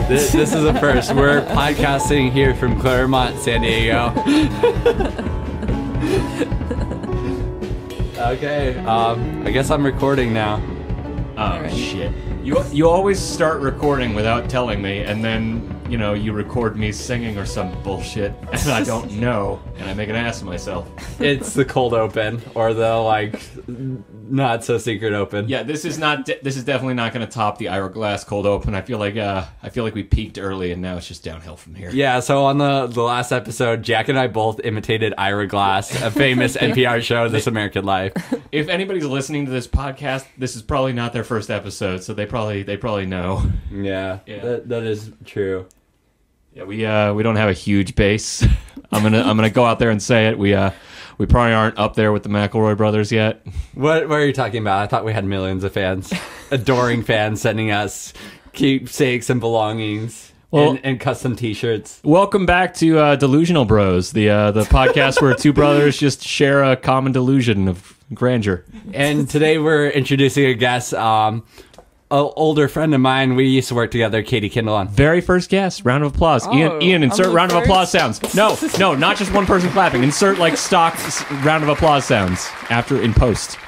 This is a first. We're podcasting here from Claremont, San Diego. Okay, I guess I'm recording now. Oh, right. Shit. You always start recording without telling me, and then, you know, you record me singing or some bullshit, and I don't know, and I make an ass of myself. It's the cold open, or the, like, not so secret open. Yeah, this is definitely not going to top the Ira Glass cold open. I feel like we peaked early, and now it's just downhill from here. Yeah, so on the last episode, Jack and I both imitated Ira Glass, a famous NPR show, This American Life. If anybody's listening to this podcast, this is probably not their first episode, so they probably know. Yeah. That is true. Yeah, we don't have a huge base. I'm gonna go out there and say it. We probably aren't up there with the McElroy brothers yet. What are you talking about? I thought we had millions of fans, adoring fans sending us keepsakes and belongings. And custom T-shirts. Welcome back to Delusional Bros, the podcast where two brothers just share a common delusion of grandeur. And today we're introducing a guest, an older friend of mine. We used to work together, Katie Kindle. Very first guest. Round of applause. Ian, insert round of applause sounds. No, not just one person clapping. Insert like stock round of applause sounds after in post.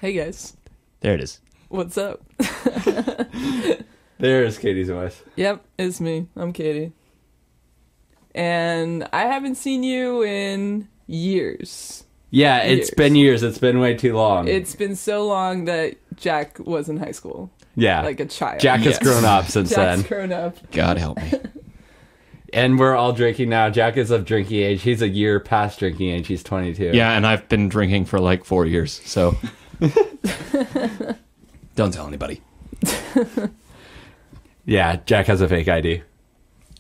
Hey guys. There it is. What's up? There's Katie's voice. Yep, it's me. I'm Katie. And I haven't seen you in years. Yeah, it's been years. It's been way too long. It's been so long that Jack was in high school. Yeah. Like a child. Jack has grown up since then. Jack's grown up. God help me. And we're all drinking now. Jack is of drinking age. He's a year past drinking age. He's 22. Yeah, and I've been drinking for like 4 years, so... Don't tell anybody. Yeah, Jack has a fake ID.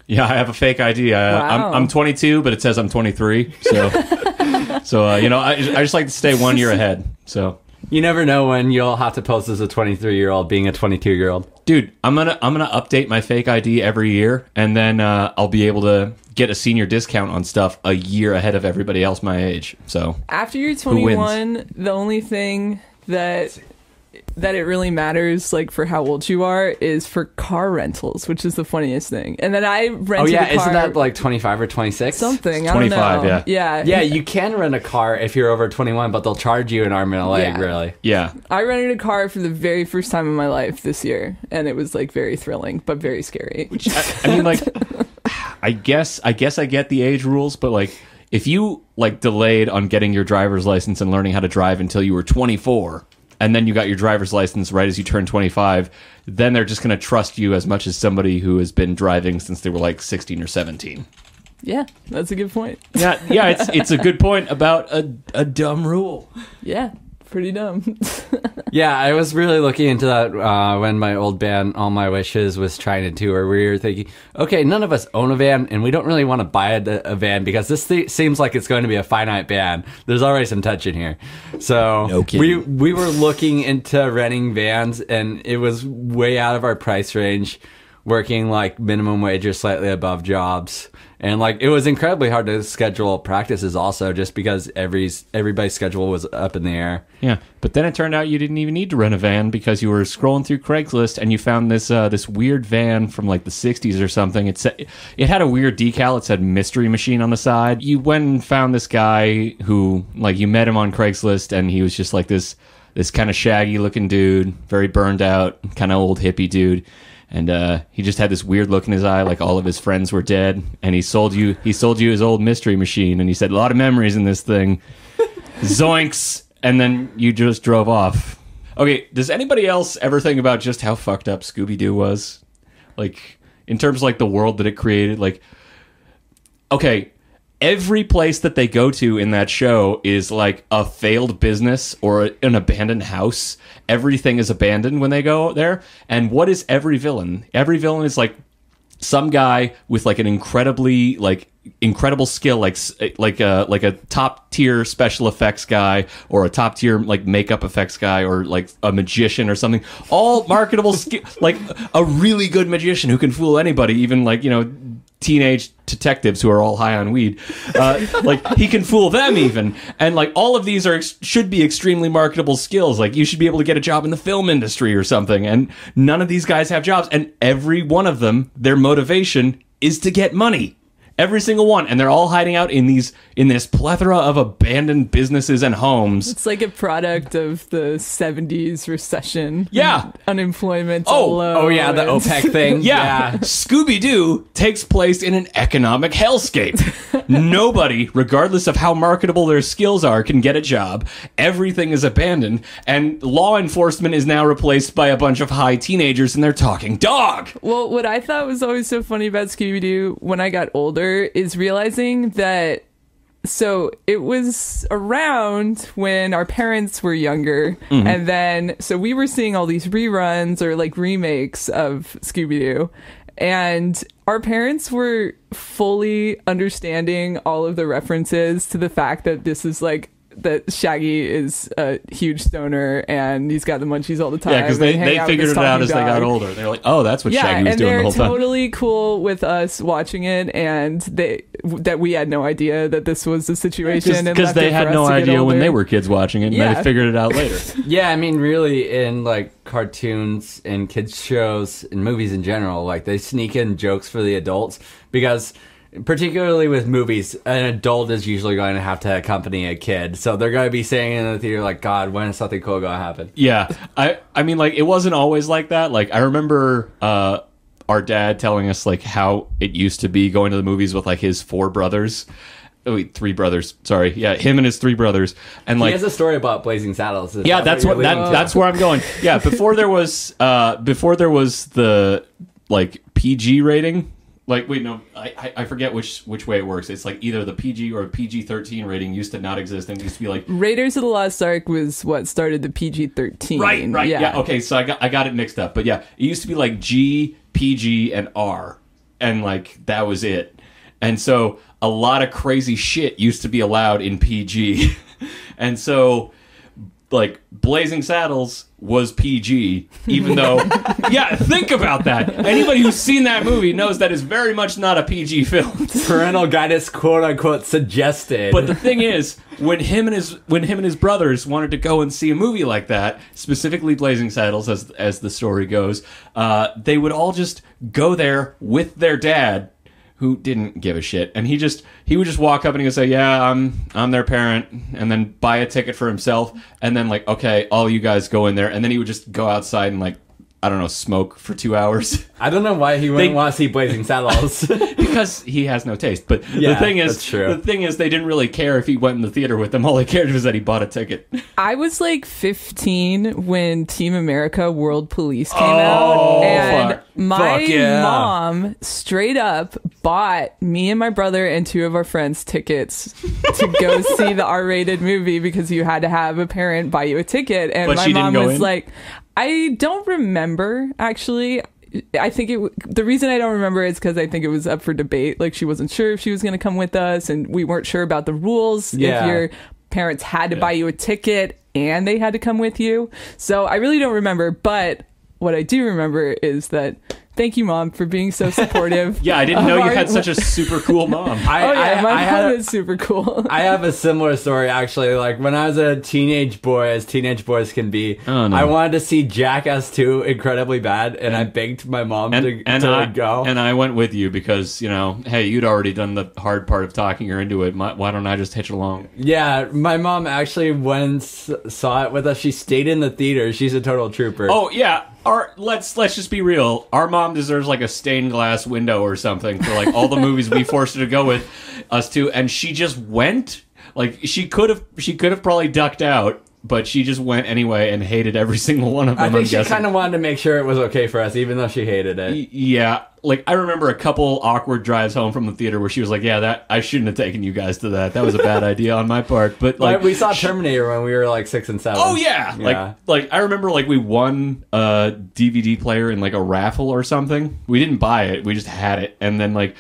Yeah, I have a fake ID. Wow. I'm 22, but it says I'm 23. So, I just like to stay 1 year ahead. So you never know when you'll have to pose as a 23-year-old being a 22-year-old. Dude, I'm gonna update my fake ID every year, and then I'll be able to get a senior discount on stuff a year ahead of everybody else my age. So after you're 21, the only thing that it really matters, like, for how old you are is for car rentals, which is the funniest thing. And then I rented a car. Isn't that like 25 or 26? Something, 25, I don't know. Yeah, you can rent a car if you're over 21, but they'll charge you an arm and a leg, really. Yeah. I rented a car for the very first time in my life this year, and it was, like, very thrilling, but very scary. Which, I mean, like, I guess I get the age rules, but, like, if you, like, delayed on getting your driver's license and learning how to drive until you were 24... and then you got your driver's license right as you turn 25, then they're just going to trust you as much as somebody who has been driving since they were like 16 or 17. Yeah, that's a good point. Yeah, it's a good point about a dumb rule. Yeah, pretty dumb. Yeah, I was really looking into that when my old band, All My Wishes, was trying to tour. We were thinking, okay, none of us own a van, and we don't really want to buy a van because this seems like it's going to be a finite van. There's already some tension here. So no kidding. We were looking into renting vans, and it was way out of our price range, working like minimum wage or slightly above jobs. And like it was incredibly hard to schedule practices also, just because everybody's schedule was up in the air. Yeah, but then it turned out you didn't even need to rent a van because you were scrolling through Craigslist and you found this weird van from like the 60s or something. It had a weird decal. It said Mystery Machine on the side. You went and found this guy who, like, you met him on Craigslist, and he was just like this kind of shaggy looking dude, very burned out, kind of old hippie dude. And he just had this weird look in his eye, like all of his friends were dead. And he sold you his old Mystery Machine, and he said, a lot of memories in this thing. Zoinks! And then you just drove off. Okay, does anybody else ever think about just how fucked up Scooby-Doo was? Like, in terms of, like, the world that it created? Like, okay, every place that they go to in that show is like a failed business or an abandoned house. Everything is abandoned when they go there. And what is every villain? Every villain is like some guy with like an incredible skill, like a top tier special effects guy, or a top tier like makeup effects guy, or like a magician or something. All marketable skill, like a really good magician who can fool anybody, even like, you know, teenage detectives who are all high on weed. Like, he can fool them even. And, like, all of these should be extremely marketable skills. Like, you should be able to get a job in the film industry or something. And none of these guys have jobs. And every one of them, their motivation is to get money. Every single one. And they're all hiding out in this plethora of abandoned businesses and homes. It's like a product of the 70s recession. Yeah. Unemployment. Oh yeah, the OPEC thing. Yeah. Scooby-Doo takes place in an economic hellscape. Nobody, regardless of how marketable their skills are, can get a job. Everything is abandoned. And law enforcement is now replaced by a bunch of high teenagers, and they're talking dog. Well, what I thought was always so funny about Scooby-Doo when I got older is realizing that, so it was around when our parents were younger, and then so we were seeing all these reruns or like remakes of Scooby-Doo, and our parents were fully understanding all of the references to the fact that this is like that Shaggy is a huge stoner and he's got the munchies all the time. Yeah, because they figured it out as they got older. They're like, oh, that's what Shaggy was doing the whole time. Yeah, and they're totally cool with us watching it, and that we had no idea that this was the situation. Because they had no idea when they were kids watching it, and they figured it out later. Yeah, I mean, really, in like cartoons and kids shows and movies in general, like they sneak in jokes for the adults because, particularly with movies, an adult is usually going to have to accompany a kid. So they're going to be saying in the theater, like, God, when is something cool going to happen? Yeah. I mean, like, it wasn't always like that. Like, I remember our dad telling us, like, how it used to be going to the movies with, like, his 4 brothers. Oh, wait, 3 brothers. Sorry. Yeah, him and his 3 brothers. And, like, he has a story about Blazing Saddles. Yeah, that's where I'm going. Yeah, before there was the, like, PG rating. Like, wait, no, I forget which way it works. It's like either the PG or PG-13 rating used to not exist, and it used to be like... Raiders of the Lost Ark was what started the PG-13. Right, yeah, okay, so I got it mixed up. But yeah, it used to be like G, PG, and R, and like, that was it. And so, a lot of crazy shit used to be allowed in PG. And so, like, Blazing Saddles was PG, even though... Yeah, think about that. Anybody who's seen that movie knows that is very much not a PG film. Parental guidance, quote-unquote, suggested. But the thing is, when him and his brothers wanted to go and see a movie like that, specifically Blazing Saddles, as the story goes, they would all just go there with their dad, who didn't give a shit, and he would just walk up and he would say, "Yeah, I'm their parent," and then buy a ticket for himself, and then like, "Okay, all you guys go in there," and then he would just go outside and like, I don't know, smoke for 2 hours. I don't know why he wouldn't want to see Blazing Saddles. Because he has no taste. But yeah, the thing is, that's true. The thing is, they didn't really care if he went in the theater with them. All they cared was that he bought a ticket. I was like 15 when Team America World Police came out, and my mom straight up bought me and my brother and 2 of our friends tickets to go see the R-rated movie because you had to have a parent buy you a ticket. And but my she mom didn't go was in? like, I don't remember, actually. I think the reason I don't remember is because I think it was up for debate. Like, she wasn't sure if she was going to come with us, and we weren't sure about the rules. Yeah. If your parents had to buy you a ticket and they had to come with you. So I really don't remember. But what I do remember is that, thank you, Mom, for being so supportive. Yeah, I didn't know you had such a super cool mom. My mom is super cool. I have a similar story, actually. Like, when I was a teenage boy, as teenage boys can be, I wanted to see Jackass 2 incredibly bad, and I begged my mom to go. And I went with you because, you know, hey, you'd already done the hard part of talking her into it. Why don't I just hitch along? Yeah, my mom actually went and saw it with us. She stayed in the theater. She's a total trooper. Oh, yeah. Let's just be real. Our mom deserves like a stained glass window or something for like all the movies we forced her to go with us to, and she just went. Like, she could have probably ducked out, but she just went anyway and hated every single one of them. I think she kind of wanted to make sure it was okay for us, even though she hated it. Yeah. Like, I remember a couple awkward drives home from the theater where she was like, yeah, that I shouldn't have taken you guys to that. That was a bad idea on my part. But like, we saw Terminator when we were like 6 and 7. Oh yeah. Like I remember like we won a DVD player in like a raffle or something. We didn't buy it. We just had it. And then like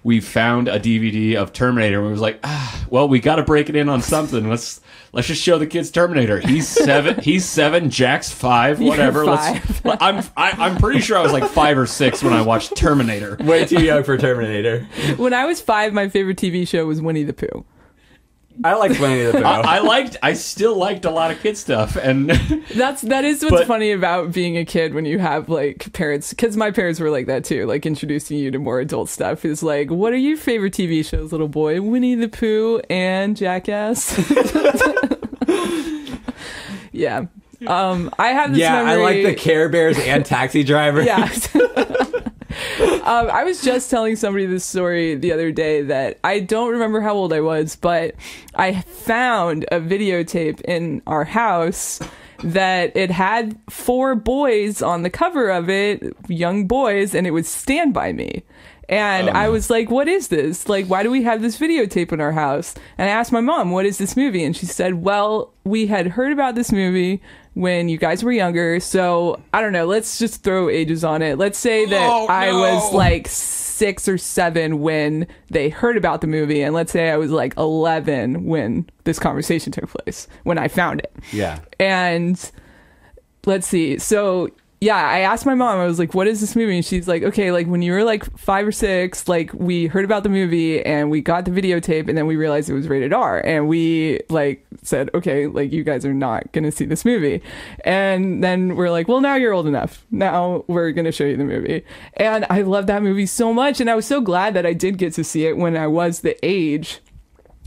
we found a DVD of Terminator, and we was like, well, we got to break it in on something. Let's just show the kids Terminator. He's 7. He's 7. Jack's 5. Whatever. You're 5. I'm pretty sure I was like 5 or 6 when I watched Terminator. Way too young for Terminator. When I was 5, my favorite TV show was Winnie the Pooh. I liked Winnie the Pooh. I still liked a lot of kid stuff, and that is what's funny about being a kid when you have like parents, because my parents were like that too, like introducing you to more adult stuff is like, what are your favorite TV shows, little boy? Winnie the Pooh and Jackass. Yeah. I have this memory. I like the Care Bears and Taxi Driver. Yeah. I was just telling somebody this story the other day that I don't remember how old I was, but I found a videotape in our house that it had 4 boys on the cover of it, young boys, and it was Stand By Me. And I was like, what is this? Like, why do we have this videotape in our house? And I asked my mom, what is this movie? And she said, well, we had heard about this movie when you guys were younger. So, I don't know. Let's just throw ages on it. Let's say that I was like 6 or 7 when they heard about the movie. And let's say I was like 11 when this conversation took place, when I found it. Yeah. And let's see. So... yeah, I asked my mom, I was like, what is this movie? And she's like, okay, like when you were like 5 or 6, like we heard about the movie and we got the videotape and then we realized it was rated R. And we like said, okay, like you guys are not going to see this movie. And then we're like, well, now you're old enough. Now we're going to show you the movie. And I love that movie so much. And I was so glad that I did get to see it when I was the age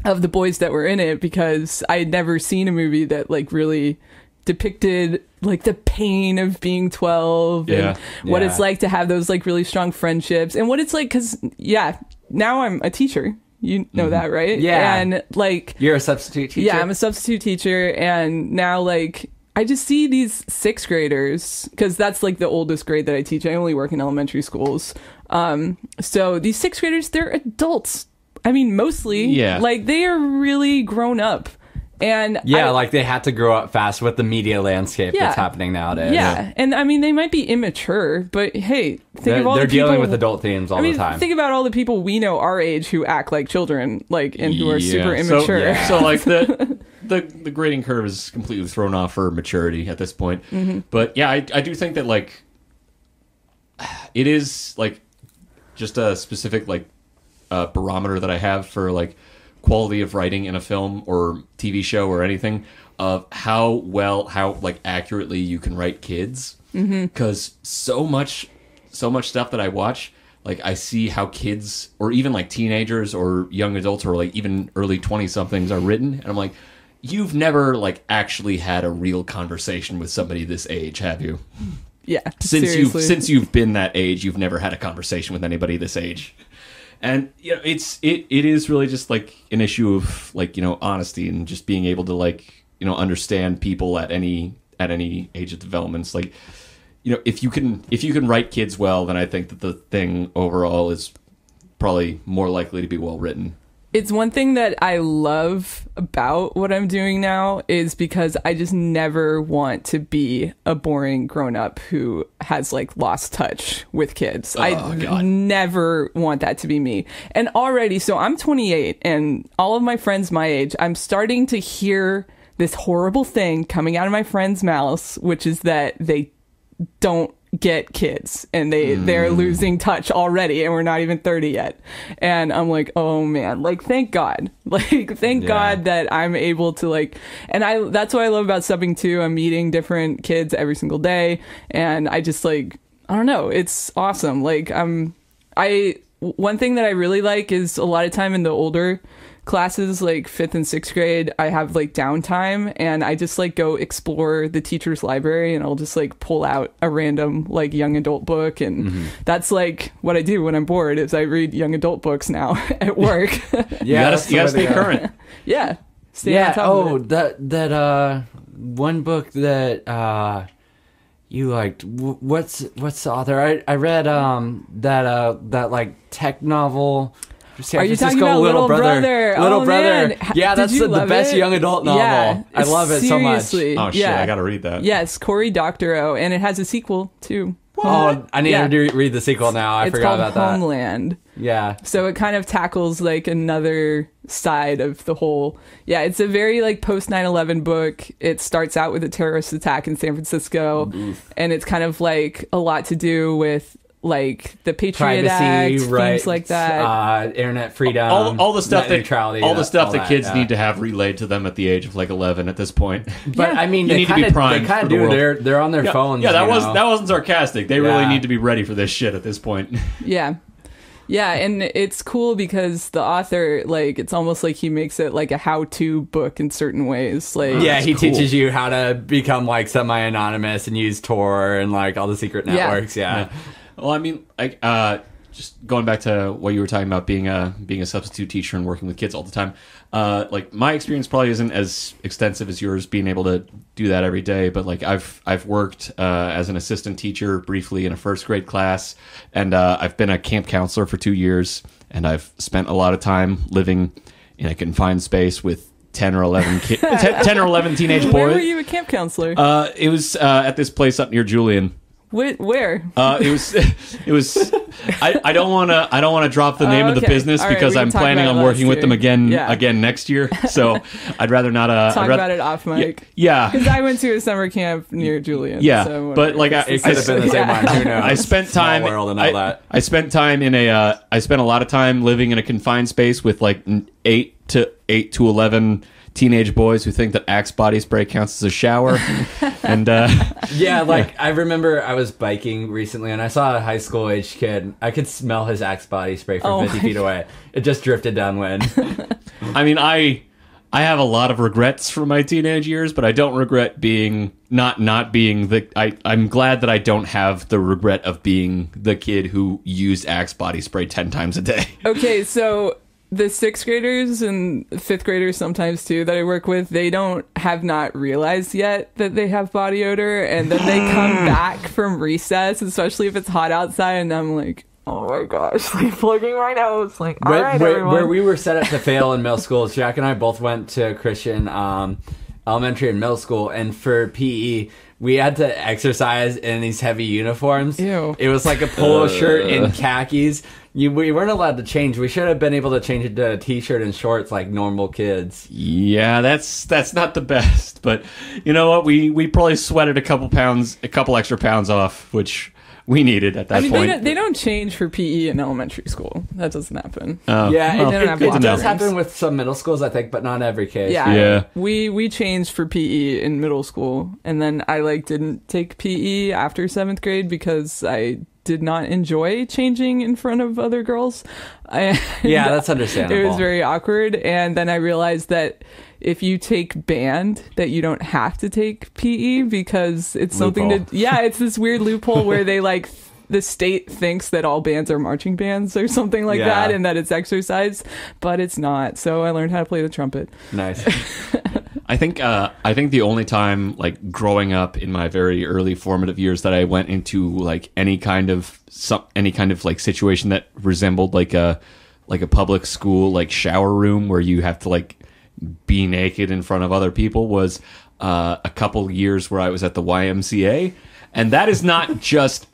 of the boys that were in it, because I had never seen a movie that like really depicted like the pain of being 12 and what it's like to have those like really strong friendships and what it's like, because now I'm a teacher, you know that, right? And like you're a substitute teacher. I'm a substitute teacher, and now like I just see these 6th graders, because that's like the oldest grade that I teach. I only work in elementary schools, so these 6th graders, they're adults. I mean, mostly like they are really grown up. And like they had to grow up fast with the media landscape that's happening nowadays. Yeah, and I mean they might be immature, but hey, think of all the people, they're dealing with adult themes all the time. Think about all the people we know our age who act like children, like, and who are super immature. So like the grading curve is completely thrown off for maturity at this point. But yeah, I do think that like it is like just a specific like barometer that I have for like quality of writing in a film or TV show or anything, of how like accurately you can write kids, because so much stuff that I watch, like I see how kids or even like teenagers or young adults or like even early 20-somethings are written, and I'm like, you've never like actually had a real conversation with somebody this age, have you? Yeah, since you've been that age, you've never had a conversation with anybody this age. And you know, it is really just like an issue of like, you know, honesty and just being able to like, you know, understand people at any age of development. It's like, you know, if you can write kids well, then I think that the thing overall is probably more likely to be well written. It's one thing that I love about what I'm doing now is because I just never want to be a boring grown-up who has like lost touch with kids. I never want that to be me. And already, so I'm 28 and all of my friends my age, I'm starting to hear this horrible thing coming out of my friends' mouths, which is that they don't get kids and they're losing touch already, and we're not even 30 yet. And I'm like, oh man, like thank God, like thank God that I'm able to like, and that's what I love about subbing too. I'm meeting different kids every single day, and I just like, I don't know, it's awesome. Like one thing that I really like is a lot of time in the older classes, like 5th and 6th grade, I have like downtime, and I just like go explore the teacher's library, and I'll just like pull out a random like young adult book, and that's like what I do when I'm bored is I read young adult books now at work. You gotta stay current. Stay on top of it. that one book that you liked, what's the author? I read that like tech novel. Are you talking about Little Brother? Little Brother. Man. Yeah, that's the best young adult novel. Yeah, I love it so much. Oh shit, I gotta read that. Yes, Cory Doctorow, and it has a sequel too. Oh, I need Yeah. to read the sequel now. I It's forgot called about that. Homeland. Yeah. So it kind of tackles like another side of the whole. Yeah, it's a very like post 9/11 book. It starts out with a terrorist attack in San Francisco, and it's kind of like a lot to do with like the Patriot Act, rights, things like that. internet freedom, all the stuff net that neutrality, all the stuff that kids yeah. need to have relayed to them at the age of like 11 at this point. But Yeah. I mean, You they need to be kinda, primed they kind for of the do. world. They're on their phones. Yeah, that you wasn't know? that wasn't sarcastic. They really Yeah. need to be ready for this shit at this point. Yeah. Yeah, and it's cool because the author, like, it's almost like he makes it like a how-to book in certain ways. Like, Yeah, he cool. teaches you how to become like semi-anonymous and use Tor and like all the secret networks. Yeah. Well, I mean, just going back to what you were talking about being a substitute teacher and working with kids all the time. Like my experience probably isn't as extensive as yours, being able to do that every day. But like I've worked as an assistant teacher briefly in a first grade class, and I've been a camp counselor for 2 years, and I've spent a lot of time living in a confined space with 10 or 11 10 or 11 teenage boys. where were you a camp counselor? It was at this place up near Julian. Where? It was. I don't want to drop the name of the okay. business All right, because we can I'm talk planning about on it working with next them year. again next year. So I'd rather not Talk about it off mic. Yeah. Because I went to a summer camp near Julian. Yeah, so but like It could have been the same one. Who knows? I spent time. Small world and all that. I spent time in a. I spent a lot of time living in a confined space with like 8 to 11 teenage boys who think that Axe body spray counts as a shower, and Yeah, like I remember I was biking recently and I saw a high school age kid. I could smell his Axe body spray from Oh 50 my feet away. It just drifted downwind. I mean, I have a lot of regrets from my teenage years, but I don't regret being not being the. I'm glad that I don't have the regret of being the kid who used Axe body spray 10 times a day. Okay, so the 6th graders and 5th graders sometimes too that I work with, they have not realized yet that they have body odor, and then they come back from recess, especially if it's hot outside, and I'm like, oh my gosh, like plugging my nose, like, all right, everyone. Where we were set up to fail in middle school, Jack and I both went to Christian elementary and middle school, and for PE, we had to exercise in these heavy uniforms. Ew. It was like a polo shirt and khakis. We weren't allowed to change. We should have been able to change it to a t-shirt and shorts like normal kids. Yeah, that's not the best, but you know what? We probably sweated a couple extra pounds off, which we needed at that point. They don't change for PE in elementary school. That doesn't happen. Oh, Yeah, well, they don't have it locker does rooms. happen with some middle schools, I think, but not every case. Yeah. We changed for PE in middle school, and then I didn't take PE after 7th grade because I did not enjoy changing in front of other girls. Yeah, that's understandable. It was very awkward, and then I realized that if you take band, that you don't have to take PE because it's something Loophole. to. Yeah, it's this weird loophole where they the state thinks that all bands are marching bands or something like Yeah. that, and that it's exercise, but it's not. So I learned how to play the trumpet. Nice. I think the only time like growing up in my very early formative years that I went into like any kind of like situation that resembled like a public school like shower room where you have to like be naked in front of other people was a couple years where I was at the YMCA, and that is not just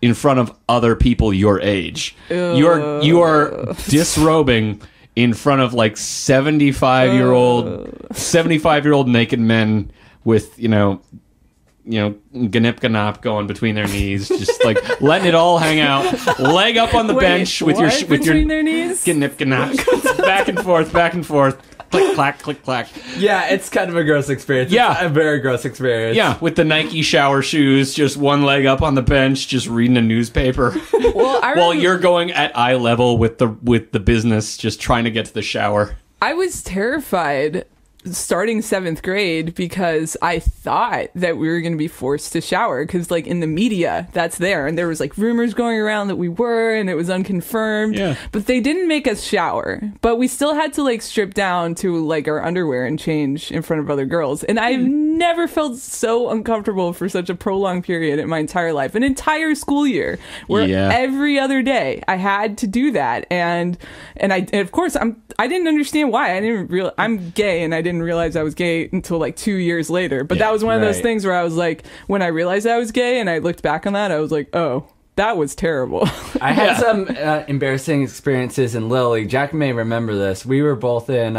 in front of other people your age. You are disrobing in front of like 75-year-old naked men with ganip ganop going between their knees, just like letting it all hang out, leg up on the bench with your between their knees. ganip ganop, back and forth, click clack, click clack. Yeah, it's kind of a gross experience. Yeah. It's a very gross experience. Yeah, with the Nike shower shoes, just one leg up on the bench, just reading a newspaper. Well, While you're going at eye level with the business, just trying to get to the shower. I was terrified starting 7th grade because I thought that we were going to be forced to shower because like in the media that's there, and there was like rumors going around that we were, and it was unconfirmed. Yeah. But they didn't make us shower, but we still had to like strip down to like our underwear and change in front of other girls, and I've never felt so uncomfortable for such a prolonged period in my entire life, an entire school year where Yeah. every other day I had to do that, and of course I didn't understand why. I'm gay, and I didn't didn't realize I was gay until like 2 years later. But that was one of those things where I was like, when I realized I was gay and I looked back on that, I was like, oh, that was terrible. I had some embarrassing experiences in Little League. Jack may remember this. We were both in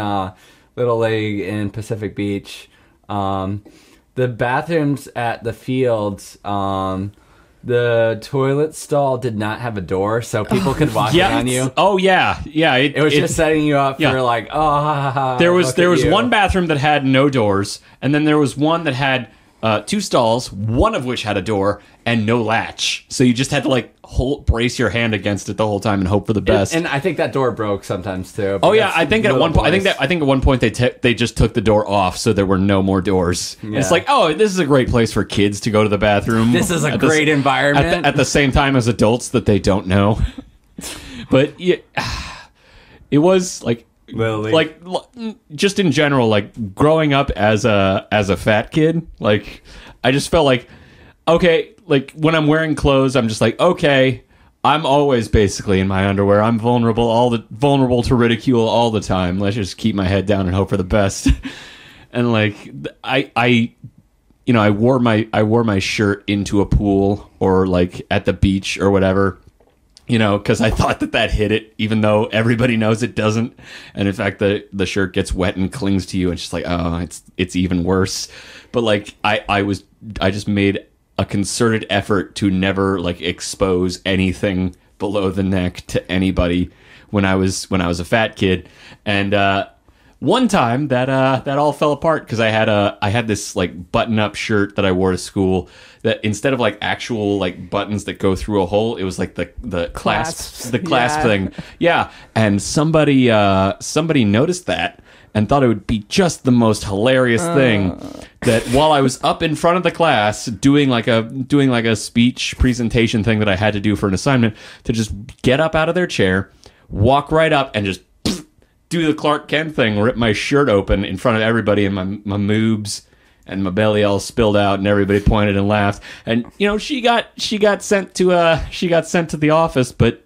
Little League in Pacific Beach. The bathrooms at the fields, the toilet stall did not have a door, so people could walk in on you. Oh yeah, yeah. It was just setting you up for like, oh, ha, ha, ha, there was one bathroom that had no doors, and then there was one that had 2 stalls, one of which had a door and no latch. So you just had to like brace your hand against it the whole time and hope for the best. And I think that door broke sometimes too. Oh yeah, I think at one point, I think at one point they just took the door off, so there were no more doors. Yeah. It's like, oh, this is a great place for kids to go to the bathroom. This is a great environment at the same time as adults that they don't know. But yeah, it was like. Like just in general, like growing up as a fat kid, like I just felt like, okay, like when I'm wearing clothes, I'm just like, okay, I'm always basically in my underwear. I'm vulnerable to ridicule all the time. Let's just keep my head down and hope for the best. And like I wore my shirt into a pool or like at the beach or whatever. Because I thought that hit it, even though everybody knows it doesn't. And in fact, the shirt gets wet and clings to you, and it's just like, oh, it's even worse. But like, I just made a concerted effort to never like expose anything below the neck to anybody when I was a fat kid. And one time that all fell apart because I had this like button up shirt that I wore to school that instead of like actual like buttons that go through a hole, it was like the clasp thing. Yeah. And somebody noticed that and thought it would be just the most hilarious thing that while I was up in front of the class doing like a speech presentation thing that I had to do for an assignment, to just get up out of their chair, walk right up and just do the Clark Kent thing, rip my shirt open in front of everybody, and my moobs and my belly all spilled out, and everybody pointed and laughed. And she got sent to the office, but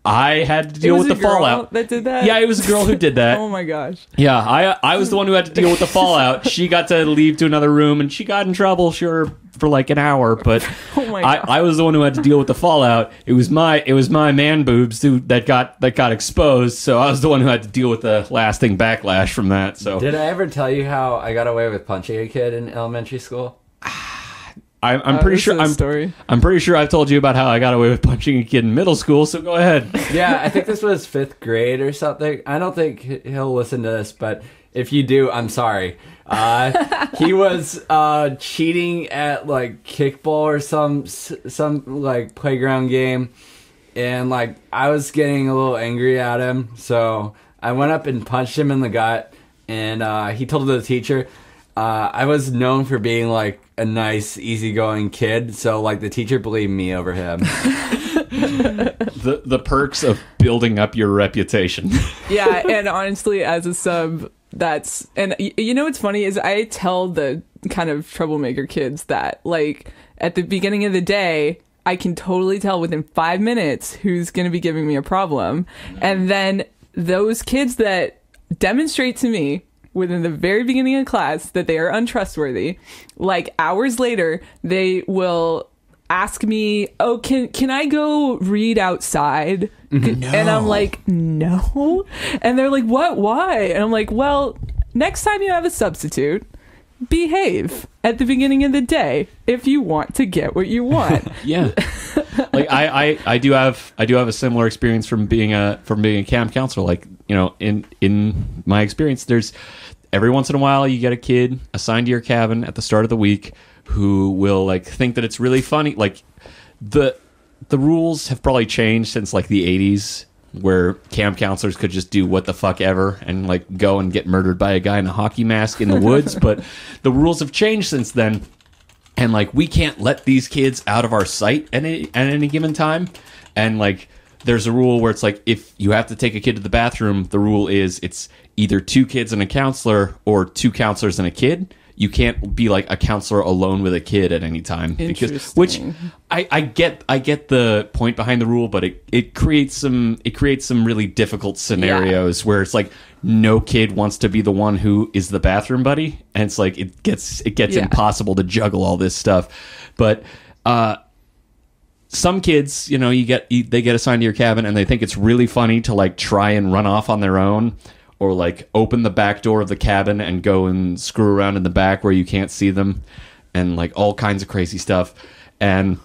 I had to deal with the fallout. That did that? Yeah, it was a girl who did that. Oh my gosh. Yeah, I was the one who had to deal with the fallout. She got to leave to another room, and she got in trouble, sure, for like an hour. But oh my God. I was the one who had to deal with the fallout. It was my man boobs that got exposed. So I was the one who had to deal with the lasting backlash from that. So did I ever tell you how I got away with punching a kid in elementary school? I'm pretty sure I'm pretty sure I've told you about how I got away with punching a kid in middle school, so go ahead. Yeah, I think this was 5th grade or something. I don't think he'll listen to this, but if you do, I'm sorry. He was cheating at like kickball or some like playground game, and like I was getting a little angry at him, so I went up and punched him in the gut, and he told the teacher. I was known for being like a nice, easygoing kid, so like the teacher believed me over him. The perks of building up your reputation. Yeah, and honestly, as a sub, and you know what's funny is I tell the kind of troublemaker kids that like at the beginning of the day, I can totally tell within 5 minutes who's going to be giving me a problem, and then those kids that demonstrate to me within the very beginning of class that they are untrustworthy, like hours later, they will ask me, oh, can I go read outside? No. And I'm like, no. And they're like, what? Why? And I'm like, well, next time you have a substitute, behave at the beginning of the day if you want to get what you want. Yeah. Like I do have a similar experience from being a camp counselor. Like, in my experience, there's every once in a while you get a kid assigned to your cabin at the start of the week who will like think that it's really funny. Like the rules have probably changed since like the 80s, where camp counselors could just do what the fuck ever and like go and get murdered by a guy in a hockey mask in the woods. But the rules have changed since then, and like we can't let these kids out of our sight at any given time. And like there's a rule where it's like if you have to take a kid to the bathroom, the rule is it's either 2 kids and a counselor or 2 counselors and a kid. you can't be like a counselor alone with a kid at any time, because which I get the point behind the rule, but it creates some really difficult scenarios where it's like no kid wants to be the one who is the bathroom buddy, and it's like it gets impossible to juggle all this stuff. But some kids, they get assigned to your cabin and they think it's really funny to like try and run off on their own, or like open the back door of the cabin and go and screw around in the back where you can't see them, and like all kinds of crazy stuff. And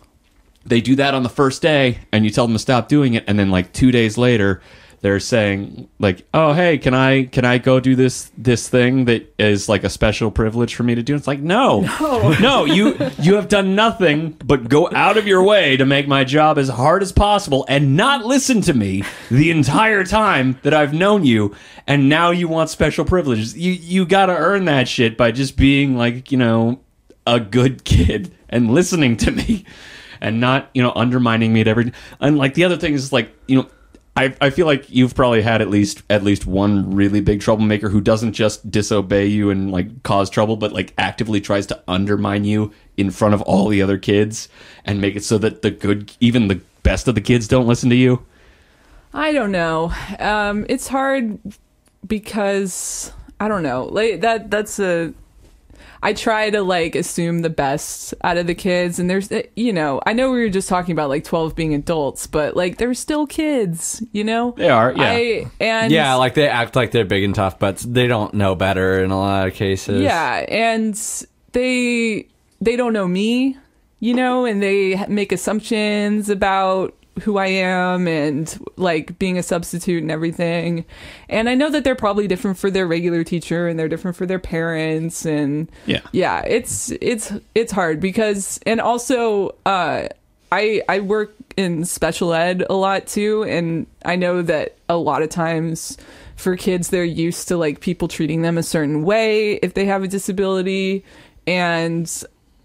they do that on the first day, and you tell them to stop doing it, and then like 2 days later they're saying like, oh hey, can I go do this thing that is like a special privilege for me to do? It's like, no, you have done nothing but go out of your way to make my job as hard as possible and not listen to me the entire time that I've known you, and now you want special privileges. You gotta earn that shit by just being like, a good kid and listening to me and not, undermining me at every. And like the other thing is like, I feel like you've probably had at least one really big troublemaker who doesn't just disobey you and like cause trouble, but like actively tries to undermine you in front of all the other kids and make it so that even the best of the kids don't listen to you. I don't know. It's hard because I don't know. Like I try to like assume the best out of the kids, and there's, I know we were just talking about like 12 being adults, but like they're still kids, They are, yeah. Like they act like they're big and tough, but they don't know better in a lot of cases. Yeah, and they don't know me, and they make assumptions about who I am and like being a substitute and everything. And I know that they're probably different for their regular teacher and they're different for their parents, and it's hard because, and also I work in special ed a lot too, and I know that a lot of times for kids they're used to like people treating them a certain way if they have a disability, and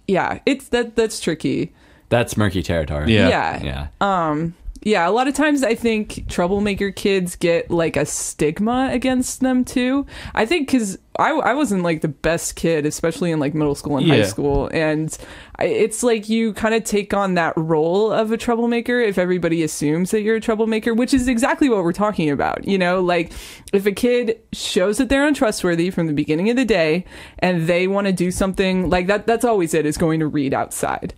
that's tricky. That's murky territory. Yeah. A lot of times I think troublemaker kids get like a stigma against them too. I think because I wasn't like the best kid, especially in like middle school and high school. And it's like you kind of take on that role of a troublemaker if everybody assumes that you're a troublemaker, which is exactly what we're talking about. Like if a kid shows that they're untrustworthy from the beginning of the day and they want to do something like that, that's always it, is going to read outside.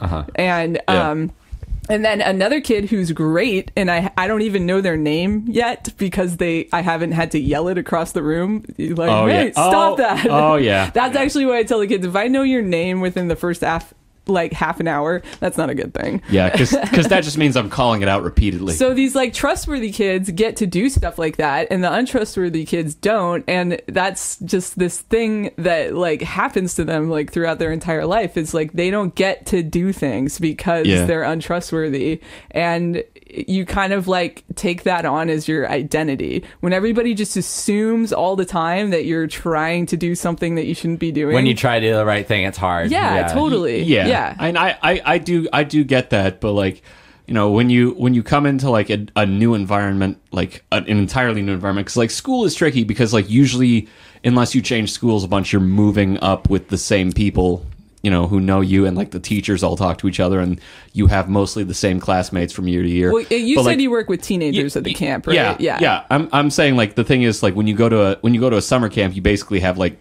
And then another kid who's great, and I don't even know their name yet because I haven't had to yell it across the room. Like, stop that. Oh, yeah. That's actually what I tell the kids. If I know your name within the first half an hour, that's not a good thing. Yeah, because that just means I'm calling it out repeatedly. So these like trustworthy kids get to do stuff like that, and the untrustworthy kids don't, and that's just this thing that like happens to them like throughout their entire life. Is like they don't get to do things because they're untrustworthy, and you kind of like take that on as your identity when everybody just assumes all the time that you're trying to do something that you shouldn't be doing. When you try to do the right thing, it's hard. Yeah. Totally. Yeah. And I do get that, but like, when you come into like a new environment, like an entirely new environment, because like school is tricky because like usually unless you change schools a bunch, you're moving up with the same people, who know you, and like the teachers all talk to each other, and you have mostly the same classmates from year to year. Well, you said like, you work with teenagers at the camp, right? Yeah. I'm saying like the thing is like when you go to a summer camp, you basically have like,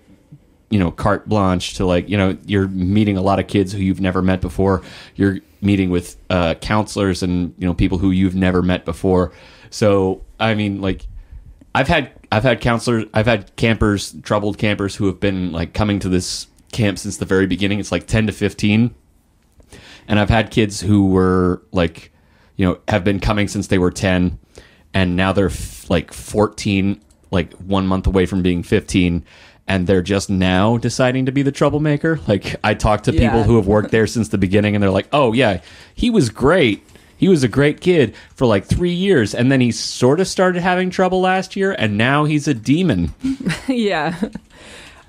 carte blanche to like, you're meeting a lot of kids who you've never met before. You're meeting with counselors and people who you've never met before. So I mean, like I've had counselors, I've had campers, troubled campers who have been like coming to this camp since the very beginning. It's like 10 to 15, and I've had kids who were like, have been coming since they were 10, and now they're like 14, like 1 month away from being 15, and they're just now deciding to be the troublemaker. Like I talked to people who have worked there since the beginning, and they're like, oh yeah, he was great. He was a great kid for like 3 years, and then he sort of started having trouble last year, and now he's a demon. Yeah.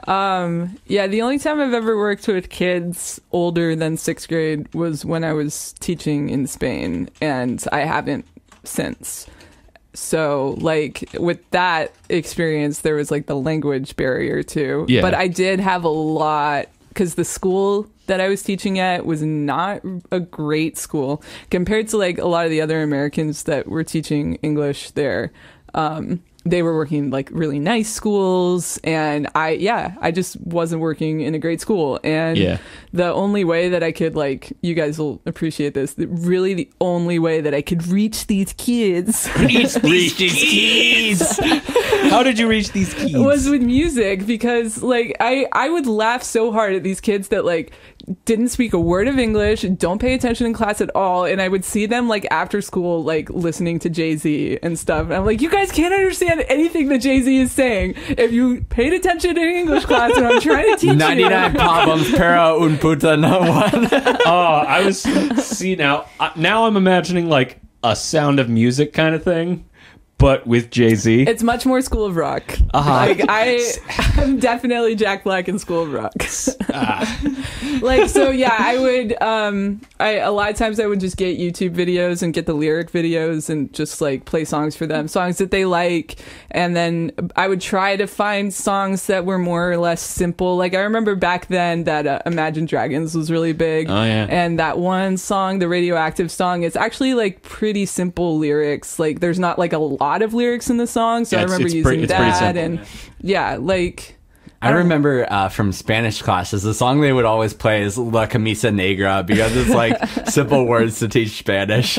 The only time I've ever worked with kids older than 6th grade was when I was teaching in Spain, and I haven't since. So, like, with that experience, there was, like, the language barrier, too. Yeah. But I did have a lot because the school that I was teaching at was not a great school compared to like a lot of the other Americans that were teaching English there. They were working like really nice schools, and I just wasn't working in a great school. And the only way that I could, like, you guys will appreciate this, really the only way that I could reach these kids reach these kids. How did you reach these kids? Was with music, because like I would laugh so hard at these kids that like didn't speak a word of English, don't pay attention in class at all, and I would see them like after school like listening to Jay-Z and stuff, and I'm like, you guys can't understand anything that Jay-Z is saying if you paid attention in English class when I'm trying to teach 99 you. problems para un puta no one. I was now I'm imagining like a Sound of Music kind of thing, but with Jay-Z. It's much more School of Rock. Like I'm definitely Jack Black in School of Rock. Like, so yeah, I would a lot of times I would just get YouTube videos and get the lyric videos and just like play songs for them, songs that they like, and then I would try to find songs that were more or less simple. Like I remember back then that Imagine Dragons was really big. Oh yeah. And that one song, the Radioactive song, it's actually like pretty simple lyrics. Like there's not like a lot of lyrics in the song, so I remember using that. And yeah, like I remember from Spanish classes, the song they would always play is La Camisa Negra, because it's like simple words to teach Spanish.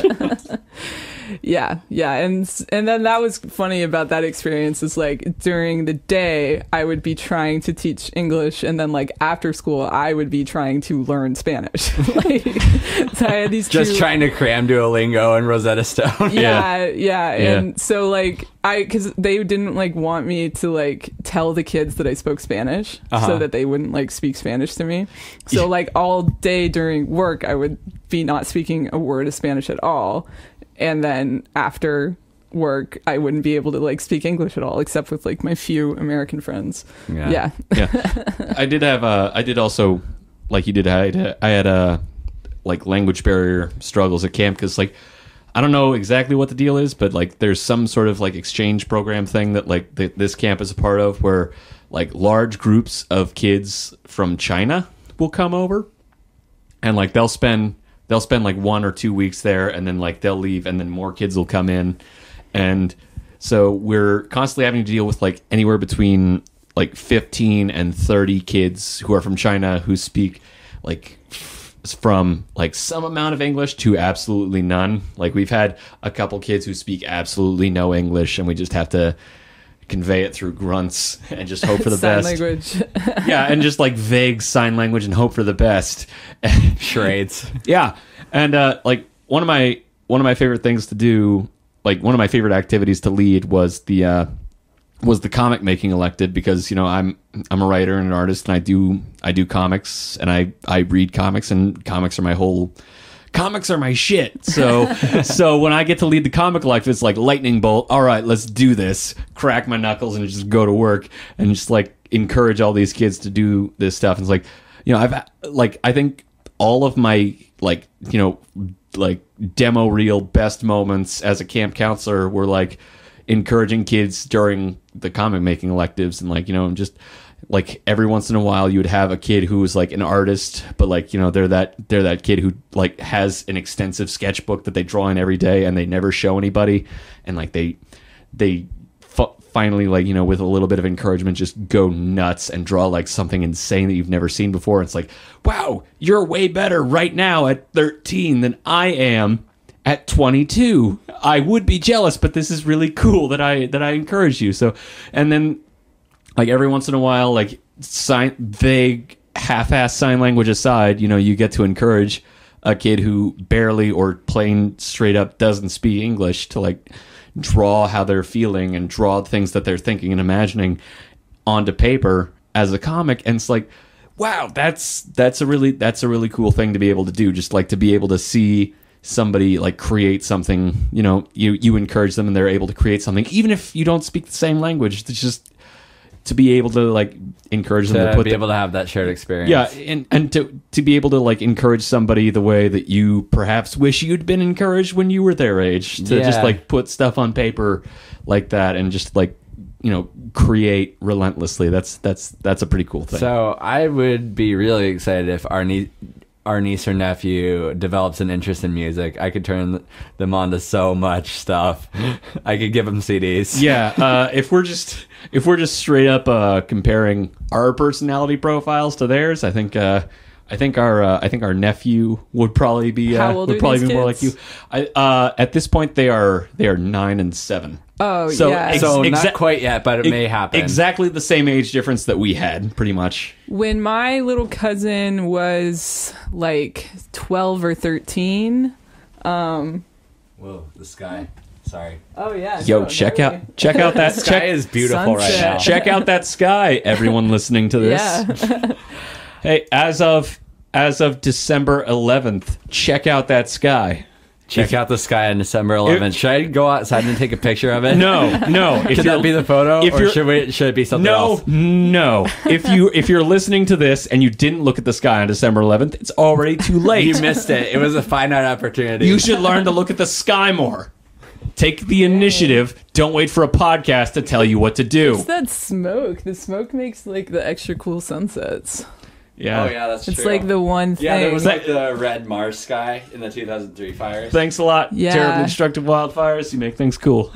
Yeah, and then that was funny about that experience is like during the day I would be trying to teach English, and then like after school I would be trying to learn Spanish. Like, so I had these just trying to cram Duolingo and Rosetta Stone. Yeah. And so like because they didn't like want me to like tell the kids that I spoke Spanish, so that they wouldn't like speak Spanish to me. So like all day during work I would be not speaking a word of Spanish at all. And then after work, I wouldn't be able to like speak English at all, except with like my few American friends. Yeah. I did also, like you did, I had like language barrier struggles at camp, because like, I don't know exactly what the deal is, but like there's some sort of like exchange program thing that like this camp is a part of, where like large groups of kids from China will come over, and like they'll spend like 1 or 2 weeks there, and then like they'll leave, and then more kids will come in. And so we're constantly having to deal with like anywhere between like 15 and 30 kids who are from China, who speak like from like some amount of English to absolutely none. Like we've had a couple kids who speak absolutely no English, and we just have to convey it through grunts and just hope for the best. Sign language. Yeah, and just like vague sign language and hope for the best. Charades. Yeah, and like one of my favorite things to do, like one of my favorite activities to lead was the comic making elective, because you know I'm a writer and an artist, and I do comics, and I read comics, and comics are my shit. So when I get to lead the comic elective, it's like lightning bolt. All right, let's do this. Crack my knuckles and just go to work and just like encourage all these kids to do this stuff. And it's like, you know, I think all of my like, you know, like demo reel best moments as a camp counselor were like encouraging kids during the comic making electives, and like, you know, just like every once in a while you would have a kid who was like an artist, but like, you know, they're that kid who like has an extensive sketchbook that they draw in every day and they never show anybody, and like they finally, like, you know, with a little bit of encouragement, just go nuts and draw like something insane that you've never seen before. It's like, wow, you're way better right now at 13 than I am at 22. I would be jealous, but this is really cool that I encourage you. So, and then like every once in a while, like vague half-ass sign language aside, you know, you get to encourage a kid who barely or plain straight up doesn't speak English to like draw how they're feeling and draw things that they're thinking and imagining onto paper as a comic. And it's like, wow, that's a really cool thing to be able to do. Just like to be able to see somebody like create something, you know, you encourage them and they're able to create something, even if you don't speak the same language. It's just to be able to like encourage them to be able to have that shared experience. Yeah, and to be able to like encourage somebody the way that you perhaps wish you'd been encouraged when you were their age, to just like put stuff on paper like that, and just like create relentlessly. That's a pretty cool thing. So I would be really excited if our niece or nephew develops an interest in music. I could turn them on to so much stuff. I could give them CDs. Yeah, if we're just straight up comparing our personality profiles to theirs, I think our nephew would probably be How old would are probably these be more like kids? you. At this point, they are 9 and 7. Oh, So yeah. So not quite yet, but it may happen. Exactly the same age difference that we had, pretty much. When my little cousin was like 12 or 13. Whoa, the sky. Sorry. Oh, yeah. Yo, check out that Sky is beautiful right Sunset. now. check out that sky, everyone listening to this. Yeah. Hey, as of December 11th, check out that sky. Check out the sky on December 11th. Should I go outside and take a picture of it? No. Should that be the photo, or should it be something else? No. If you're listening to this and you didn't look at the sky on December 11th, it's already too late. You missed it. It was a finite opportunity. You should learn to look at the sky more. Take the initiative. Don't wait for a podcast to tell you what to do. It's that smoke. The smoke makes like the extra cool sunsets. Yeah. Oh yeah, that's true. It's like the one thing. Yeah, there was like the red Mars sky in the 2003 fires. Thanks a lot. Yeah. Terribly destructive wildfires. You make things cool.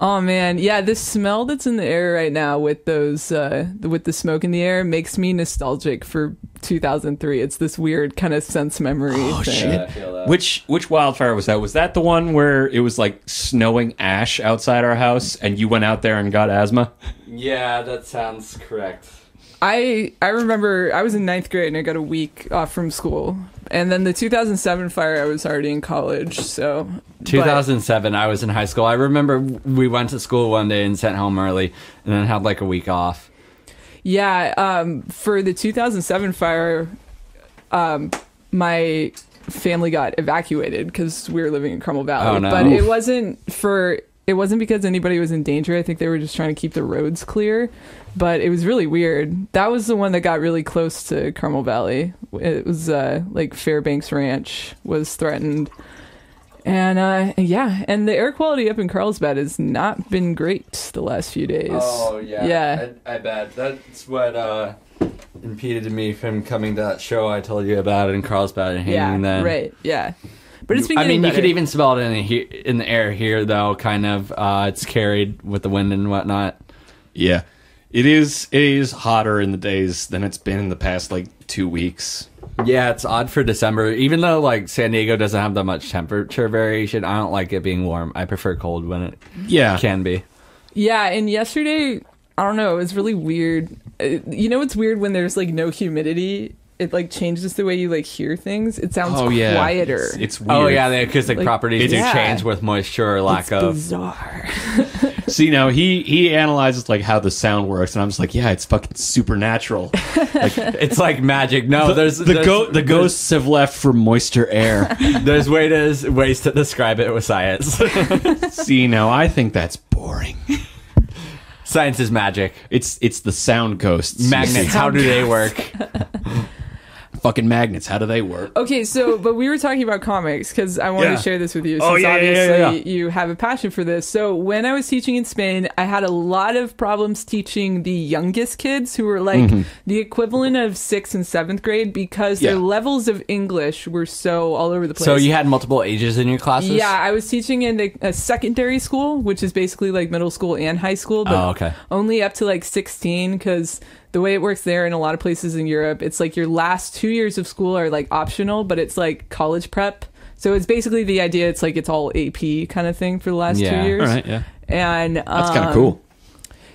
Oh man, yeah, the smell that's in the air right now with those with the smoke in the air makes me nostalgic for 2003. It's this weird kind of sense memory thing. Shit. Yeah, I feel that. Which wildfire was that? Was that the one where it was like snowing ash outside our house and you went out there and got asthma? Yeah, that sounds correct. I remember I was in 9th grade and I got a week off from school. And then the 2007 fire, I was already in college, so... 2007, I was in high school. I remember we went to school one day and sent home early, and then had like a week off. Yeah, for the 2007 fire, my family got evacuated because we were living in Carmel Valley. Oh, no. But it wasn't because anybody was in danger. I think they were just trying to keep the roads clear. But it was really weird. That was the one that got really close to Carmel Valley. It was like Fairbanks Ranch was threatened. And yeah, and the air quality up in Carlsbad has not been great the last few days. Oh, yeah. Yeah. I bet. That's what impeded me from coming to that show I told you about in Carlsbad and hanging Yeah, then. right, yeah. But it's been getting you better. could even smell it in the air here, though, kind of. It's carried with the wind and whatnot. Yeah. It is hotter in the days than it's been in the past, like, 2 weeks. Yeah, it's odd for December. Even though, like, San Diego doesn't have that much temperature variation, I don't like it being warm. I prefer cold when it can be. Yeah, and yesterday, I don't know, it was really weird. You know what's weird when there's, like, no humidity? It, like, changes the way you, like, hear things. It sounds quieter. It's weird. Oh, yeah, the acoustic Like, properties do yeah. change with moisture or lack It's of. bizarre. See, now he analyzes like how the sound works, and I'm just like, yeah, it's fucking supernatural. It's like magic. No, The ghosts have left for moisture air. there's ways to describe it with science. See, now I think that's boring. Science is magic. It's the sound ghosts. Magnets, how do they work? Fucking magnets, how do they work? Okay, but we were talking about comics because I wanted Yeah. to share this with you. Oh, Since yeah, obviously you have a passion for this. So when I was teaching in Spain, I had a lot of problems teaching the youngest kids who were like the equivalent of 6th and 7th grade because their levels of English were so all over the place. So you had multiple ages in your classes? Yeah, I was teaching in a secondary school, which is basically like middle school and high school, but only up to like 16 because the way it works there in a lot of places in Europe, it's like your last 2 years of school are like optional, but it's like college prep. So it's basically the idea, it's like it's all AP kind of thing for the last 2 years. All right, yeah. And That's kind of cool.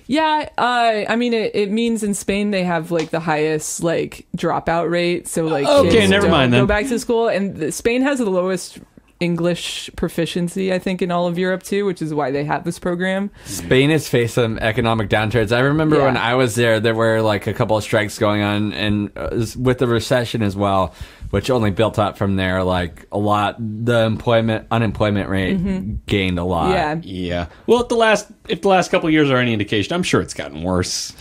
Yeah, I mean, it means in Spain they have like the highest like dropout rate. So like kids never don't mind then. go back to school, and Spain has the lowest English proficiency, I think, in all of Europe too, which is why they have this program. Spain has faced some economic downturns. I remember when I was there were like a couple of strikes going on, and with the recession as well, which only built up from there. Like a lot, the unemployment rate gained a lot. Yeah. Well, if the last couple of years are any indication, I'm sure it's gotten worse.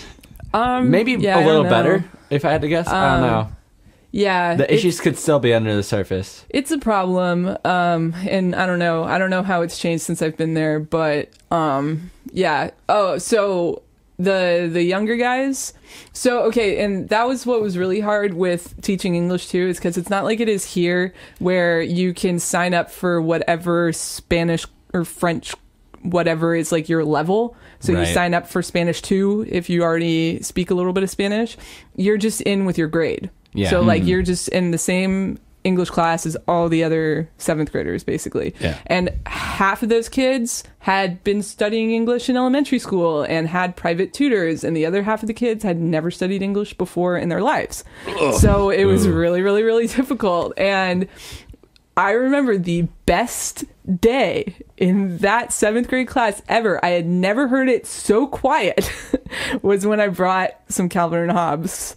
Maybe a little better, if I had to guess. I don't know. Yeah, The issues could still be under the surface. it's a problem, and I don't know how it's changed since I've been there, but Yeah. Oh, so the younger guys. So, okay, and that was what was really hard with teaching English too, is because it's not like it is here where you can sign up for whatever Spanish or French, whatever is like your level. So you sign up for Spanish 2 if you already speak a little bit of Spanish. You're just in with your grade. Yeah. So like you're just in the same English class as all the other 7th graders, basically. Yeah. And half of those kids had been studying English in elementary school and had private tutors, and the other half of the kids had never studied English before in their lives. Ugh. So it was really, really, really difficult. And I remember the best day in that 7th grade class ever, I had never heard it so quiet, was when I brought some Calvin and Hobbes.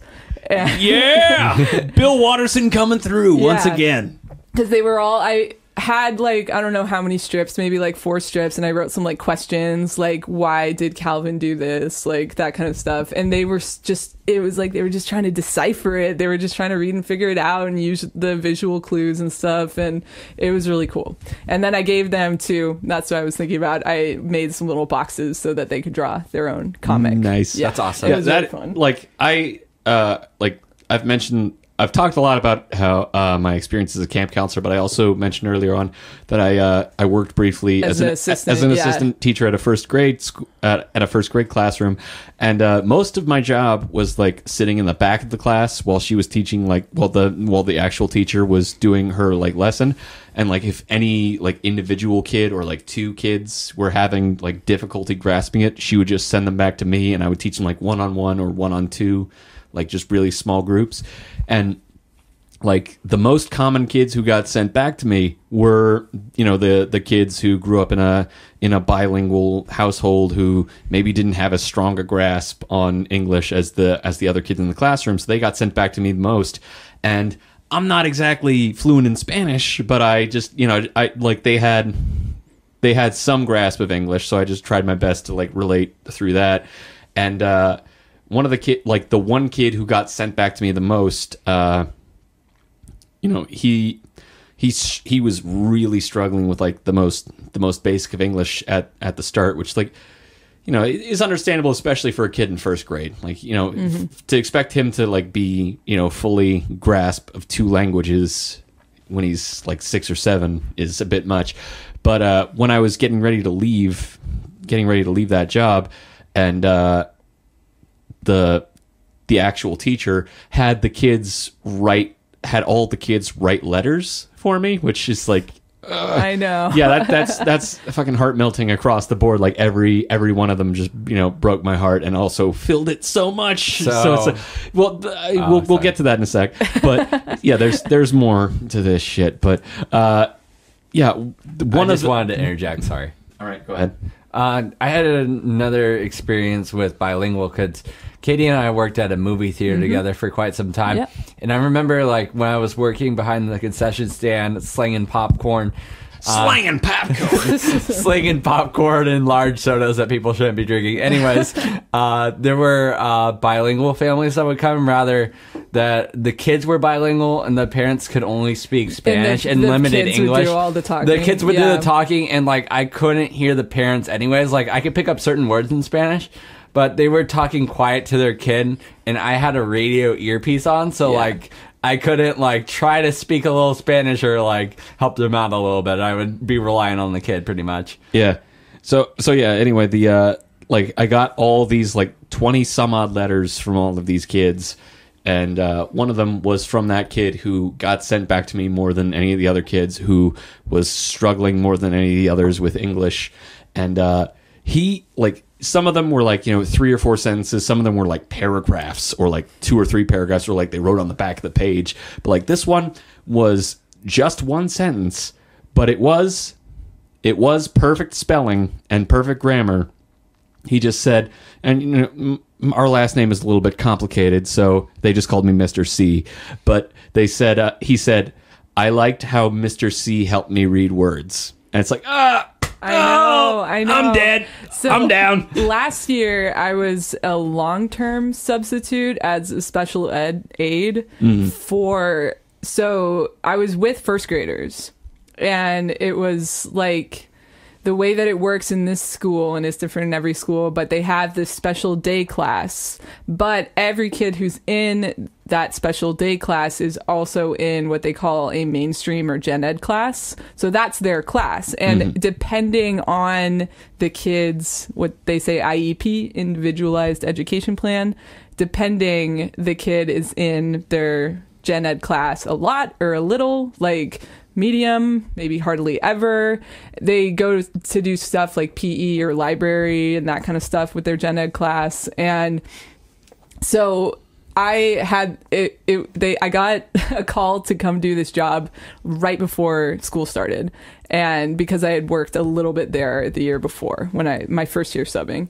Yeah! Bill Watterson coming through once again. Because they were all, I had like, I don't know how many strips, maybe like 4 strips, and I wrote some like questions, like why did Calvin do this, like that kind of stuff. And they were just, it was like they were just trying to decipher it. They were just trying to read and figure it out and use the visual clues and stuff. And it was really cool. And then I gave them that's what I was thinking about. I made some little boxes so that they could draw their own comic. Nice. Yeah. That's awesome. It was really fun. Like I've talked a lot about how my experience as a camp counselor, but I also mentioned earlier on that I worked briefly as an assistant teacher at a first grade at a first grade classroom, and most of my job was like sitting in the back of the class while she was teaching, like while the actual teacher was doing her like lesson. And like if any like individual kid or like 2 kids were having like difficulty grasping it, she would just send them back to me, and I would teach them like 1-on-1 or 1-on-2. Like just really small groups. And like the most common kids who got sent back to me were, you know, the kids who grew up in a bilingual household who maybe didn't have as strong a grasp on English as the other kids in the classroom. So they got sent back to me the most. And I'm not exactly fluent in Spanish, but I just, you know, I like they had some grasp of English, so I just tried my best to like relate through that. And one of the one kid who got sent back to me the most, you know, he was really struggling with like the most basic of English at the start, which, like, you know, is understandable, especially for a kid in first grade. Like, you know, to expect him to like be, you know, fully grasp of 2 languages when he's like 6 or 7 is a bit much. But when I was getting ready to leave that job, and the actual teacher had all the kids write letters for me, which is like, I know. Yeah, that's fucking heart melting across the board. Like every one of them just, you know, broke my heart and also filled it so much. So it's like, we'll get to that in a sec. But yeah, there's more to this shit. But yeah, wanted to interject. Sorry. All right, go ahead. I had another experience with bilingual kids. Katie and I worked at a movie theater together for quite some time. Yep. And I remember, like, when I was working behind the concession stand, slinging popcorn. Slinging popcorn and large sodas that people shouldn't be drinking. Anyways, there were bilingual families that would come, rather that the kids were bilingual and the parents could only speak Spanish and limited English. Would do all the talking. The kids would do the talking, and like I couldn't hear the parents anyways. Like I could pick up certain words in Spanish, but they were talking quiet to their kid, and I had a radio earpiece on, so like I couldn't like try to speak a little Spanish or like help them out a little bit. I would be relying on the kid pretty much. Yeah. So yeah, anyway, the like I got all these like 20 some odd letters from all of these kids, and one of them was from that kid who got sent back to me more than any of the other kids, who was struggling more than any of the others with English. And he, like, some of them were like, you know, 3 or 4 sentences. Some of them were like paragraphs, or like 2 or 3 paragraphs, or like they wrote on the back of the page. But like this one was just 1 sentence, but it was perfect spelling and perfect grammar. He just said, and you know, our last name is a little bit complicated, so they just called me Mr. C. But they said, he said, I liked how Mr. C helped me read words. And it's like, I know. I'm dead. So I'm down. Last year, I was a long-term substitute as a special ed aide so I was with first graders, and it was like the way that it works in this school, and it's different in every school, but they have this special day class. But every kid who's in that special day class is also in what they call a mainstream or gen ed class. So that's their class. And depending on the kids, what they say IEP, individualized education plan, depending, the kid is in their gen ed class a lot or a little, like medium, maybe hardly ever. They go to do stuff like PE or library and that kind of stuff with their gen ed class. And so I had I got a call to come do this job right before school started. And because I had worked a little bit there the year before, when my first year subbing,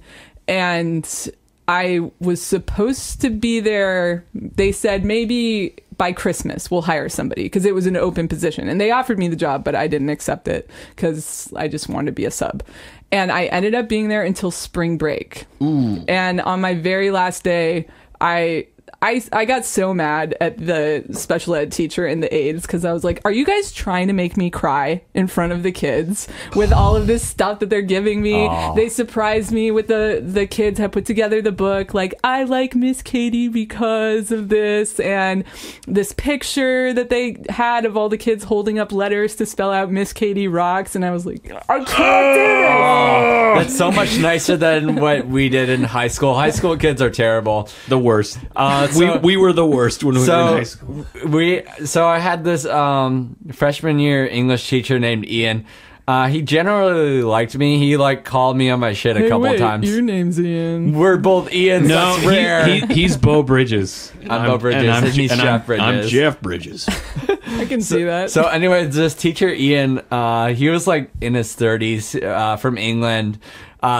and I was supposed to be there. They said maybe by Christmas we'll hire somebody, because it was an open position, and they offered me the job, but I didn't accept it because I just wanted to be a sub. And I ended up being there until spring break. Ooh. And on my very last day, I got so mad at the special ed teacher and the aides, because I was like, are you guys trying to make me cry in front of the kids with all of this stuff that they're giving me? Aww. They surprised me with the kids had put together the book, like, I like Miss Katie because of this, and this picture that they had of all the kids holding up letters to spell out Miss Katie rocks, and I was like, I can't do this. Oh, that's so much nicer than what we did in high school. High school kids are terrible. The worst. We were the worst when we were in high school. So I had this freshman year English teacher named Ian. He generally liked me. He called me on my shit a couple times. Your name's Ian. We're both Ians. No, that's rare. He's Bo Bridges. I'm Bo Bridges, and he's Jeff Bridges. I'm Jeff Bridges. I can see that. So anyway, this teacher Ian, he was in his 30s, from England.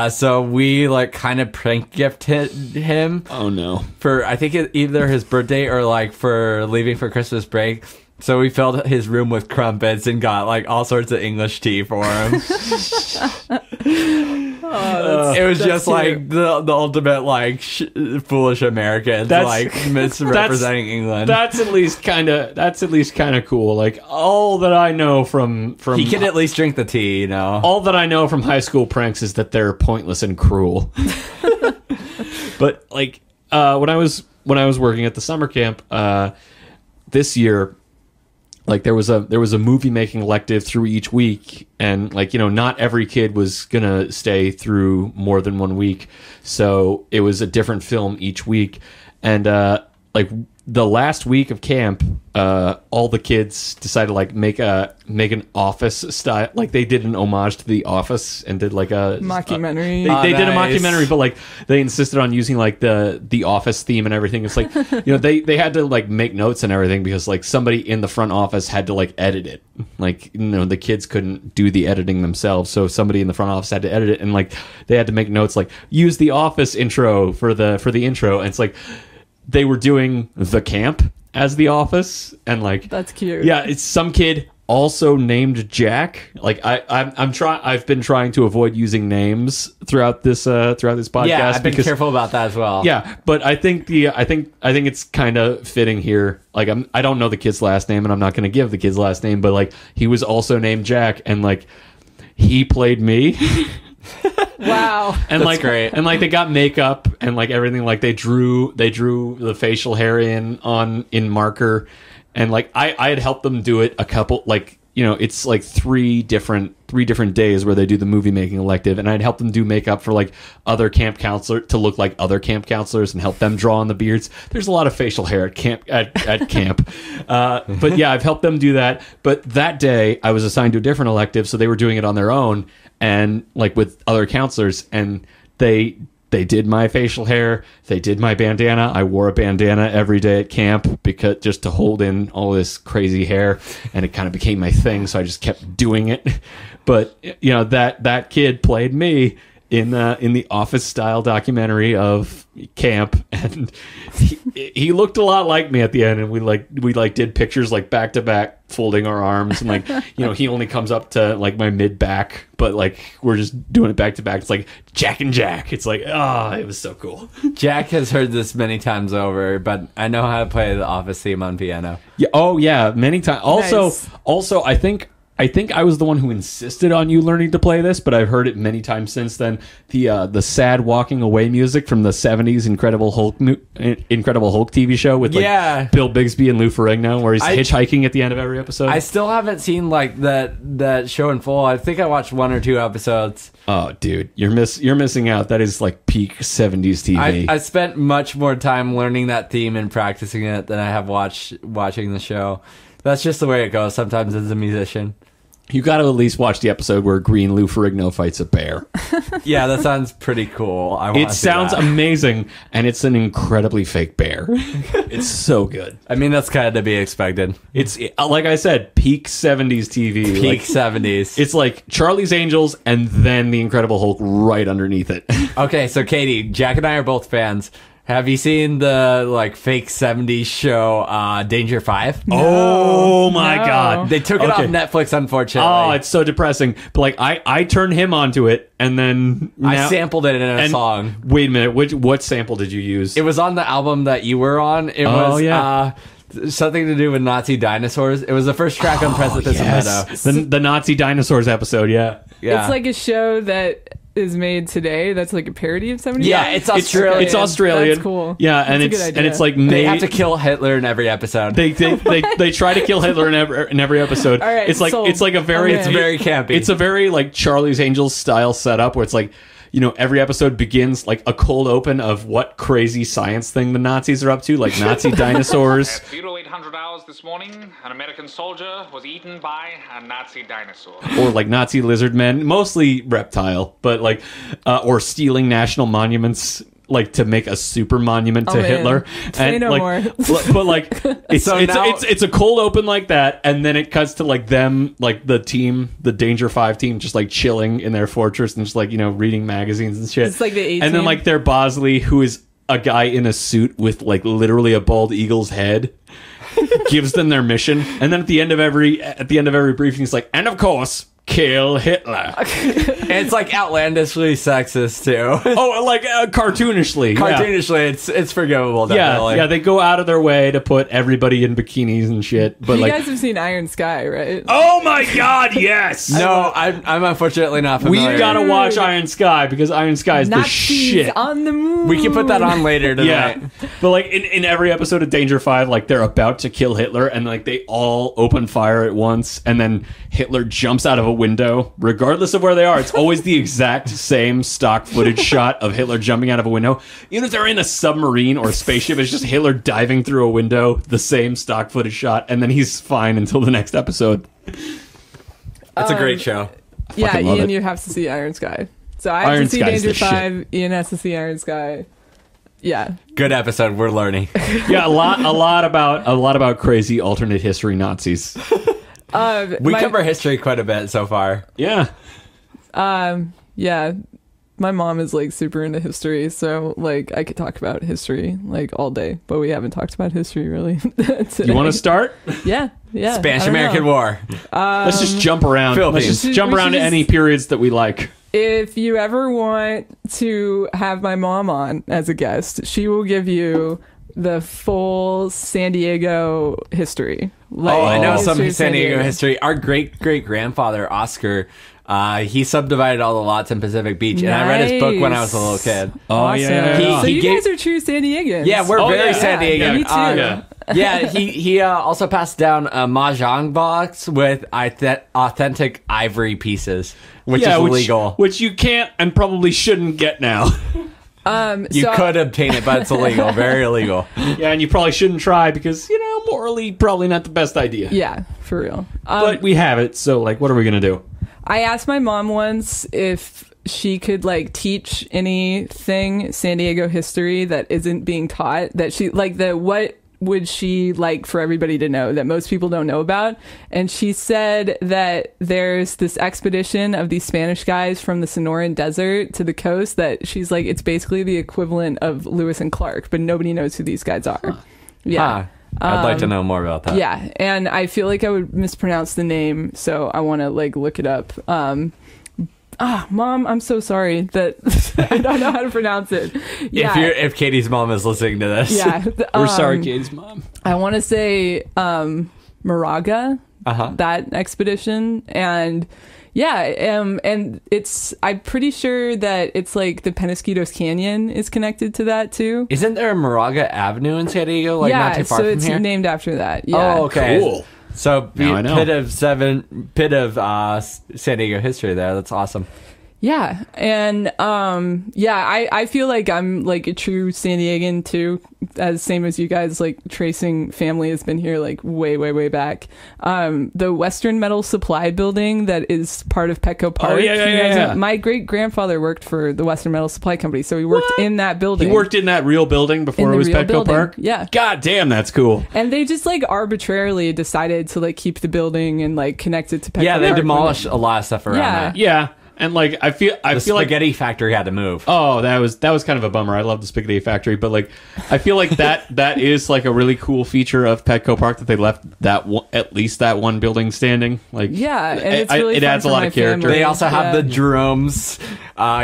So we kind of prank gifted him. Oh no! For I think either his birthday or for leaving for Christmas break. So we filled his room with crumpets and got all sorts of English tea for him. It was just cute. the ultimate foolish Americans misrepresenting England. That's at least kind of cool. All that I know from he can at least drink the tea, you know. All that I know from high school pranks is that they're pointless and cruel. But when I was working at the summer camp this year. There was a movie making elective through each week, and not every kid was gonna stay through more than 1 week, so it was a different film each week. And the last week of camp, all the kids decided to make an Office style, they did an homage to The Office and did a mockumentary. They did a mockumentary, but they insisted on using the Office theme and everything. It's they had to make notes and everything, because somebody in the front office had to edit it. The kids couldn't do the editing themselves, so somebody in the front office had to edit it, and they had to make notes use the Office intro for the intro, and it's they were doing the camp as The Office, and that's cute. Yeah, it's some kid also named Jack. I've been trying to avoid using names throughout this podcast. Yeah, I've been careful about that as well. Yeah, but I think it's kind of fitting here. I don't know the kid's last name, and I'm not going to give the kid's last name, but he was also named Jack, and he played me. Wow. And that's great. And they got makeup and everything. They drew the facial hair in marker, and I had helped them do it a couple it's 3 different days where they do the movie making elective, and I'd help them do makeup for other camp counselor to look like other camp counselors and help them draw on the beards. There's a lot of facial hair at camp but yeah, I've helped them do that. But that day I was assigned to a different elective, so they were doing it on their own and with other counselors, and they did my facial hair, they did my bandana. I wore a bandana every day at camp because just to hold in all this crazy hair, and it kind of became my thing, so I just kept doing it. But that kid played me in the Office style documentary of camp, and he looked a lot like me at the end, and we did pictures back to back folding our arms, and he only comes up to my mid back, but we're just doing it back to back. It's Jack and Jack. It's it was so cool. Jack has heard this many times over, but I know how to play the Office theme on piano. Yeah, many times. Nice. Also I think I think I was the one who insisted on you learning to play this, but I've heard it many times since then. The sad walking away music from the 70s Incredible Hulk TV show with like Bill Bixby and Lou Ferrigno, where he's hitchhiking at the end of every episode. I still haven't seen like that show in full. I think I watched 1 or 2 episodes. Oh, dude, you're missing out. That is like peak 70s TV. I spent much more time learning that theme and practicing it than I have watching the show. That's just the way it goes sometimes as a musician. You got to at least watch the episode where Green Lou Ferrigno fights a bear. Yeah, that sounds pretty cool. It sounds amazing, and it's an incredibly fake bear. It's so good. I mean, that's kind of to be expected. It's like I said, peak 70s TV. Peak 70s. It's like Charlie's Angels and then the Incredible Hulk right underneath it. Okay, so Katie, Jack and I are both fans. Have you seen the like fake 70s show Danger 5? No, oh my God. They took it off Netflix, unfortunately. Oh, it's so depressing. But like I turned him onto it and then I sampled it in a song. Wait a minute, what sample did you use? It was on the album that you were on. It was something to do with Nazi dinosaurs. It was the first track on Precipice Meadow. The Nazi dinosaurs episode, yeah. It's like a show that is made today that's like a parody of 70s. Yeah, it's Australian. It's Australian. That's cool. Yeah, and it's like they have to kill Hitler in every episode. They try to kill Hitler in every episode. All right, it's very campy. It's a very like Charlie's Angels style setup where it's like, you know, every episode begins like a cold open of what crazy science thing the Nazis are up to, like Nazi dinosaurs. At 0800 hours this morning, an American soldier was eaten by a Nazi dinosaur. Or like Nazi lizard men, mostly reptile, but like, or stealing national monuments, like to make a super monument to Hitler. Say no more. But like, it's a cold open like that, and then it cuts to like them, like the team, the Danger 5 team, just like chilling in their fortress and just like, you know, reading magazines and shit. It's like the A-team. And then like their Bosley, who is a guy in a suit with like literally a bald eagle's head, gives them their mission. And then at the end of every briefing, he's like, and of course, kill Hitler. And it's like outlandishly sexist too. Oh, like cartoonishly. Cartoonishly, it's forgivable. Definitely. Yeah. They go out of their way to put everybody in bikinis and shit. But you guys have seen Iron Sky, right? Oh my God, yes. No, I'm unfortunately not familiar. We've got to watch Iron Sky because Iron Sky is Nazis the shit. On the moon. We can put that on later tonight. Yeah, but like in every episode of Danger 5, like they're about to kill Hitler and like they all open fire at once, and then Hitler jumps out of a window, regardless of where they are. It's always the exact same stock footage shot of Hitler jumping out of a window. Even if they're in a submarine or a spaceship, it's just Hitler diving through a window, the same stock footage shot, and then he's fine until the next episode. It's a great show. Yeah, Ian, you have to see Iron Sky. So I have to see Danger 5. Ian has to see Iron Sky. Yeah. Good episode. We're learning. Yeah, a lot about crazy alternate history Nazis. We cover history quite a bit so far. Yeah. Yeah. My mom is like super into history, so like I could talk about history like all day, but we haven't talked about history really. You want to start? Yeah. Spanish-American War. Let's just jump around. Philippines. Let's just jump around to any periods that we like. If you ever want to have my mom on as a guest, she will give you the full San Diego history. I know some San Diego history. Our great-great-grandfather, Oscar, he subdivided all the lots in Pacific Beach, and I read his book when I was a little kid. Awesome. Yeah. So you guys are true San Diegans. Yeah, we're very San Diego. Me too. Yeah, he also passed down a mahjong box with authentic ivory pieces, which is illegal. Which you can't and probably shouldn't get now. You could obtain it, but it's illegal. Very illegal. Yeah, and you probably shouldn't try because, you know, morally, probably not the best idea. Yeah, for real. But we have it, so, like, what are we going to do? I asked my mom once if she could, like, teach anything San Diego history that isn't being taught, that she, like, what would she like for everybody to know that most people don't know about? And she said that there's this expedition of these Spanish guys from the Sonoran Desert to the coast that she's like, it's basically the equivalent of Lewis and Clark, but nobody knows who these guys are. Huh. Yeah. I'd like to know more about that. Yeah. And I feel like I would mispronounce the name, so I want to like look it up. Mom, I'm so sorry that I don't know how to pronounce it. Yeah. If Katie's mom is listening to this. Yeah. We're sorry, Katie's mom. I want to say Moraga, that expedition. And and I'm pretty sure that it's like the Penasquitos Canyon is connected to that too. Isn't there a Moraga Avenue in San Diego? Like not too far so from it's here? named after that. Yeah. Oh, okay. Cool. So Now I know. pit of San Diego history there. That's awesome. Yeah, and I feel like I'm like a true San Diegan too, as same as you guys. Like tracing family has been here like way back. The Western Metal Supply building that is part of Petco Park. Oh, yeah. My great grandfather worked for the Western Metal Supply Company, so he worked in that building. He worked in that real building before In it the was real Petco building. Park? Yeah. God damn, that's cool. And they just like arbitrarily decided to like keep the building and like connect it to Petco Yeah, they Park. demolished a lot of stuff around Yeah. that. Yeah. And like I feel The like spaghetti factory had to move. oh, that was kind of a bummer. I love the Spaghetti Factory, but like I feel like that is like a really cool feature of Petco Park that they left at least that one building standing. Like Yeah, and it's really it fun adds a for lot my of character. family. They also have Yeah. the Jerome's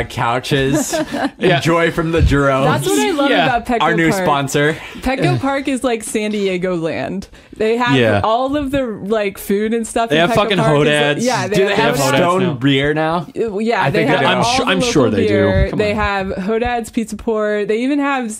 couches. Yeah. Enjoy from the Jeromes. That's what I love Yeah. about Petco Our new Park. sponsor. Petco Park is like San Diego land. They have Yeah. all of the like food and stuff. They in have Petco fucking Park is, Hodads. like, yeah, Do they have Hodads stone now. beer now? Yeah, I they think have they do. all the I'm local sure they do. beer. Come They on. have Hodad's Pizza Port. They even have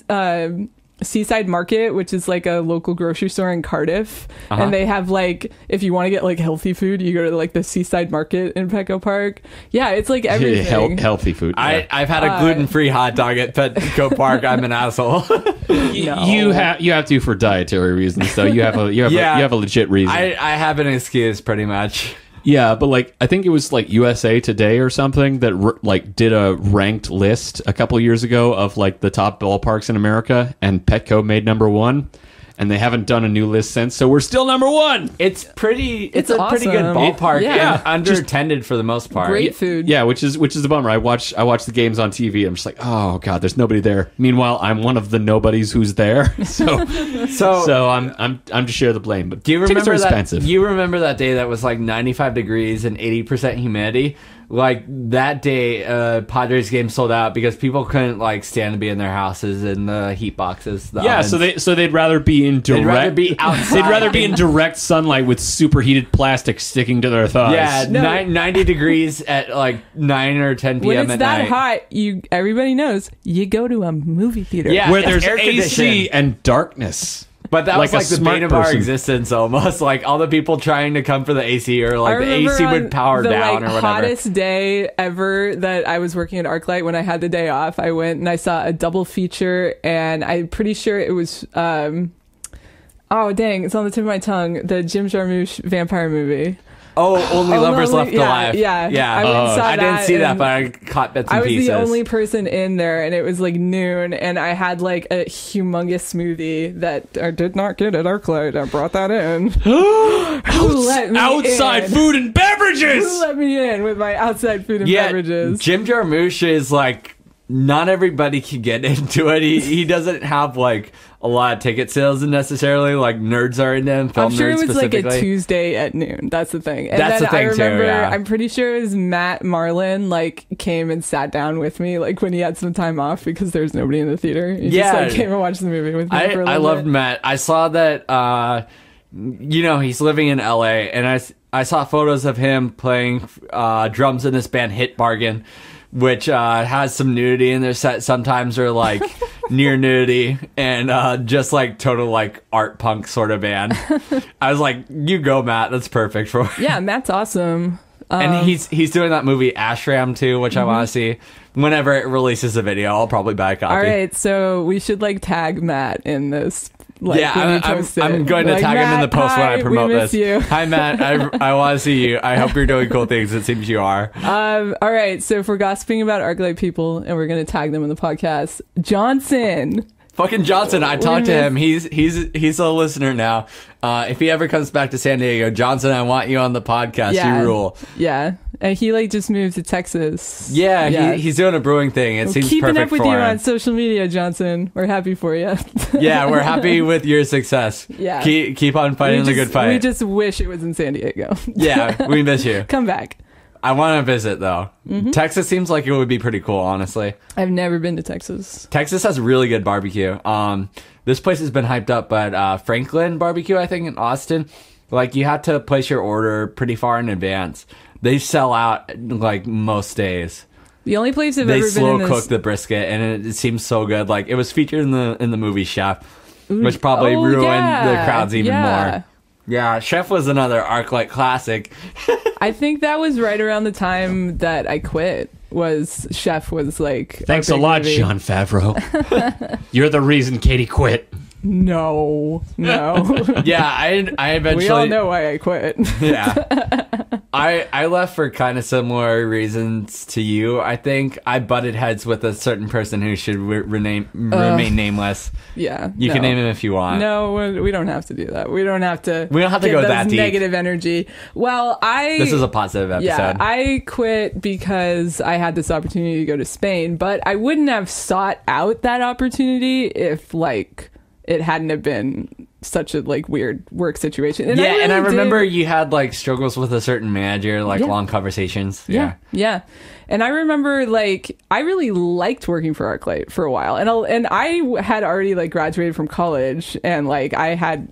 Seaside Market, which is like a local grocery store in Cardiff, and they have like if you want to get like healthy food, you go to like the Seaside Market in Petco Park. Yeah, it's like everything. Healthy food. Yeah. I've had a gluten-free hot dog at Petco Park. I'm an asshole. You have to for dietary reasons though. You have a legit reason. I have an excuse pretty much. Yeah, but like I think it was like USA Today or something that like did a ranked list a couple years ago of like the top ballparks in America, and Petco made number 1, and they haven't done a new list since, so we're still number 1. It's a pretty good awesome. ballpark. Yeah. and underattended for the most part. Great food. Yeah, which is a bummer. I watch the games on TV. I'm just like, oh god, there's nobody there. Meanwhile, I'm one of the nobodies who's there. So I'm to share the blame. But Do you tickets remember are that? expensive. You remember that day that was like 95 degrees and 80% humidity? Like that day, Padres game sold out because people couldn't like stand to be in their houses in the heat boxes. The Yeah, ovens. so they'd rather be in direct. They'd rather be outside. They'd rather be in direct sunlight with superheated plastic sticking to their thighs. Yeah, No. 90 degrees at like 9 or 10 p.m. When it's at that night. hot, everybody knows you go to a movie theater. Yeah. where it's there's air AC conditioned. and darkness. But that like was like a the smart bane of our person. existence almost. Like all the people trying to come for the AC or like I the remember AC on would power the, down like, or whatever. hottest day ever that I was working at ArcLight when I had the day off. I went and I saw a double feature, and I'm pretty sure it was oh dang, it's on the tip of my tongue. The Jim Jarmusch vampire movie. Oh, Only Lovers Only- Left yeah, Alive. yeah. Yeah. I went and saw I didn't that see that, and but I caught bits and I was pieces. the only person in there, and it was like noon, and I had like a humongous smoothie that I did not get at ArcLight. I brought that in. Who let me Outside in? food and beverages. Who let me in with my outside food and beverages? Jim Jarmusch is like, not everybody can get into it. He doesn't have like a lot of ticket sales necessarily. Like nerds are into him. Film I'm sure nerds it was like a specifically. Tuesday at noon. That's the thing. And That's then the thing, I too, remember, yeah. I'm pretty sure it was Matt Marlin like came and sat down with me like when he had some time off because there was nobody in the theater. He Yeah. just like came and watched the movie with me for a I little loved bit. Matt. I saw that. He's living in LA, and I saw photos of him playing drums in this band Hit Bargain, which has some nudity in their set sometimes, or like near nudity, and just like total like art punk sort of band. I was like, you go, Matt. That's perfect for. Yeah, Matt's awesome. And he's doing that movie Ashram too, which I want to see. Whenever it releases a video, I'll probably buy a copy. All right, so we should like tag Matt in this. Like, Yeah, when we I'm post it. going to Like, tag him in the Matt, post when I hi, promote we miss this. You. Hi, Matt. I want to see you. I hope you're doing cool things. It seems you are. All right, so if we're gossiping about ArcLight people and we're going to tag them in the podcast, Johnson. Fucking Johnson. I talked to him. He's a listener now. If he ever comes back to San Diego, Johnson, I want you on the podcast. Yeah. You rule. Yeah. And he like just moved to Texas. Yeah, he's doing a brewing thing. It seems keeping perfect up with for you him. on social media, Johnson. We're happy for you. Yeah, we're happy with your success. Yeah. Keep on fighting the good fight. We just wish it was in San Diego. Yeah, we miss you. Come back. I want to visit though. Mm-hmm. Texas seems like it would be pretty cool, honestly. I've never been to Texas. Texas has really good barbecue. This place has been hyped up, but Franklin Barbecue, I think, in Austin, Like, you have to place your order pretty far in advance. They sell out, like, most days. The only place I've They ever been slow in this... cook the brisket, and it seems so good. Like, it was featured in the movie Chef, which probably ruined the crowds even more. Yeah, Chef was another ArcLight classic. I think that was right around the time that I quit. Chef was like... Thanks a lot, movie. Jon Favreau. You're the reason Katie quit. No. Yeah, I eventually... We all know why I quit. Yeah. I left for kind of similar reasons to you. I think I butted heads with a certain person who should remain nameless. Yeah. You can name him if you want. No, we don't have to do that. We don't have to go that deep. Negative energy. Well, This is a positive episode. Yeah, I quit because I had this opportunity to go to Spain, but I wouldn't have sought out that opportunity if, like, it hadn't have been such a, like, weird work situation. And I remember you had, like, struggles with a certain manager, like, long conversations. Yeah. And I remember, like, I really liked working for ArcLight for a while. And I had already, like, graduated from college, and, like, I had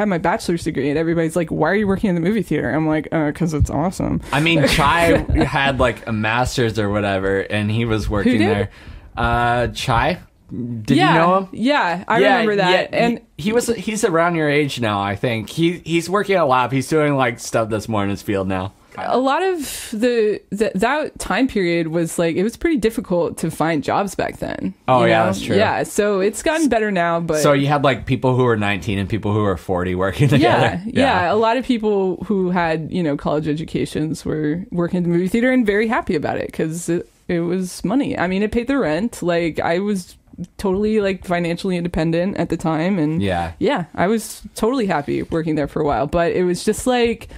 my bachelor's degree, and everybody's like, why are you working in the movie theater? I'm like, because it's awesome. I mean, Chai had, like, a master's or whatever, and he was working there. Chai? Did you know him? Yeah, I remember that. Yeah, and he's around your age now, I think. He's working at a lab. He's doing, like, stuff that's more in his field now. A lot of that time period was, like, it was pretty difficult to find jobs back then. Oh, yeah, that's true. Yeah, so it's gotten better now, but... So you had, like, people who were 19 and people who were 40 working together. Yeah. A lot of people who had, college educations were working in the movie theater and very happy about it because it was money. I mean, it paid the rent. Like, I was totally, like, financially independent at the time, and I was totally happy working there for a while, but it was just like...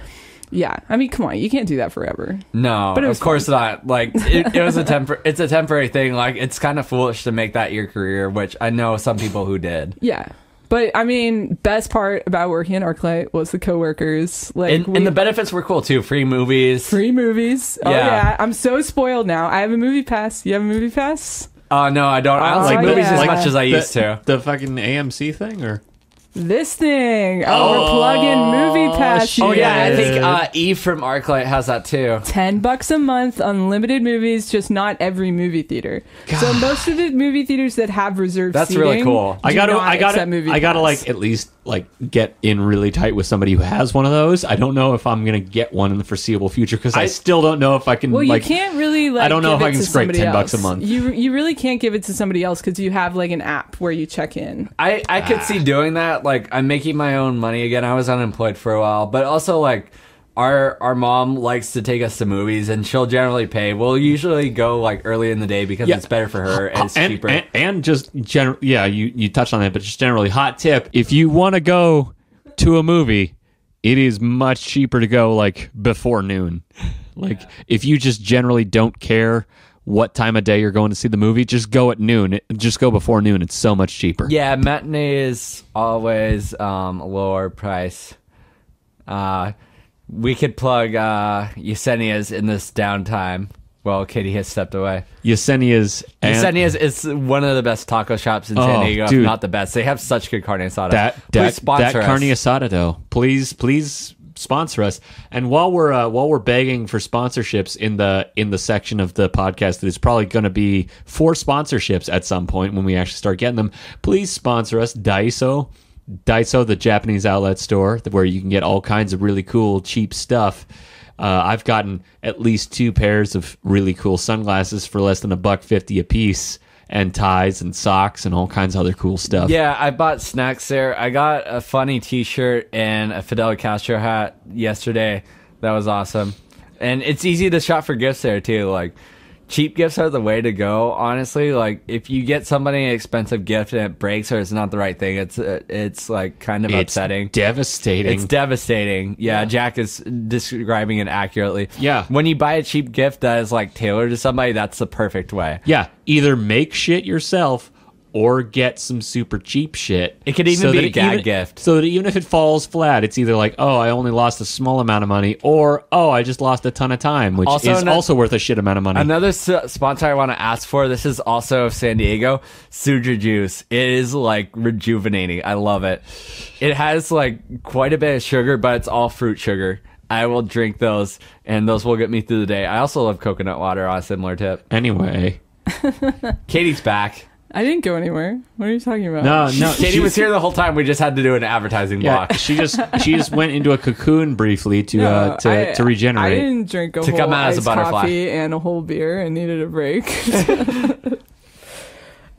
Yeah, I mean, come on, you can't do that forever. No, but of course not. Like, it was it's a temporary thing. Like, it's kind of foolish to make that your career, which I know some people who did. Yeah, but I mean, best part about working at ArcLight was the coworkers. Like, and the benefits were cool too. Free movies. Oh yeah, I'm so spoiled now. I have a movie pass. You have a movie pass? Oh no, I don't. I don't like movies as much as I used to. The fucking AMC thing, or? This thing. We're plugging movie pass. Oh yeah, I think Eve from ArcLight has that too. $10 a month, unlimited movies, just not every movie theater. God. So most of the movie theaters that have reserved that's seating, really cool. I gotta like at least like get in really tight with somebody who has one of those. I don't know if I'm gonna get one in the foreseeable future because I still don't know if I can. Well, you can't really. Like, I don't know if I can scrape $10 a month. You really can't give it to somebody else because you have like an app where you check in. I could see doing that. Like, I'm making my own money again. I was unemployed for a while, but also, like, our mom likes to take us to movies, and she'll generally pay. We'll usually go, like, early in the day because it's better for her and it's cheaper. And just you touched on that, but just generally, hot tip: if you want to go to a movie, it is much cheaper to go like before noon. Like, if you just generally don't care what time of day you're going to see the movie, just go at noon. Just go before noon. It's so much cheaper. Yeah, matinee is always a lower price. We could plug Yesenia's in this downtime. Well, Katie has stepped away. Yesenia's is one of the best taco shops in San Diego, dude. if not the best. They have such good carne asada. Please sponsor us. Carne asada, though. Please sponsor us. And while we're begging for sponsorships in the section of the podcast that is probably going to be for sponsorships at some point when we actually start getting them, please sponsor us. Daiso, the Japanese outlet store where you can get all kinds of really cool cheap stuff. I've gotten at least 2 pairs of really cool sunglasses for less than $1.50 a piece, and ties and socks and all kinds of other cool stuff. Yeah, I bought snacks there. I got a funny t-shirt and a Fidel Castro hat yesterday. That was awesome. And it's easy to shop for gifts there too. Like, cheap gifts are the way to go, honestly. Like, if you get somebody an expensive gift and it breaks or it's not the right thing, it's like kind of upsetting. Devastating. It's devastating. Yeah, Jack is describing it accurately. Yeah. When you buy a cheap gift that is like tailored to somebody, that's the perfect way. Yeah, either make shit yourself or get some super cheap shit. It could even be a gag gift. So that even if it falls flat, it's either like, oh, I only lost a small amount of money, or, oh, I just lost a ton of time, which is also worth a shit amount of money. Another sponsor I want to ask for, this is also San Diego, Suja Juice. It is like rejuvenating. I love it. It has like quite a bit of sugar, but it's all fruit sugar. I will drink those, and those will get me through the day. I also love coconut water on a similar tip. Anyway. Katie's back. I didn't go anywhere. What are you talking about? No. Katie was here the whole time. We just had to do an advertising block. She just went into a cocoon briefly to regenerate. I didn't drink a whole come out as a iced butterfly. coffee and a whole beer and needed a break.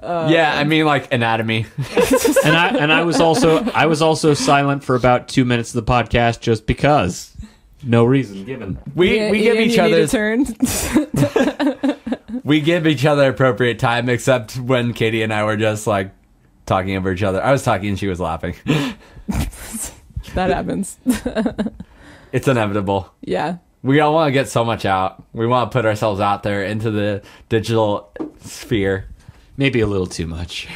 Yeah, I mean like anatomy. and I was also silent for about 2 minutes of the podcast just because. No reason given. We give each other turn. We give each other appropriate time, except when Katie and I were just like talking over each other. I was talking and she was laughing. That happens. It's inevitable. Yeah. We all want to get so much out. We want to put ourselves out there into the digital sphere. Maybe a little too much.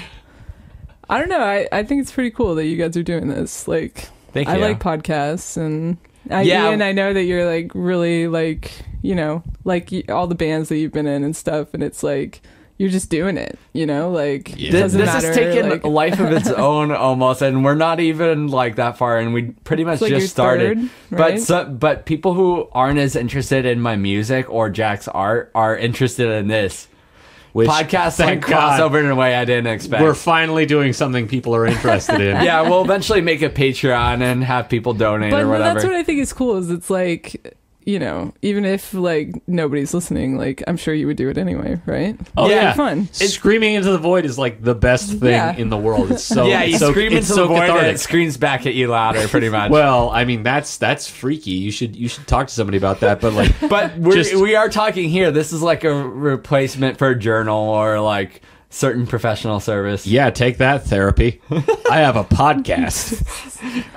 I don't know. I think it's pretty cool that you guys are doing this. Like, Thank you. I like podcasts, and Yeah. Ian, I know that you're like really like, you know, like all the bands that you've been in and stuff, and it's like you're just doing it, you know, like it This doesn't matter. has taken like, a life of its own almost, and we're not even like that far, and we pretty much It's like just your started. third, right? But people who aren't as interested in my music or Jack's art are interested in this. Which, Podcasts like thank cross God, over in a way I didn't expect. we're finally doing something people are interested in. Yeah, we'll eventually make a Patreon and have people donate but or whatever. that's what I think is cool. Is it's like, you know, even if like nobody's listening, like I'm sure you would do it anyway, right? Oh Yeah. yeah, Fun. Screaming into the void is like the best thing Yeah. in the world. It's so yeah, you it's so, scream it's into so the void and cathartic. it screams back at you louder, pretty much. Well, I mean that's freaky. You should talk to somebody about that. But like, but we are talking here. This is like a replacement for a journal or like certain professional service. yeah, take that, therapy. I have a podcast.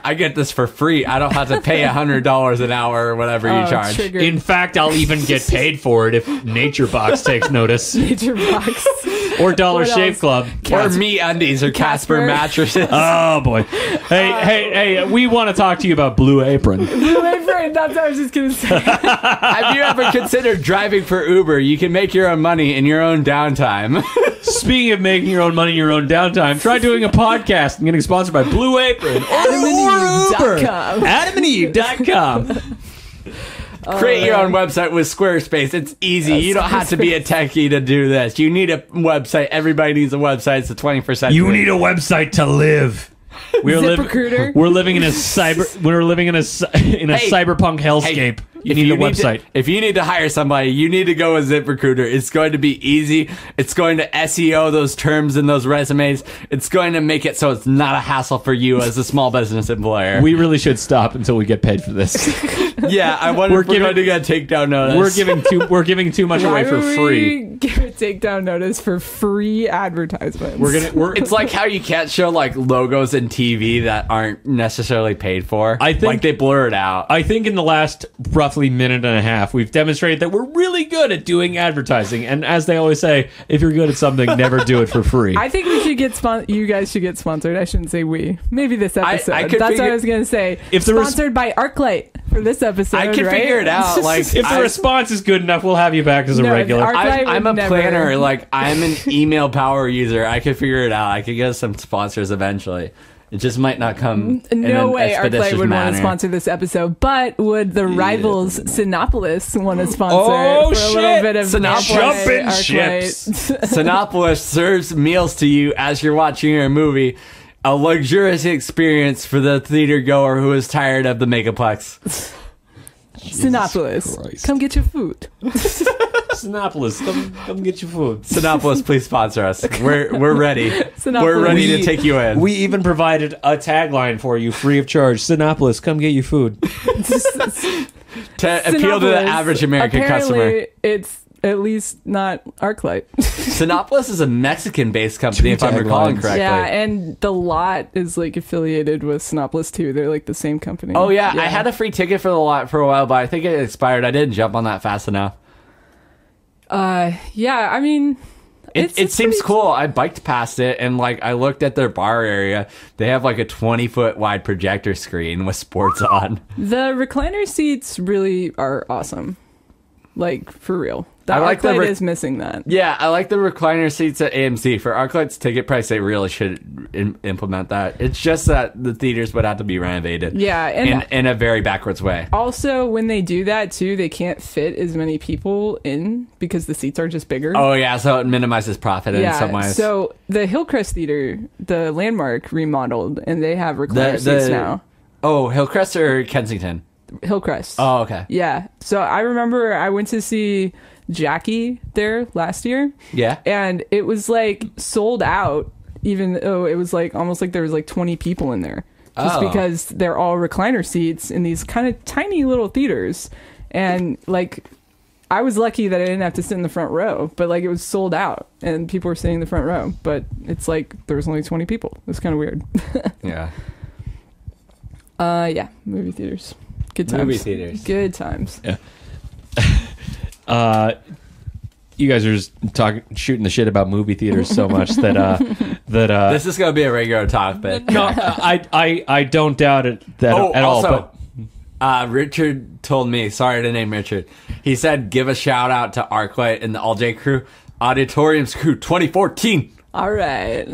I get this for free. I don't have to pay $100 an hour or whatever you charge. Triggered. In fact, I'll even get paid for it if Nature Box takes notice, Nature Box. or Dollar What Shave else? Club. Or Me Undies or Casper Casper. mattresses. Oh boy! Hey! We want to talk to you about Blue Apron. Blue Apron. That's what I was just gonna say. Have you ever considered driving for Uber? You can make your own money in your own downtime. Speaking of making your own money in your own downtime, try doing a podcast and getting sponsored by Blue Apron or Uber. AdamandEve.com. AdamandEve.com. Create your own website with Squarespace. It's easy. You don't have to be a techie to do this. You need a website. Everybody needs a website. It's the 21st century. You need a website to live. We're ZipRecruiter. We're living in a cyberpunk hellscape. You need a website. If you need to hire somebody, you need to go with ZipRecruiter. It's going to be easy. It's going to SEO those terms and those resumes. It's going to make it so it's not a hassle for you as a small business employer. We really should stop until we get paid for this. Yeah, I wonder if we're going to get a takedown notice. We're giving too much away for free. We give a takedown notice for free advertisements. It's like how you can't show like logos in TV that aren't necessarily paid for. I think- like they blur it out. I think in the last roughly minute and a half, we've demonstrated that we're really good at doing advertising. And as they always say, if you're good at something, never do it for free. I think we should get you guys should get sponsored. I shouldn't say we. Maybe this episode. I could That's what figure- I was going to say. If the Sponsored by ArcLight for this episode. I can right? figure it out. Like if the response is good enough, we'll have you back as a No, regular. ArcLight I'm would a never- planner. Like I'm an email power user. I could figure it out. I could get some sponsors eventually. It just might not come. in No an way expeditious ArcLight would want manner. to sponsor this episode, but would the rivals Sinopolis want to sponsor Oh, for a shit. little bit of Sinopolis. Jumping ArcLight? Sinopolis serves meals to you as you're watching your movie. A luxurious experience for the theater goer who is tired of the megaplex. Sinopolis, Christ. come get your food. Sinopolis, come get your food. Sinopolis, please sponsor us. We're ready. Sinopolis. We're ready to take you in. We even provided a tagline for you free of charge. Sinopolis, come get your food. to appeal to the Sinopolis, average American apparently, customer. It's at least not ArcLight. Sinopolis is a Mexican-based company, Two if I'm recalling taglines. correctly. Yeah, and the lot is like affiliated with Sinopolis too. They're like the same company. Oh yeah, I had a free ticket for the lot for a while, but I think it expired. I didn't jump on that fast enough. Yeah, I mean, It seems cool. I biked past it and like I looked at their bar area. They have like a 20-foot wide projector screen with sports on. The recliner seats really are awesome. Like, for real. The I like ArcLight is missing that. Yeah, I like the recliner seats at AMC. For ArcLight's ticket price, they really should implement that. It's just that the theaters would have to be renovated. Yeah, and in a very backwards way. Also, when they do that, too, they can't fit as many people in because the seats are just bigger. Oh, yeah, so it minimizes profit in some ways. So the Hillcrest Theater, the Landmark, remodeled, and they have recliner seats now. Oh, Hillcrest or Kensington? Hillcrest. Oh, okay. Yeah. So I remember I went to see Jackie there last year. Yeah. And it was like sold out, even though it was like almost like there was like 20 people in there. Just because they're all recliner seats in these kind of tiny little theaters. And like, I was lucky that I didn't have to sit in the front row, but like it was sold out and people were sitting in the front row. But it's like there was only 20 people. It was kind of weird. Yeah. Yeah. Movie theaters. Good times. Movie theaters. Good times. Yeah. You guys are just shooting the shit about movie theaters so much that this is gonna be a regular topic. No, I don't doubt it at all. But Richard told me, sorry to name Richard, he said give a shout out to ArcLight and the All J Crew, Auditoriums Crew 2014. All right.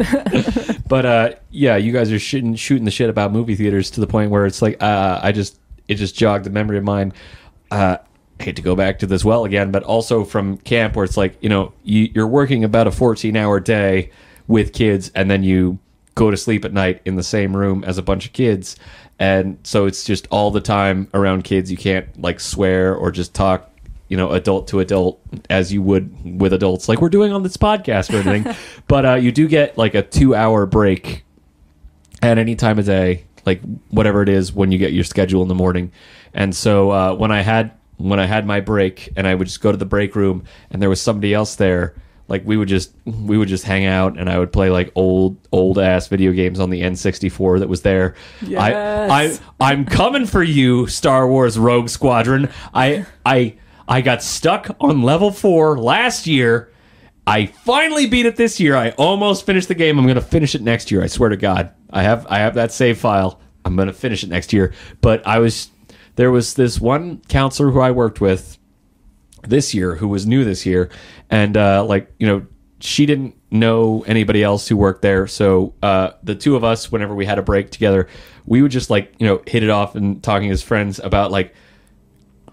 But yeah, you guys are shooting the shit about movie theaters to the point where it's like it just jogged the memory of mine. I hate to go back to this well again, but also from camp where it's like, you know, you're working about a 14-hour day with kids and then you go to sleep at night in the same room as a bunch of kids. And so it's just all the time around kids. You can't like swear or just talk, you know, adult to adult as you would with adults like we're doing on this podcast or anything. But you do get like a 2-hour break at any time of day, like whatever it is when you get your schedule in the morning. And so when I had my break and I would just go to the break room and there was somebody else there, like we would just hang out and I would play like old ass video games on the N64 that was there. Yes. I'm coming for you, Star Wars Rogue Squadron. I got stuck on level 4 last year. I finally beat it this year. I almost finished the game. I'm going to finish it next year. I swear to God. I have that save file. I'm going to finish it next year. But there was this one counselor who I worked with this year who was new this year. And like, you know, she didn't know anybody else who worked there. So the two of us, whenever we had a break together, we would just like, you know, hit it off and talking as friends about like,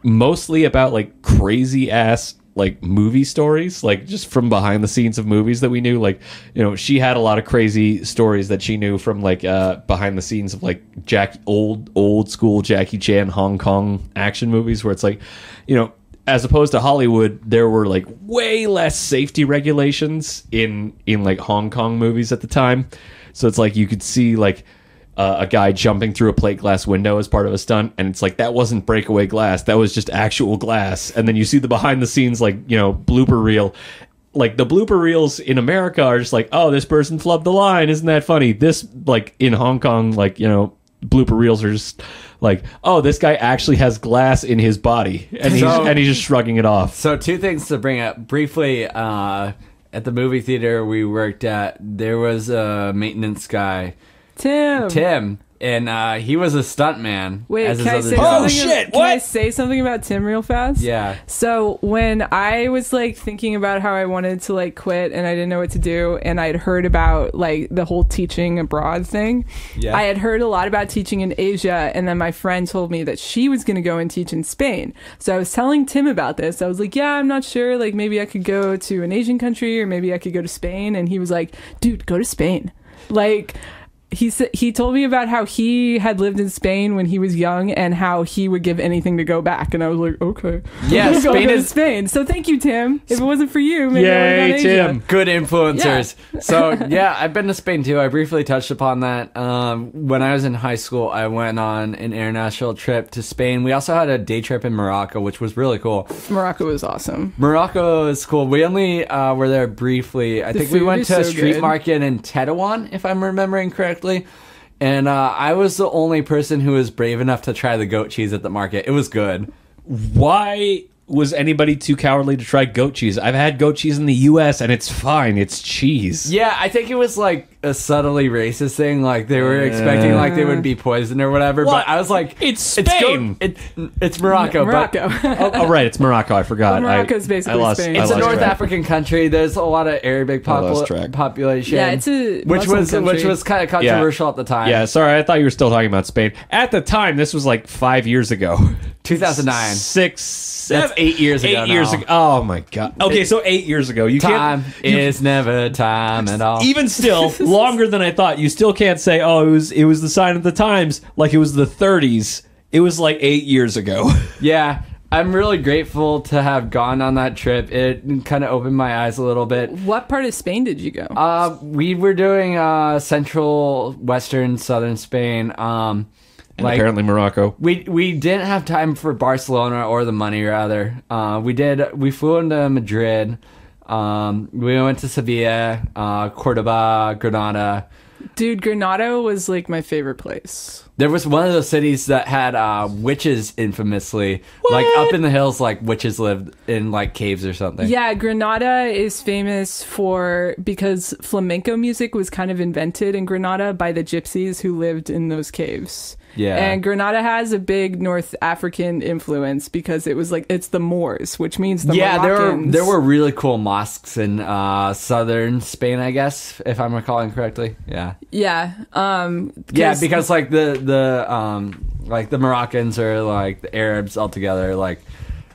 mostly about like crazy ass like movie stories, like just from behind the scenes of movies that we knew. Like, you know, she had a lot of crazy stories that she knew from like behind the scenes of like old school Jackie Chan Hong Kong action movies where it's like, you know, as opposed to Hollywood, there were like way less safety regulations in like Hong Kong movies at the time. So it's like you could see like a guy jumping through a plate glass window as part of a stunt, and it's like that wasn't breakaway glass, that was just actual glass. And then you see the behind the scenes, like, you know, blooper reel. Like the blooper reels in America are just like, oh, this person flubbed the line, isn't that funny? This, like in Hong Kong, like, you know, blooper reels are just like, oh, this guy actually has glass in his body, and he's just shrugging it off. So 2 things to bring up briefly. At the movie theater we worked at, there was a maintenance guy, Tim, and he was a stuntman. Wait, as can I his say other something? job. shit, Can what? I say something about Tim real fast? Yeah. So when I was like thinking about how I wanted to like quit and I didn't know what to do, and I'd heard about like the whole teaching abroad thing. Yeah. I had heard a lot about teaching in Asia, and then my friend told me that she was going to go and teach in Spain. So I was telling Tim about this. I was like, yeah, I'm not sure. Like maybe I could go to an Asian country, or maybe I could go to Spain. And he was like, dude, go to Spain. Like, he told me about how he had lived in Spain when he was young and how he would give anything to go back. And I was like, okay. Yeah, Go Spain to is Spain. So thank you, Tim. If it wasn't for you, maybe I would have Yay, gone to Tim. Asia. good influencers. So yeah, I've been to Spain too. I briefly touched upon that. When I was in high school, I went on an international trip to Spain. We also had a day trip in Morocco, which was really cool. Morocco was awesome. Morocco is cool. We only were there briefly. I think we food went is to a so street good. market in Tetuan, if I'm remembering correctly. And I was the only person who was brave enough to try the goat cheese at the market. It was good. Why was anybody too cowardly to try goat cheese? I've had goat cheese in the U.S. and it's fine. It's cheese. Yeah, I think it was like a subtly racist thing. Like they were expecting like they would be poisoned or whatever. What? But I was like, It's Spain. It's Morocco. Morocco. Oh, right. It's Morocco. I forgot. Morocco's basically Spain. It's I a lost North track. African country. There's a lot of Arabic lost track. population. Yeah, it's a which Muslim was country. kind of controversial at the time. Yeah, sorry. I thought you were still talking about Spain. At the time, this was like 5 years ago. 2009. That's 8 years ago. 8 years now. ago. Oh my god. Okay, so 8 years ago. You Time can't. is never time at all. Even still, longer than I thought. You still can't say, "Oh, it was the sign of the times," like it was the 30s. It was like 8 years ago. Yeah, I'm really grateful to have gone on that trip. It kind of opened my eyes a little bit. What part of Spain did you go? We were doing central, western, southern Spain. And apparently Morocco. We didn't have time for Barcelona or the money, rather. We flew into Madrid. We went to Sevilla, Cordoba, Granada. Dude, Granada was like my favorite place. There was one of those cities that had witches infamously. Like up in the hills, like witches lived in like caves or something. Yeah, Granada is famous because flamenco music was kind of invented in Granada by the gypsies who lived in those caves. Yeah. And Granada has a big North African influence because it's the Moors, which means the Moroccans. there were really cool mosques in southern Spain, I guess, if I'm recalling correctly. Yeah. Yeah. Because like the Moroccans or like the Arabs altogether, like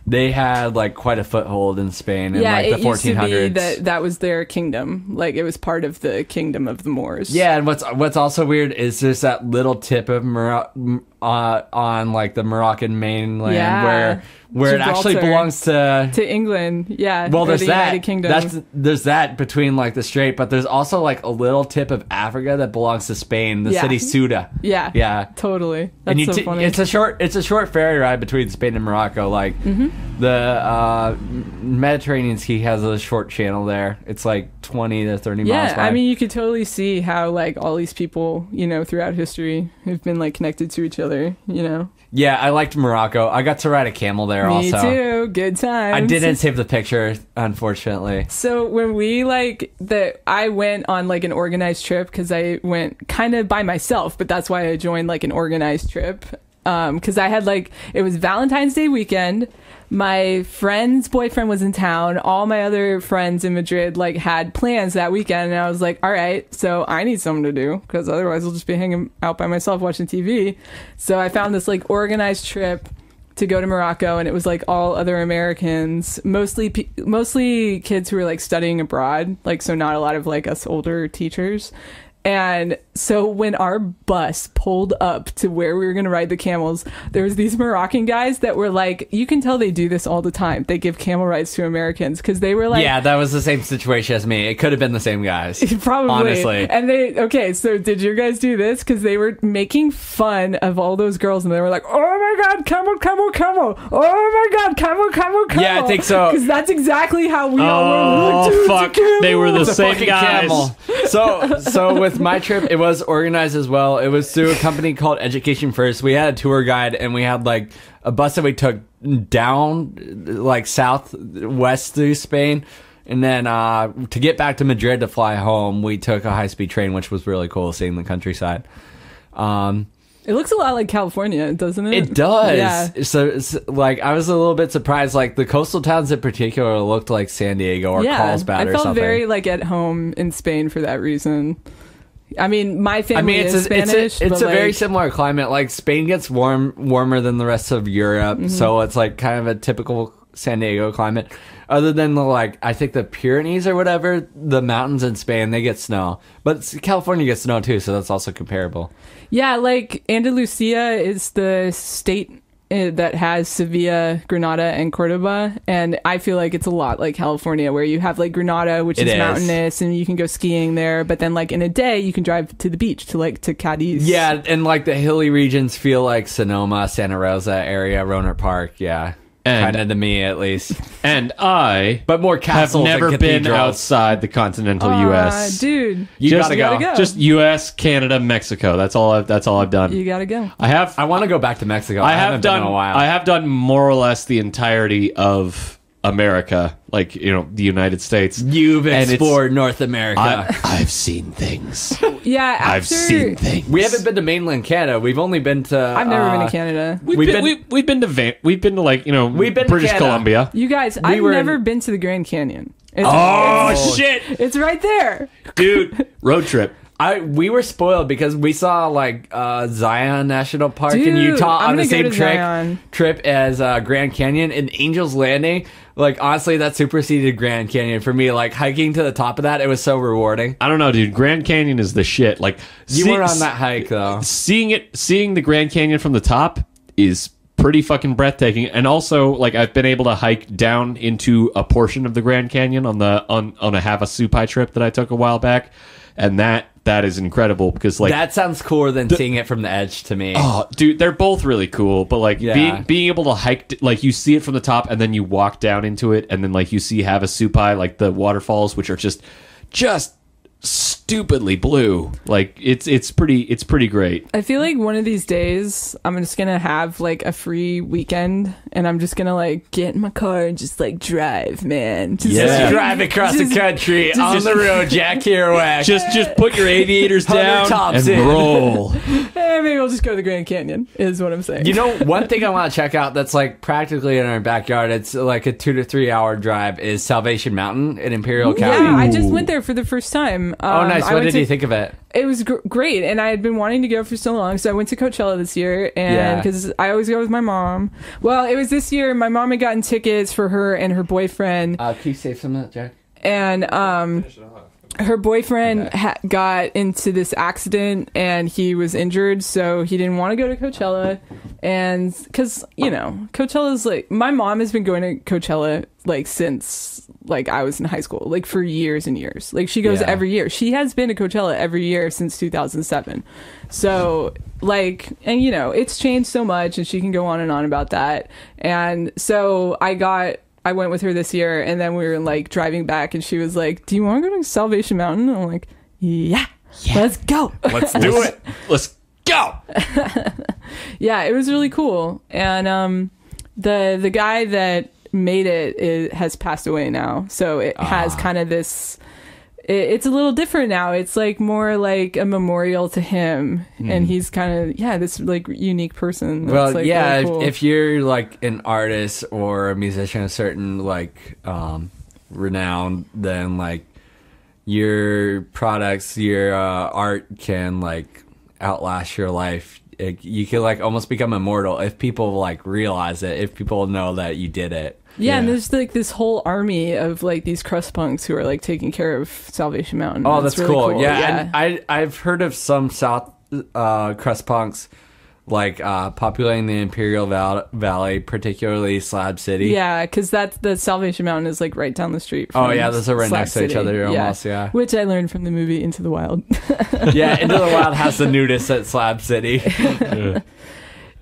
they had like quite a foothold in Spain in like the 1400s. Used to be that was their kingdom. Like it was part of the kingdom of the Moors. Yeah, and what's also weird is there's that little tip of on like the Moroccan mainland where it actually Gibraltar. belongs to England. Yeah. Well, or there's the that. United Kingdom. There's that between like the strait, but there's also like a little tip of Africa that belongs to Spain, the city Ceuta. Yeah. Yeah. Totally. That's so funny. It's a short ferry ride between Spain and Morocco. Like the Mediterranean Sea has a short channel there. It's like 20 to 30 miles wide. Yeah, I mean, you could totally see how like all these people, throughout history have been like connected to each other, Yeah, I liked Morocco. I got to ride a camel there Me also. too. Good times. I didn't save the picture, unfortunately. So when I went on like an organized trip because I went kind of by myself, but that's why I joined like an organized trip. Because I had it was Valentine's Day weekend. My friend's boyfriend was in town. All my other friends in Madrid had plans that weekend, and I was like, all right, so I need something to do because otherwise I'll just be hanging out by myself watching TV. So I found this organized trip to go to Morocco, and it was all other Americans, mostly kids who were studying abroad, so not a lot of us older teachers. And so when our bus pulled up to where we were going to ride the camels, there was these Moroccan guys that were you can tell they do this all the time. They give camel rides to Americans because they were yeah, that was the same situation as me. It could have been the same guys. Probably. Honestly. And so did your guys do this? Because they were making fun of all those girls and they were like, oh my God, camel, camel, camel. Oh my God, camel, camel, camel. Yeah, I think so. Because that's exactly how we all were. Oh, fuck. They were the It's a same fucking guys. camel. So with my trip, it was organized as well. It was through a company called Education First. We had a tour guide and we had a bus that we took down southwest through Spain. And then to get back to Madrid to fly home, we took a high-speed train, which was really cool, seeing the countryside. It looks a lot like California, doesn't it? It does. Yeah. So it's I was a little bit surprised. The coastal towns in particular looked like San Diego or Carlsbad or something. I felt very at home in Spain for that reason. I mean, my family is Spanish. It's a very similar climate. Spain gets warmer than the rest of Europe, so it's kind of a typical San Diego climate. Other than I think the Pyrenees or whatever, the mountains in Spain, they get snow. But California gets snow too, so that's also comparable. Yeah, Andalusia is the state that has Sevilla, Granada, and Cordoba, and I feel it's a lot like California, where you have Granada, which is mountainous, and you can go skiing there. But then, in a day, you can drive to the beach to Cadiz. Yeah, and the hilly regions feel like Sonoma, Santa Rosa area, Rohnert Park. Yeah. kind of to me at least. And I But more have castles never and been cathedrals. outside the continental U.S. Dude, You Just- gotta gotta go. go. Just U.S., Canada, Mexico. That's all I've done. you gotta go. I want to go back to Mexico. I haven't been in a while. I have done more or less the entirety of America, like the United States. You've And it's- explored North America. I've seen things. Yeah, after I've seen things. We haven't been to mainland Canada. We've only been to. I've never been to Canada. We've We've been, been- we've been to we've been to We've been to British Canada. Columbia. You guys, I've were never in- been to the Grand Canyon. It's, Oh shit, it's right there. dude! Road trip. We were spoiled because we saw like Zion National Park in Dude, Utah I'm on the gonna go same to Zion. trip as Grand Canyon and Angel's Landing. Like honestly, that superseded Grand Canyon for me. Like hiking to the top of that, it was so rewarding. I don't know, dude. Grand Canyon is the shit. Like You weren't on that hike though. seeing the Grand Canyon from the top is pretty fucking breathtaking. And also, like, I've been able to hike down into a portion of the Grand Canyon on a Havasupai trip that I took a while back, and that is incredible because like That sounds cooler than seeing it from the edge to me. oh, dude, they're both really cool. But like Yeah. being able to hike, like you see it from the top and then you walk down into it, and then like you see Havasupai, like the waterfalls, which are just stupidly blue. Like it's pretty great. I feel like one of these days I'm just gonna have like a free weekend, and I'm just gonna like get in my car and just like drive, man. Just, Yeah. Drive across the just- country on the road, Jack Kerouac. Just put your aviators down tops and in. roll. maybe we'll just go to the Grand Canyon. Is what I'm saying. You know, one thing I want to check out that's like practically in our backyard. It's like a 2 to 3 hour drive. Is Salvation Mountain in Imperial County? Yeah, I just went there for the first time. Oh, nice. I What went did to- you think of it? It was great, and I had been wanting to go for so long. So I went to Coachella this year, and Yeah. because I always go with my mom. Well, it was this year. My mom had gotten tickets for her and her boyfriend, Can you save some of that, Jack? and her boyfriend got into this accident and he was injured, so he didn't want to go to Coachella. And because Coachella's like, my mom has been going to Coachella like since like I was in high school, like for years and years. Like she goes Yeah. every year. She has been to Coachella every year since 2007. So like, and it's changed so much, and she can go on and on about that. And so I went with her this year, and then we were like driving back, and she was like, "Do you want to go to Salvation Mountain?" And I'm like, "Yeah, let's go." Let's do it. Let's go. Yeah, it was really cool. And the guy that made it has passed away now, so it has kind of this. It's a little different now. It's like more like a memorial to him, and he's kind of this like unique person. That's, Well, like, yeah. really cool. If you're like an artist or a musician, of certain like renown, then like your products, your art can like outlast your life. You can like almost become immortal if people like realize it. If people know that you did it. Yeah, and there's like this whole army of like these crust punks who are like taking care of Salvation Mountain. Oh, It's that's really cool. Yeah, and I've heard of some South crust punks like populating the Imperial Valley, particularly Slab City. Yeah, because the Salvation Mountain is like right down the street. Oh from yeah, those are right Slab next to each City. other almost. Yeah. Which I learned from the movie Into the Wild. Yeah, Into the Wild has the nudist at Slab City.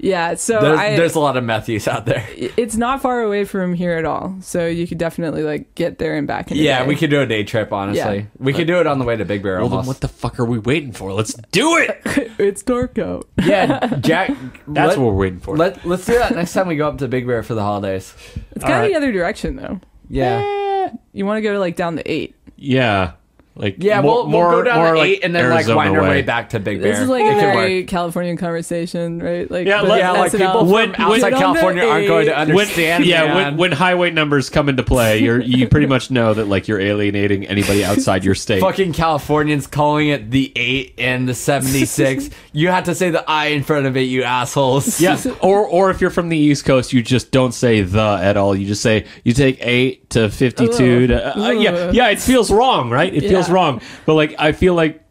Yeah, so There's a lot of meth use out there. it's not far away from here at all, so you could definitely like get there and back. In a Yeah, day. we could do a day trip. Honestly, Yeah. we could do it on the way to Big Bear. Well, then Almost. what the fuck are we waiting for? Let's do it. It's dark out. Yeah, Jack. That's what we're waiting for. Let's do that next time we go up to Big Bear for the holidays. It's kind of Alright. the other direction though. Yeah. You want to go to like down the 8. Yeah. Like Yeah, we'll go down to 8 and then like Arizona wind our way way. back to Big Bear. This is like It a can very work. Californian conversation, right? Like Yeah, the yeah, like SNL. people When- from outside when- California aren't going to When, understand. man. when highway numbers come into play, you pretty much know that like you're alienating anybody outside your state. fucking Californians calling it the 8 and the 76. You have to say the I in front of it, you assholes. Yeah, or if you're from the East Coast, you just don't say the at all. You just say you take 8 to 52. Yeah, it feels wrong, right? It feels Yeah. wrong. But like I feel like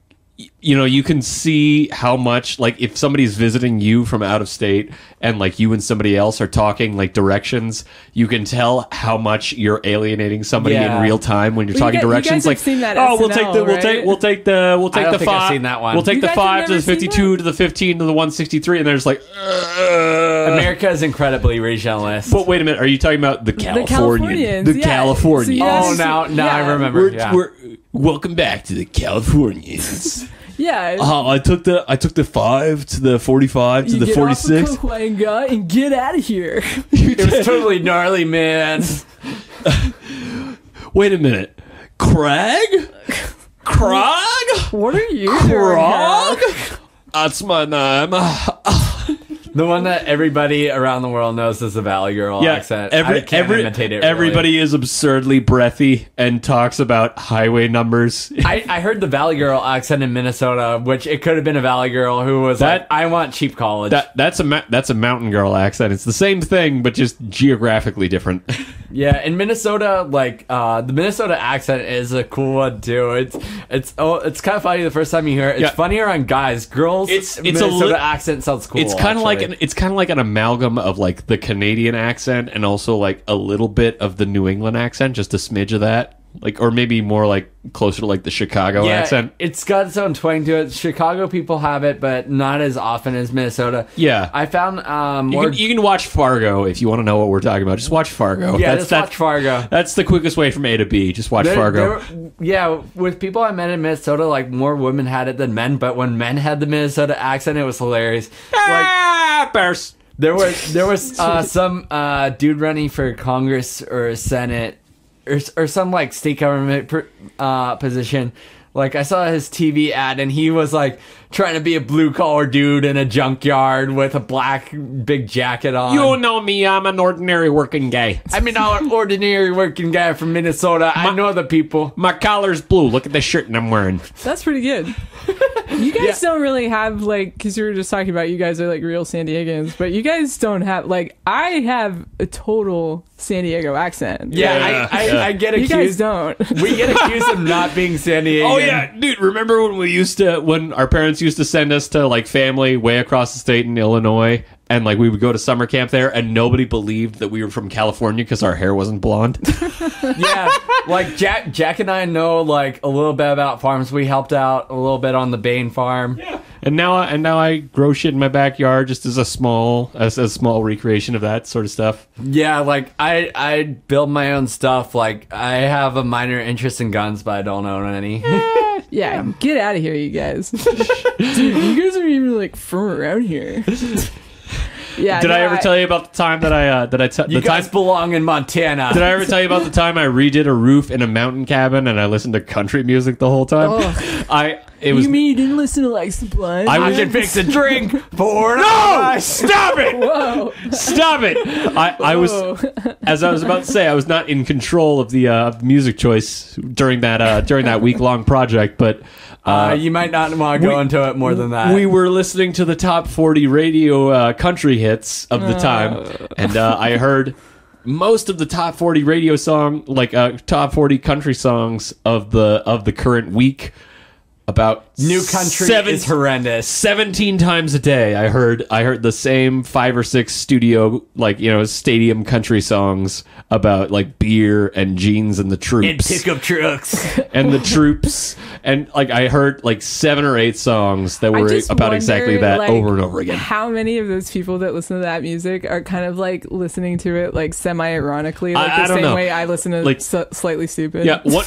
you know, you can see how much, like, if somebody's visiting you from out of state and like you and somebody else are talking like directions, you can tell how much you're alienating somebody in real time when you're talking directions. You like, guys have seen that oh, SNL, we'll take the I don't think I've 5. seen that one. We'll take You the guys have 5 to the never seen 52 to the 15 to the 163, and there's like, America is incredibly regionalist. but wait a minute, are you talking about the Californians? Californians, yeah. Californians. So you guys- now yeah. I remember. We're welcome back to the Californians. Yeah. I took the 5 to the 45 to You the get 46. off of Coquanga and get out of here. It was totally gnarly, man. Wait a minute, Craig? What are you doing Krog? here? That's my name. The one that everybody around the world knows is the Valley Girl accent. I can't imitate it. Everybody is absurdly breathy and talks about highway numbers. I heard the Valley Girl accent in Minnesota, which it could have been a Valley Girl who was like, I want cheap college. That's a mountain girl accent. It's the same thing, but just geographically different. Yeah, in Minnesota, like the Minnesota accent is a cool one too. It's kind of funny the first time you hear it. It's funnier on guys. Girls, It's Minnesota accent sounds cool. It's kind of like actually. it's kind of like an amalgam of like the Canadian accent and also like a little bit of the New England accent, just a smidge of that, like, or maybe more like closer to like the Chicago accent. It's got its own twang to it. Chicago people have it, but not as often as Minnesota. Yeah, I found you can watch Fargo if you want to know what we're talking about. Just watch Fargo. Yeah, just watch Fargo. That's the quickest way from A to B. Just watch Fargo. With people I met in Minnesota, like more women had it than men, but when men had the Minnesota accent, it was hilarious. Bears. There was some dude running for Congress or Senate or some like state government position. Like I saw his TV ad and he was like trying to be a blue collar dude in a junkyard with a black big jacket on. You know me, I'm an ordinary working guy. I'm an ordinary working guy from Minnesota. I know the people. My collar's blue. Look at the shirt I'm wearing. That's pretty good. You guys don't really have, like, because you were just talking about you guys are like real San Diegans, but you guys don't have, like, I have a total San Diego accent. Yeah, I get accused. You guys don't. We get accused of not being San Diego. Oh yeah, dude! Remember when our parents used to send us to like family way across the state in Illinois, and like we would go to summer camp there, and nobody believed that we were from California because our hair wasn't blonde. Yeah, like Jack and I know like a little bit about farms. We helped out a little bit on the Bain farm. Yeah. And now I grow shit in my backyard just as a small recreation of that sort of stuff. Yeah, like I build my own stuff. Like I have a minor interest in guns, but I don't own any. Yeah, get out of here, you guys. Dude, you guys aren't even like from around here. Yeah. Did I ever tell you about the time that You guys belong in Montana. Did I ever tell you about the time I redid a roof in a mountain cabin and I listened to country music the whole time? Oh. It was. You mean you didn't listen to like Sublime? I can fix a drink for No! Stop it! Whoa. Stop it! I was, as I was about to say, I was not in control of the music choice during that week-long project, but you might not want to go into it more than that. we were listening to the top 40 radio country hits of the time, and I heard most of the top 40 radio song, like top 40 country songs of the current week. About New country is horrendous. 17 times a day I heard the same 5 or 6 studio, like, you know, stadium country songs about like beer and jeans and the troops And pickup trucks. and the troops, and like I heard like 7 or 8 songs that were about exactly that, like, over and over again. How many of those people that listen to that music are kind of like listening to it like semi-ironically, like I the don't same know. way I listen to Like, Slightly Stupid? Yeah, one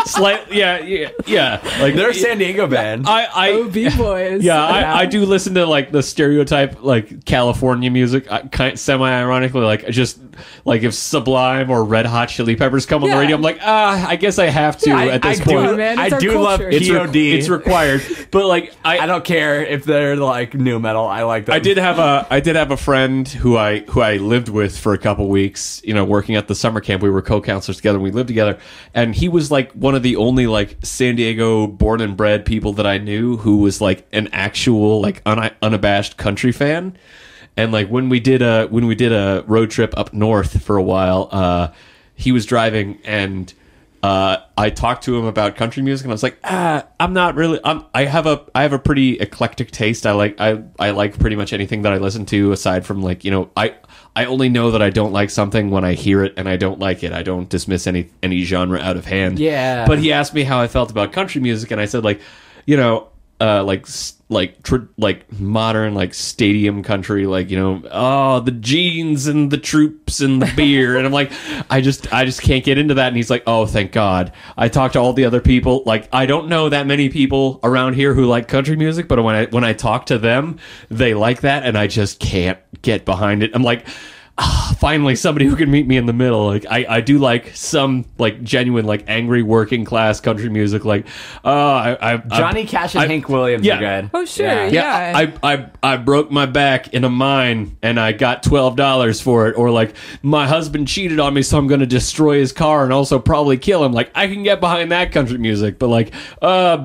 slight, yeah. Like They're a San Diego band. OB boys. Yeah, I do listen to like the stereotype like California music, semi-ironically, like just like if Sublime or Red Hot Chili Peppers come on the Yeah. radio, I'm like, I guess I have to at this point. do, man. It's I our do love culture. POD. It's required, but like I don't care if they're like new metal. I like them. I did have a friend who I lived with for a couple weeks, you know, working at the summer camp. We were co-counselors together and we lived together, and he was like one of the only like San Diego born and bred people that I knew who was like an actual like unabashed country fan. And like when we did a road trip up north for a while, he was driving, and I talked to him about country music, and I was like, I'm not really. I have a pretty eclectic taste. I like pretty much anything that I listen to, aside from like, I only know that I don't like something when I hear it and I don't like it. I don't dismiss any genre out of hand. Yeah. But he asked me how I felt about country music, and I said, like, like modern, like stadium country, like, the jeans and the troops and the beer. And I'm like, I just can't get into that. And he's like, oh, thank God. I talked to all the other people. Like, I don't know that many people around here who like country music, but when I talk to them, they like that, and I just can't get behind it. I'm like, finally somebody who can meet me in the middle. Like, I do like some like genuine, like angry working class country music, like Johnny Cash and Hank Williams are good. Oh sure, yeah. I broke my back in a mine and I got $12 for it. Or like, my husband cheated on me, so I'm gonna destroy his car and also probably kill him. Like, I can get behind that country music. But like,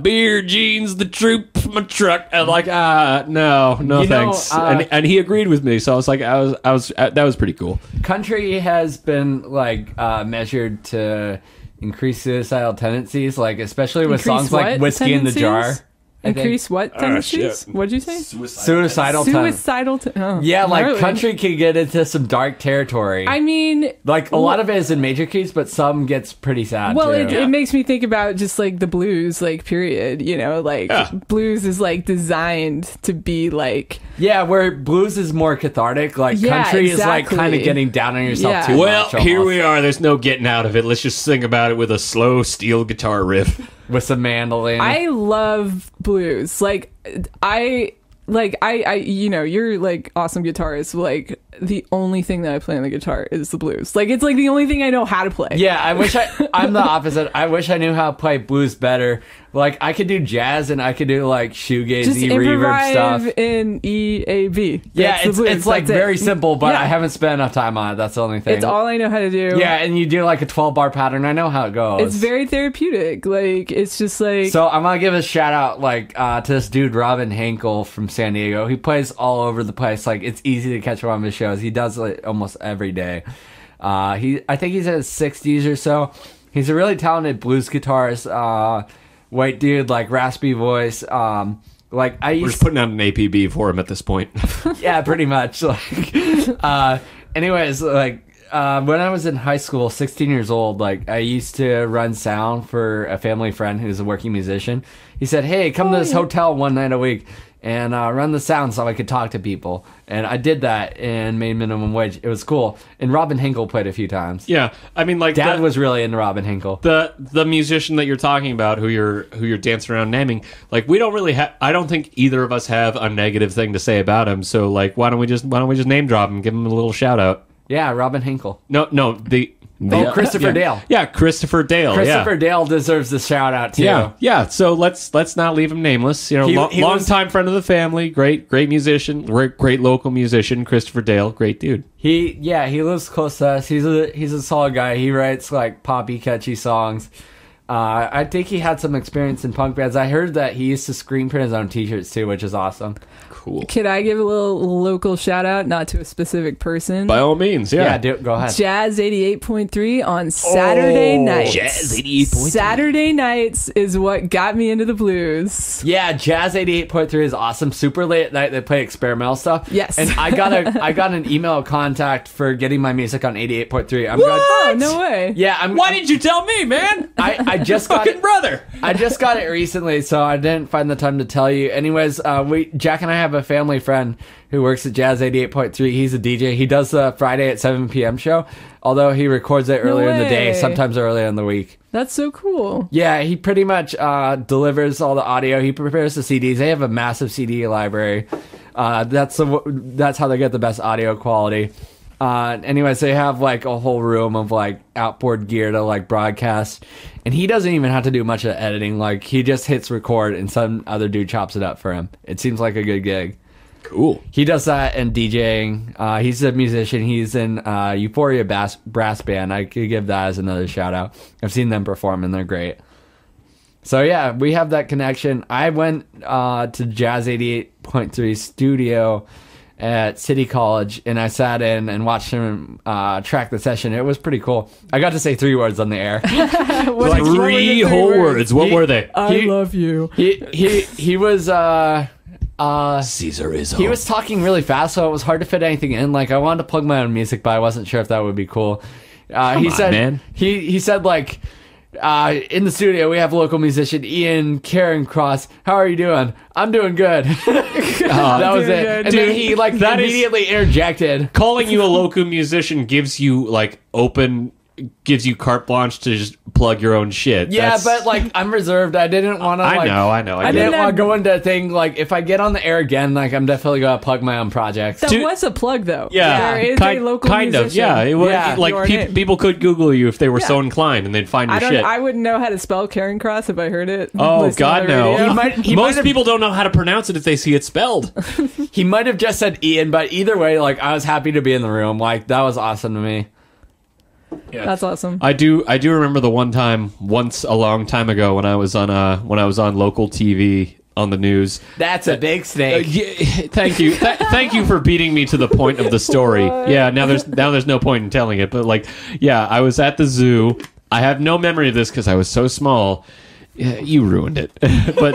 beer, jeans, the troops, my truck, and like, no thanks. And he agreed with me, so I was like, that was pretty cool. Country has been like measured to increase suicidal tendencies, like especially with songs like "Whiskey in the Jar." Increase what tendencies? What'd you say? Suicidal. Yeah, like really. Country can get into some dark territory. I mean, like a lot of it is in major keys, but some gets pretty sad. Well, too. it makes me think about just like the blues, like period. Blues is like designed to be like. Yeah, where blues is more cathartic. Like country is like kind of getting down on yourself too much. Well, here we are. There's no getting out of it. Let's just sing about it with a slow steel guitar riff. With some mandolin. I love blues. Like I you're like awesome guitarist. Like the only thing that I play on the guitar is the blues. Like it's like the only thing I know how to play. Yeah, I'm the opposite. I wish I knew how to play blues better. Like I could do jazz and I could do like shoegazy reverb stuff in EAB. Yeah, it's like very simple, but I haven't spent enough time on it. That's the only thing. It's all I know how to do. Yeah, and you do like a 12-bar pattern. I know how it goes. It's very therapeutic. Like it's just like. So I'm gonna give a shout out like to this dude Robin Henkel from San Diego. He plays all over the place. Like it's easy to catch one of his shows. He does it almost every day. I think he's in his 60s or so. He's a really talented blues guitarist. White dude, like raspy voice. We're just putting out an APB for him at this point. Yeah, pretty much. Anyways, when I was in high school, 16 years old, like I used to run sound for a family friend who's a working musician. He said, "Hey, come to this hotel one night a week and run the sound so I could talk to people." And I did that and made minimum wage. It was cool. And Robin Henkel played a few times. Yeah, I mean, like Dad was really into Robin Henkel. The musician that you're talking about, who you're dancing around naming, like we don't really have. I don't think either of us have a negative thing to say about him. So like, why don't we just name drop him, give him a little shout out? Yeah, Robin Henkel. No, Christopher Dale. Yeah, Christopher Dale. Christopher Dale deserves the shout out too. Yeah. So let's not leave him nameless. He long time friend of the family, great musician, great local musician. Christopher Dale, great dude. He lives close to us. He's a solid guy. He writes like poppy, catchy songs. I think he had some experience in punk bands. I heard that he used to screen print his own T-shirts too, which is awesome. Cool. Could I give a little local shout out, not to a specific person? By all means, yeah. Go ahead. Jazz 88.3 on Saturday nights. Jazz 88.3. Saturday nights is what got me into the blues. Yeah, Jazz 88.3 is awesome. Super late at night, they play experimental stuff. Yes. And I got an email contact for getting my music on 88.3. Oh, no way. Yeah, why didn't you tell me, man? I just got fucking it, brother. I just got it recently, so I didn't find the time to tell you. Anyways, Jack and I have a family friend who works at Jazz 88.3. He's a DJ. He does the Friday at 7 p.m. show, although he records it earlier in the day, sometimes earlier in the week. That's so cool. Yeah, he pretty much delivers all the audio. He prepares the CDs. They have a massive CD library. That's how they get the best audio quality. Anyways, they have like a whole room of like outboard gear to like broadcast, and he doesn't even have to do much of editing. Like he just hits record and some other dude chops it up for him. It seems like a good gig. Cool. He does that and DJing. He's a musician. He's in Euphoria Brass Band. I could give that as another shout out. I've seen them perform and they're great. So yeah, we have that connection. I went to Jazz 88.3 studio at City College, and I sat in and watched him track the session. It was pretty cool. I got to say 3 words on the air. What were the 3 whole words. What were they? I love you. He was Caesar is he was talking really fast, so it was hard to fit anything in. Like, I wanted to plug my own music, but I wasn't sure if that would be cool. He said, man. He said, like, in the studio we have local musician Ian Carencross. How are you doing? I'm doing good. That was it. good. And then he like that is- immediately interjected. Calling you a local musician gives you gives you carte blanche to just plug your own shit. Yeah, but like I'm reserved. I didn't want to. I know. I get didn't it. want to go into a thing like if I get on the air again, like I'm definitely gonna plug my own projects. That was a plug, though. Yeah, There is a local kind of. musician. Yeah, it was Yeah. like Your name. people could Google you if they were Yeah. so inclined, and they'd find your shit. I wouldn't know how to spell Karen Cross if I heard it. Oh listening God, on the no! radio. He might Most have- people don't know how to pronounce it if they see it spelled. He might have just said Ian, but either way, like I was happy to be in the room. Like that was awesome to me. That's awesome. I do remember the once a long time ago when I was on local TV on the news. That's a big snake. Thank you, thank you for beating me to the point of the story. Yeah, now there's no point in telling it, but like, yeah, I was at the zoo. I have no memory of this because I was so small. Yeah, you ruined it, but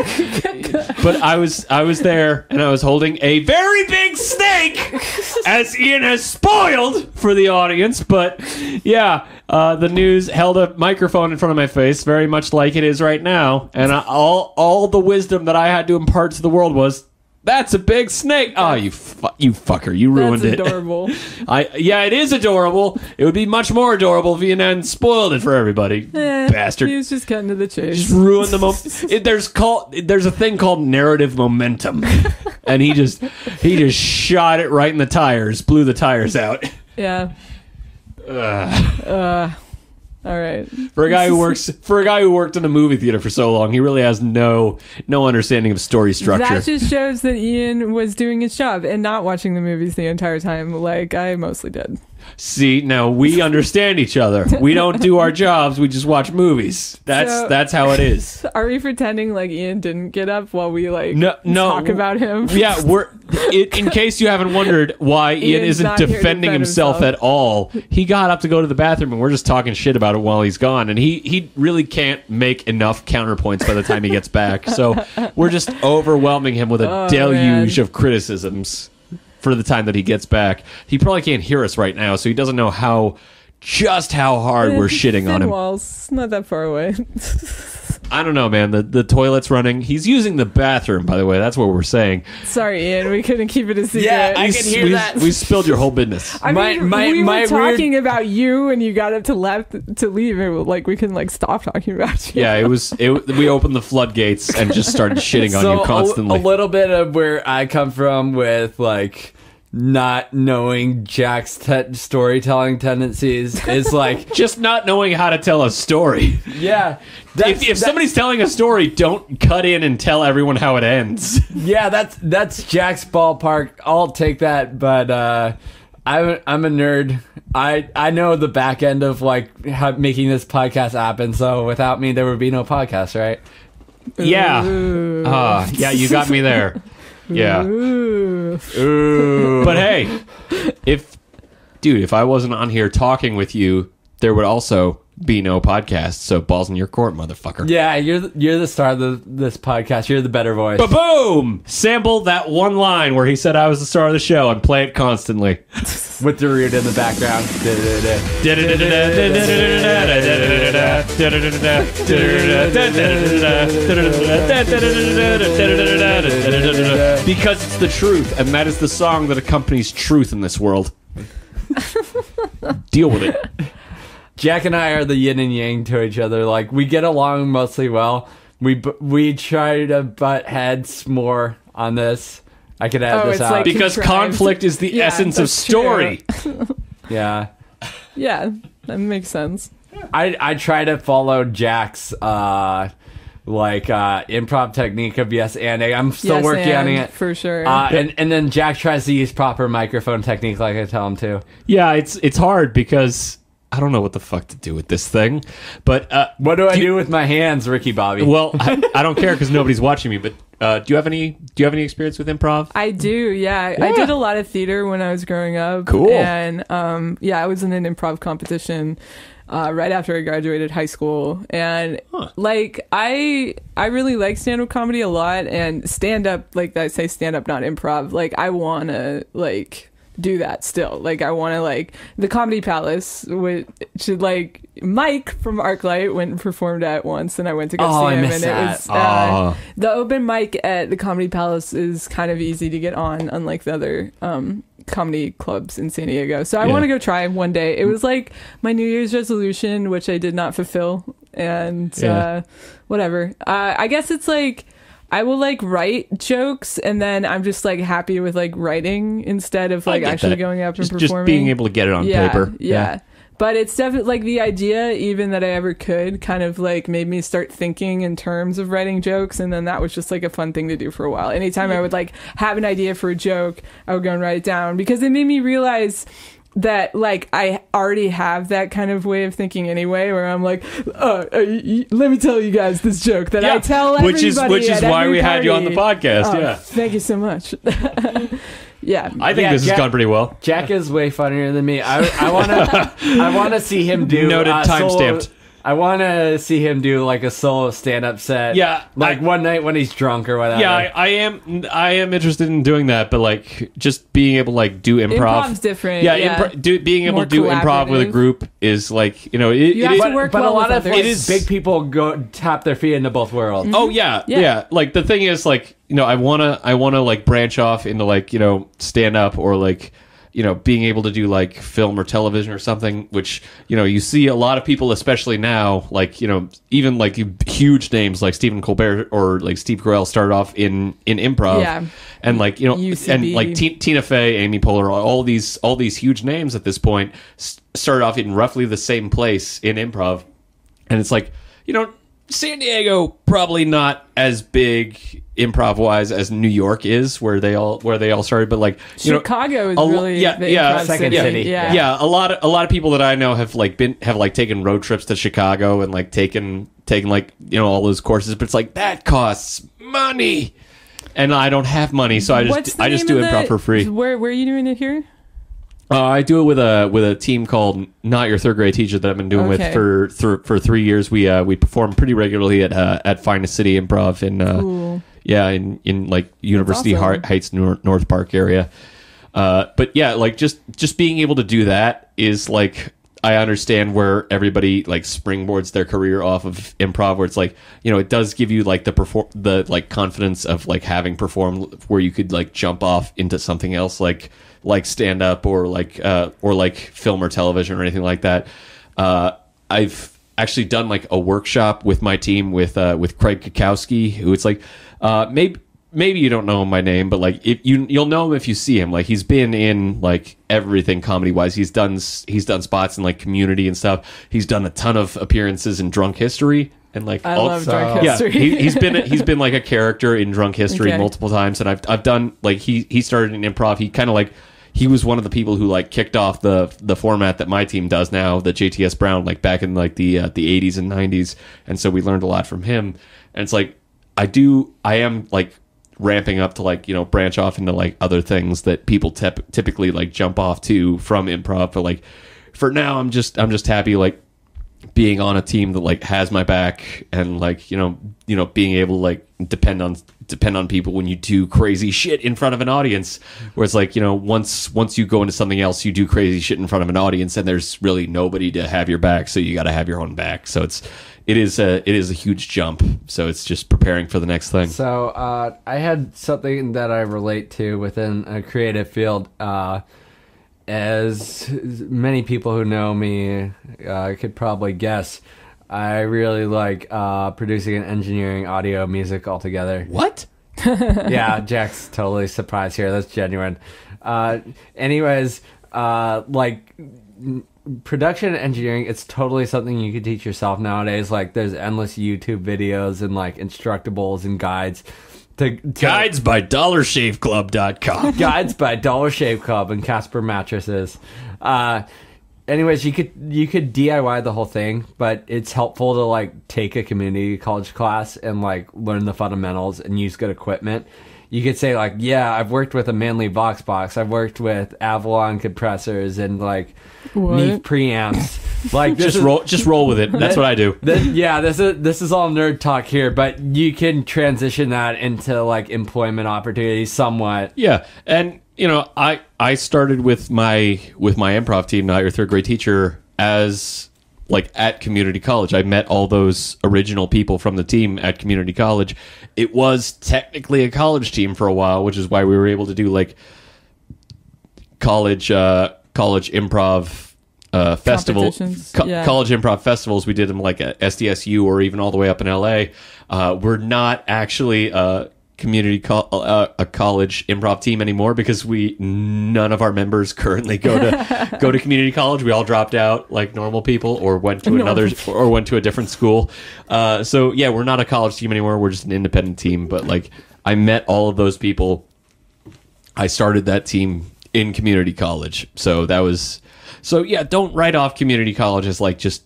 I was there and I was holding a very big snake, as Ian has spoiled for the audience. But yeah, the news held a microphone in front of my face, very much like it is right now, and all the wisdom that I had to impart to the world was, "That's a big snake." Oh, you fucker! You ruined That's it. adorable. Yeah, it is adorable. It would be much more adorable if Ian hadn't spoiled it for everybody. Bastard. He was just cutting to the chase. Just ruin the moment. There's a thing called narrative momentum, and he just shot it right in the tires, blew the tires out. Yeah. All right. For a guy who worked in a movie theater for so long, he really has no understanding of story structure. That just shows that Ian was doing his job and not watching the movies the entire time, like I mostly did. See, now we understand each other. We don't do our jobs. We just watch movies. That's how it is. Are we pretending like Ian didn't get up while we No, talk about him? Yeah, in case you haven't wondered why Ian Ian's isn't not here to defending defend himself himself. at all, he got up to go to the bathroom, and we're just talking shit about it while he's gone. And he really can't make enough counterpoints by the time he gets back. So we're just overwhelming him with a deluge of criticisms for the time that he gets back. He probably can't hear us right now, so he doesn't know how hard we're shitting on Thin him. walls, not that far away. I don't know, man. The toilet's running. He's using the bathroom, by the way. That's what we're saying. Sorry, Ian, we couldn't keep it a secret. Yeah, I can hear that. We spilled your whole business. I mean, we my were talking about you, and you got up to leave. And like we couldn't stop talking about you. Yeah, we opened the floodgates and just started shitting on you constantly. A little bit of where I come from with like not knowing Jack's storytelling tendencies is like just not knowing how to tell a story. yeah. If somebody's telling a story, don't cut in and tell everyone how it ends. Yeah, that's Jack's ballpark. I'll take that, but I'm a nerd. I know the back end of like making this podcast happen. So without me, there would be no podcast, right? Yeah. Yeah, you got me there. Yeah. Ooh. But hey, if I wasn't on here talking with you, there would also be no podcast. So balls in your court, motherfucker. Yeah, you're the star of this podcast. You're the better voice. Ba-boom! Sample that one line where he said I was the star of the show and play it constantly. With the root in the background. Because it's the truth, and that is the song that accompanies truth in this world. Deal with it. Jack and I are the yin and yang to each other. Like we get along mostly well. We try to butt heads more on this. I could add this it's out like Because contrived. conflict is the Yeah, essence of that's story. Yeah. Yeah, that makes sense. I try to follow Jack's improv technique of yes and I'm still Yes, working on and, it for sure. and then Jack tries to use proper microphone technique like I tell him to. Yeah, it's hard because I don't know what the fuck to do with this thing. But What do I do with my hands, Ricky Bobby? well, I don't care because nobody's watching me. But Do you have any experience with improv? I do, yeah. I did a lot of theater when I was growing up. Cool. And I was in an improv competition right after I graduated high school. And like I really like stand-up comedy a lot, and stand-up, like I say stand-up, not improv. Like I want to like do that still. Like I want to like the Comedy Palace, which like Mike from ArcLight went and performed at once, and I went to go see him. And that. it was the open mic at the Comedy Palace is kind of easy to get on, unlike the other comedy clubs in San Diego. So I want to go try one day. It was like my New Year's resolution, which I did not fulfill, and whatever. I guess it's like I will like write jokes, and then I'm just like happy with like writing instead of like actually going up and performing. Just being able to get it on paper. Yeah. But it's definitely like the idea, even that I ever could, kind of like made me start thinking in terms of writing jokes. And then that was just like a fun thing to do for a while. Anytime I would like have an idea for a joke, I would go and write it down, because it made me realize that like I already have that kind of way of thinking anyway, where I'm like, let me tell you guys this joke that I tell everybody, which is why we had you on the podcast. Thank you so much. Yeah, I think this has gone pretty well. Jack is way funnier than me. I want to see him do noted timestamped. I want to see him do like a solo stand-up set. Yeah, like one night when he's drunk or whatever. Yeah, I am interested in doing that, but like just being able to like do improv. Improv's different. Yeah, being able More to do improv with a group is like, you know, you have to work but well a lot with of others. it is big people go tap their feet into both worlds. Oh yeah. Like the thing is like, you know, I wanna like branch off into like, you know, stand up or like, you know, being able to do like film or television or something, which, you know, you see a lot of people, especially now, like, you know, even like huge names like Stephen Colbert or like Steve Carell started off in improv, and like, you know, UCB. and like Tina Fey, Amy Poehler, all these huge names at this point started off in roughly the same place in improv, and it's like, you know, San Diego probably not as big improv wise as New York is, where they all started, but like, you Chicago is really the improv second city. Yeah, a lot of people that I know have taken road trips to Chicago and like taken like, you know, all those courses, but it's like that costs money, and I don't have money, so I just do improv for free. Where are you doing it here? I do it with a team called Not Your Third Grade Teacher that I've been doing with for 3 years. We perform pretty regularly at Finest City Improv in like University Heights North Park area. But yeah, like just being able to do that is like, I understand where everybody like springboards their career off of improv, where it's like, you know, it does give you like the like confidence of like having performed, where you could like jump off into something else like stand up or like film or television or anything like that. I've actually done like a workshop with my team with Craig Kukowski, who it's like, maybe you don't know him by name, but like if you'll know him if you see him. Like he's been in like everything comedy wise. He's done spots in like Community and stuff. He's done a ton of appearances in Drunk History. And like I love Drunk History. Yeah, he's been like a character in Drunk History multiple times, and I've done like he started in improv. He kind of like, he was one of the people who like kicked off the format that my team does now, the JTS Brown, like back in like the 80s and 90s, and so we learned a lot from him. And it's like I am like ramping up to like, you know, branch off into like other things that people typically like jump off to from improv, but like for now I'm just happy like being on a team that like has my back, and like, you know being able to like depend on people when you do crazy shit in front of an audience, where it's like, you know, once you go into something else, you do crazy shit in front of an audience and there's really nobody to have your back, so you got to have your own back. So it is a huge jump, so it's just preparing for the next thing. So I had something that I relate to within a creative field. As many people who know me could probably guess, I really like producing and engineering audio music altogether. What? Yeah, Jack's totally surprised here. That's genuine. Anyways, like production and engineering, it's totally something you could teach yourself nowadays. Like there's endless YouTube videos and like instructables and guides. Guides by DollarShaveClub.com. Guides by Dollar Shave Club and Casper mattresses. anyways, you could DIY the whole thing, but it's helpful to like take a community college class and like learn the fundamentals and use good equipment. You could say like, yeah, I've worked with a Manly Vox box, I've worked with Avalon compressors and like Neve preamps. Like just roll with it. That's what I do. This is all nerd talk here, but you can transition that into like employment opportunities somewhat. Yeah, and you know, I started with my improv team, not your third grade teacher, as like at community college. I met all those original people from the team at community college. It was technically a college team for a while, which is why we were able to do like college improv festivals, college improv festivals. We did them like at SDSU or even all the way up in LA. We're not actually a college improv team anymore because none of our members currently go to community college. We all dropped out like normal people or went to a different school. So yeah, we're not a college team anymore. We're just an independent team. But like, I met all of those people. I started that team in community college. So yeah, don't write off community college as like just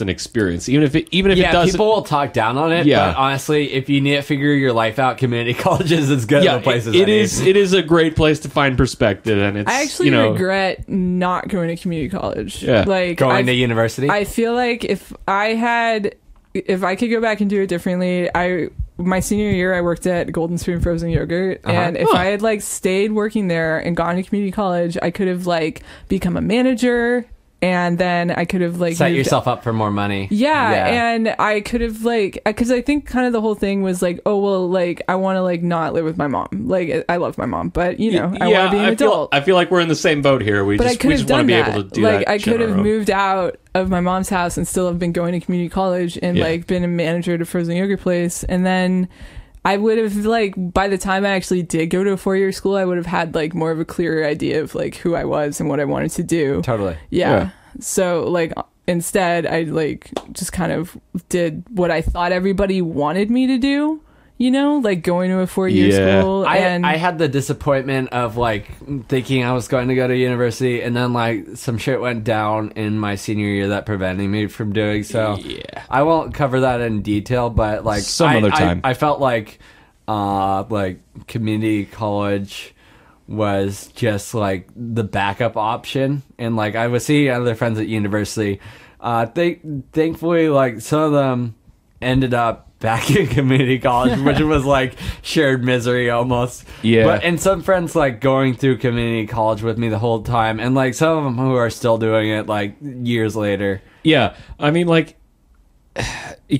an experience, even if it does. People will talk down on it. Yeah, but honestly, if you need to figure your life out, community college is as good of a place as any. It is a great place to find perspective, and it's. I actually regret not going to community college. Yeah, like going to university. I feel like if I could go back and do it differently, my senior year, I worked at Golden Spoon Frozen Yogurt, and if I had like stayed working there and gone to community college, I could have like become a manager, and then I could have like set yourself up for more money. Yeah, and I could have like, because I think kind of the whole thing was like, oh well, like I want to like not live with my mom. Like I love my mom, but you know, I want to be an adult. I feel like we're in the same boat here. We just want to be able to do that. Like I could have moved out of my mom's house and still have been going to community college and like been a manager at a frozen yogurt place, and then I would have like, by the time I actually did go to a 4-year school, I would have had like more of a clearer idea of like who I was and what I wanted to do. Totally. Yeah. So like instead I like just kind of did what I thought everybody wanted me to do, you know, like going to a 4-year school. And I had the disappointment of like thinking I was going to go to university, and then like some shit went down in my senior year that prevented me from doing so. Yeah, I won't cover that in detail, but like some other time. I felt like community college was just like the backup option, and like I was seeing other friends at university. Thankfully, like some of them ended up back in community college, which was like shared misery almost. Yeah. And some friends like going through community college with me the whole time, and like some of them who are still doing it like years later. Yeah, I mean, like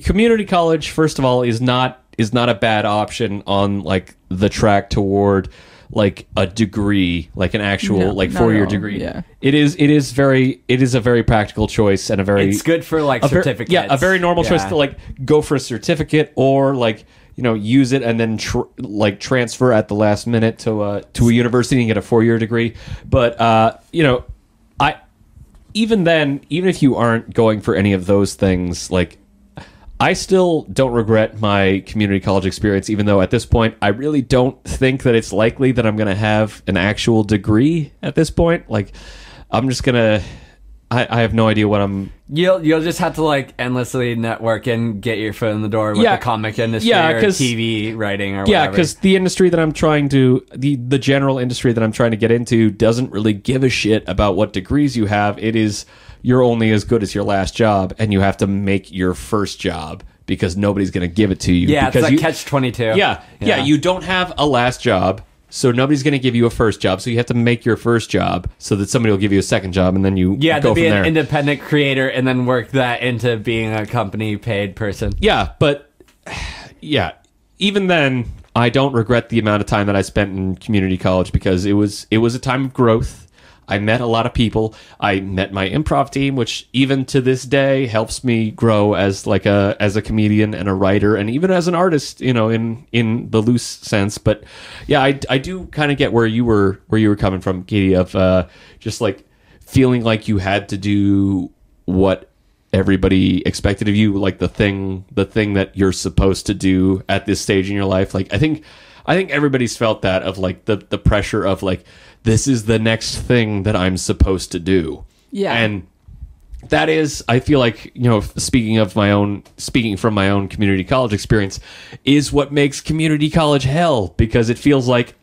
community college, first of all, is not a bad option on like the track toward like a degree, like an actual 4-year degree. Yeah. It is a very practical choice, and it's good for like certificates. A very normal choice to like go for a certificate or like, you know, use it and then transfer at the last minute to a university and get a 4-year degree. But you know, even if you aren't going for any of those things, like I still don't regret my community college experience, even though at this point I really don't think that it's likely that I'm going to have an actual degree at this point. Like, I'm just going to... I have no idea what I'm... You'll just have to like endlessly network and get your foot in the door with the comic industry or TV writing or whatever. Yeah, because the industry that I'm trying to... The general industry that I'm trying to get into doesn't really give a shit about what degrees you have. It is... You're only as good as your last job, and you have to make your first job because nobody's going to give it to you. Yeah, because it's like catch-22. Yeah, you don't have a last job, so nobody's going to give you a first job, so you have to make your first job so that somebody will give you a second job, and then you go to be from there. An independent creator and then work that into being a company-paid person. Yeah, but even then, I don't regret the amount of time that I spent in community college because it was a time of growth. I met a lot of people. I met my improv team, which even to this day helps me grow as a comedian and a writer, and even as an artist, you know, in the loose sense. But yeah, I do kind of get where you were coming from, Katie, of just like feeling like you had to do what everybody expected of you, like the thing that you're supposed to do at this stage in your life. Like I think everybody's felt that, of like the pressure of like, this is the next thing that I'm supposed to do. Yeah. And that is, I feel like, speaking from my own community college experience, is what makes community college hell, because it feels like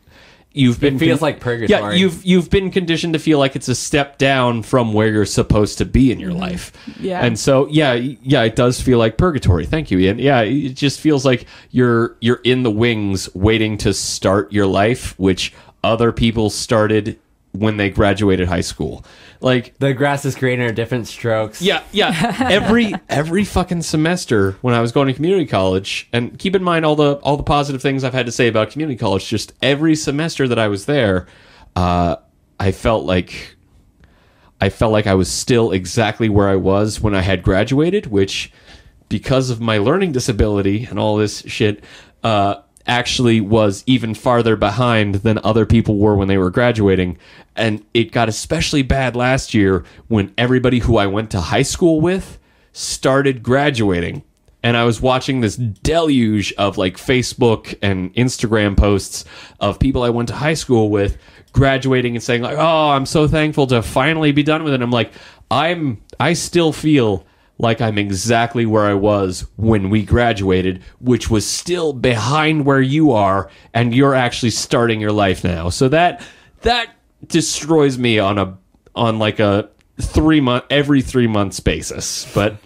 it feels like purgatory. Yeah, you've been conditioned to feel like it's a step down from where you're supposed to be in your life. Yeah. And so it does feel like purgatory. Thank you, Ian. Yeah, it just feels like you're in the wings waiting to start your life, which other people started when they graduated high school. Like, the grass is greener, different strokes. Yeah. Every fucking semester when I was going to community college, and keep in mind all the positive things I've had to say about community college, just every semester that I was there, I felt like I was still exactly where I was when I had graduated, which, because of my learning disability and all this shit, actually was even farther behind than other people were when they were graduating. And it got especially bad last year when everybody who I went to high school with started graduating. And I was watching this deluge of like Facebook and Instagram posts of people I went to high school with graduating and saying like, "Oh, I'm so thankful to finally be done with it." I'm like, I still feel like I'm exactly where I was when we graduated, which was still behind where you are, and you're actually starting your life now. So that destroys me on like a every 3 months basis. But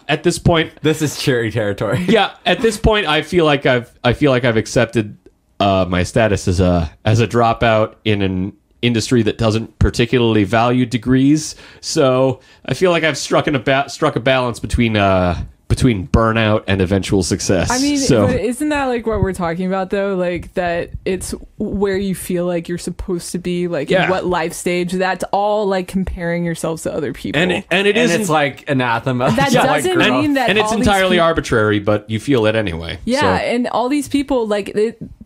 at this point, this is cherry territory. Yeah, at this point, I feel like I've accepted my status as a dropout in an industry that doesn't particularly value degrees. So I feel like I've struck a balance between burnout and eventual success. I mean, so, but isn't that like what we're talking about though? Like that it's where you feel like you're supposed to be, like in what life stage. That's all like comparing yourselves to other people. And it's like anathema. That doesn't mean that, and it's entirely arbitrary, but you feel it anyway. Yeah, so. And all these people like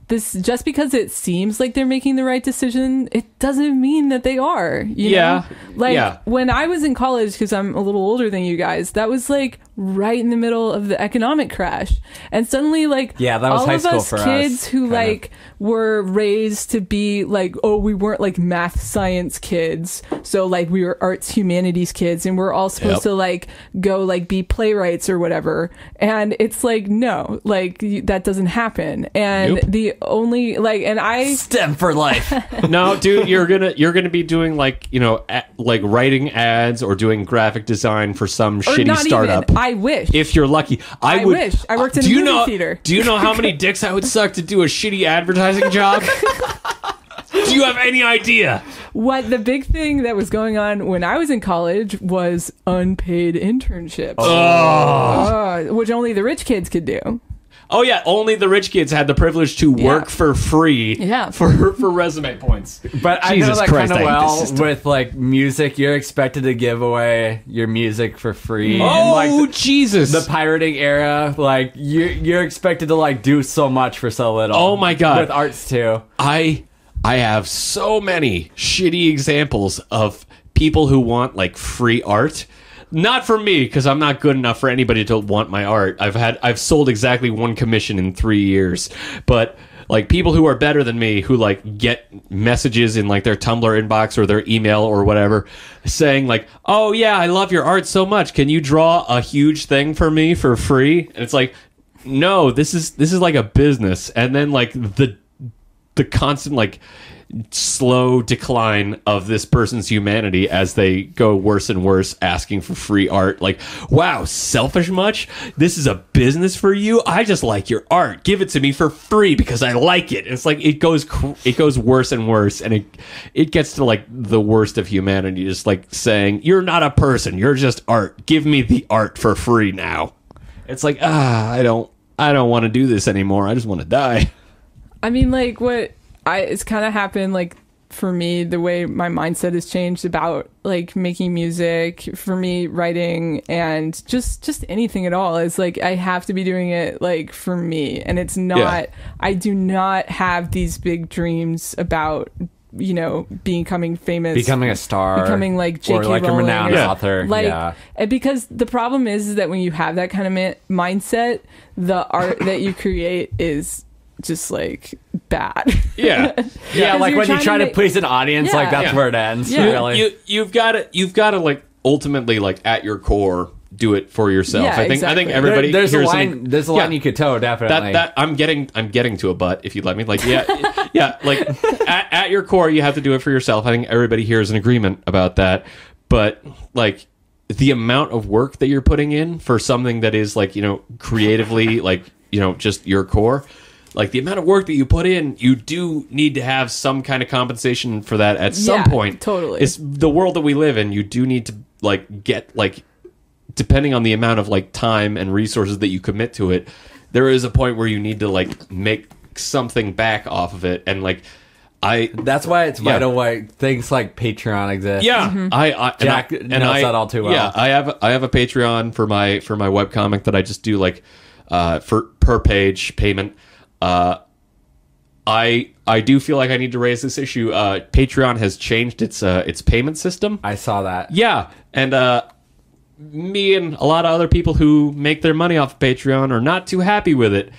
this, just because it seems like they're making the right decision, it doesn't mean that they are. You know? Like when I was in college, because I'm a little older than you guys, that was like right in the middle of the economic crash, and suddenly like that was all high of school us for kids us, who like were raised to be like, oh, we weren't like math science kids, so like we were arts humanities kids, and we're all supposed to like go like be playwrights or whatever, and it's like, no, like that doesn't happen. And the only like, and I STEM for life. No, dude, you're gonna be doing like like writing ads or doing graphic design for some shitty startup. Even. I wish. If you're lucky, I wish I worked in a movie theater. Do you know how many dicks I would suck to do a shitty advertising job? Do you have any idea? What the big thing that was going on when I was in college was unpaid internships, which only the rich kids could do. Oh yeah, only the rich kids had the privilege to work for free. Yeah. for resume points. But I know that kind of well with like music. You're expected to give away your music for free. Oh, and, like, Jesus! The pirating era, like you're expected to like do so much for so little. Oh my God! With arts too. I have so many shitty examples of people who want like free art. Not for me, because I'm not good enough for anybody to want my art. I've sold exactly one commission in 3 years. But like people who are better than me, who like get messages in like their Tumblr inbox or their email or whatever, saying like, "Oh yeah, I love your art so much. Can you draw a huge thing for me for free?" And it's like, no, this is like a business. And then like the constant like slow decline of this person's humanity as they go worse and worse asking for free art. Like, wow, selfish much? This is a business for you? I just like your art. Give it to me for free because I like it. It's like it goes worse and worse, and it gets to like the worst of humanity, just like saying, you're not a person, you're just art. Give me the art for free now. It's like, I don't want to do this anymore. I just want to die. I mean, like it's kind of happened like for me, the way my mindset has changed about like making music, for me writing, and just anything at all is like I have to be doing it like for me, and it's not I do not have these big dreams about becoming famous, becoming a star, becoming like J.K. or like Rowling, a renowned author. Like, and because the problem is that when you have that kind of mindset, the art that you create is just like bad. Yeah. Yeah, like you're when you trying try to to make- please an audience, like that's Yeah. where it ends. Yeah. Really. You've got to like ultimately like at your core do it for yourself. Yeah, I think exactly. everybody there's a here's line. There's a line you could toe, definitely. that I'm getting to a butt if you'd let me. Like yeah, like at your core you have to do it for yourself. I think everybody here is in agreement about that. But like the amount of work that you're putting in for something that is like, creatively like, just your core, like the amount of work that you put in, you do need to have some kind of compensation for that at some point. Totally. It's the world that we live in. You do need to like get like, depending on the amount of like time and resources that you commit to it, there is a point where you need to like make something back off of it. And like That's why it's vital why things like Patreon exist. yeah, Jack knows that all too well. Yeah, I have a Patreon for my webcomic that I just do like for per page payment. I do feel like I need to raise this issue. Patreon has changed its payment system. I saw that. Yeah, and me and a lot of other people who make their money off of Patreon are not too happy with it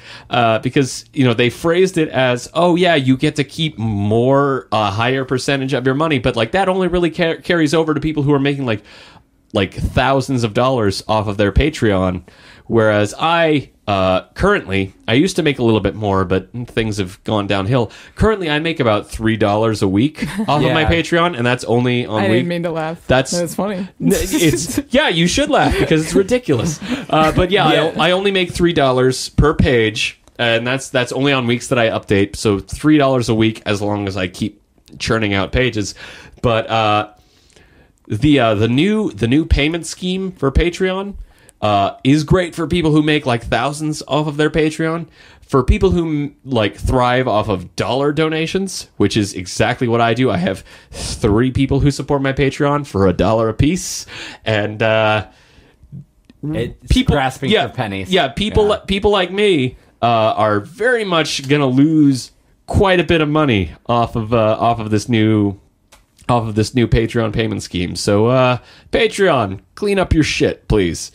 because they phrased it as, oh yeah, you get to keep more higher percentage of your money, but like that only really carries over to people who are making like thousands of dollars off of their Patreon, whereas I currently, I used to make a little bit more, but things have gone downhill. Currently, I make about $3 a week off of my Patreon, and that's only on I week. didn't mean to laugh. That's funny. It's yeah, you should laugh because it's ridiculous. But yeah, I only make $3 per page, and that's only on weeks that I update. So $3 a week as long as I keep churning out pages. But the new payment scheme for Patreon is great for people who make like thousands off of their Patreon. For people who like thrive off of dollar donations, which is exactly what I do. I have 3 people who support my Patreon for $1 a piece, and It's grasping for pennies. Yeah, people like me are very much gonna lose quite a bit of money off of this new Patreon payment scheme. So Patreon, clean up your shit, please.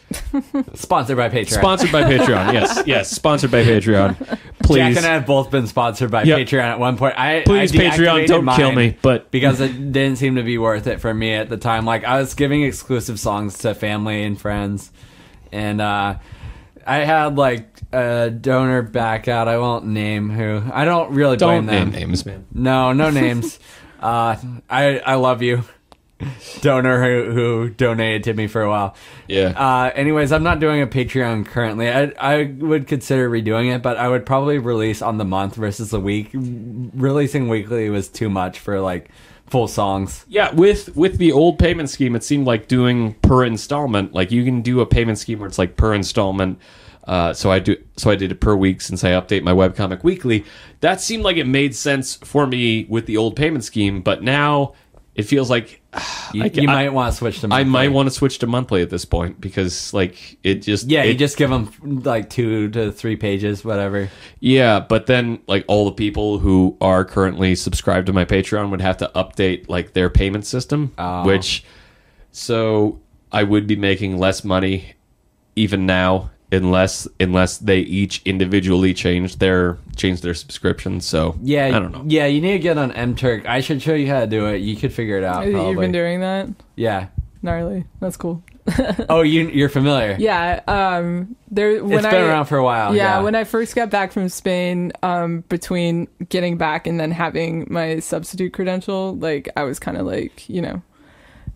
Sponsored by Patreon. Sponsored by Patreon. Yes, sponsored by Patreon. Please. Jack and I have both been sponsored by Patreon at one point. Please, I Patreon, don't deactivated kill mine me, but because it didn't seem to be worth it for me at the time. Like I was giving exclusive songs to family and friends, and I had like a donor back out. I won't name who. I don't really blame don't them. name names, man. No names. I love you, donor who donated to me for a while. Yeah. Anyways, I'm not doing a Patreon currently. I would consider redoing it, but I would probably release on the month versus the week. Releasing weekly was too much for like full songs. Yeah, with the old payment scheme, it seemed like doing per installment. Like you can do a payment scheme where it's like per installment. So I did it per week since I update my webcomic weekly. That seemed like it made sense for me with the old payment scheme, but now it feels like you might want to switch to monthly. I might want to switch to monthly at this point because like it just you just give them like 2 to 3 pages, whatever. Yeah, but then like all the people who are currently subscribed to my Patreon would have to update like their payment system, which so I would be making less money even now. Unless they each individually change their subscription. So yeah, I don't know. Yeah, you need to get on MTurk. I should show you how to do it. You could figure it out. Probably. You've been doing that? Yeah. Gnarly. That's cool. Oh, you're familiar. Yeah. It's been around for a while. Yeah, when I first got back from Spain, between getting back and then having my substitute credential, like I was kind of like,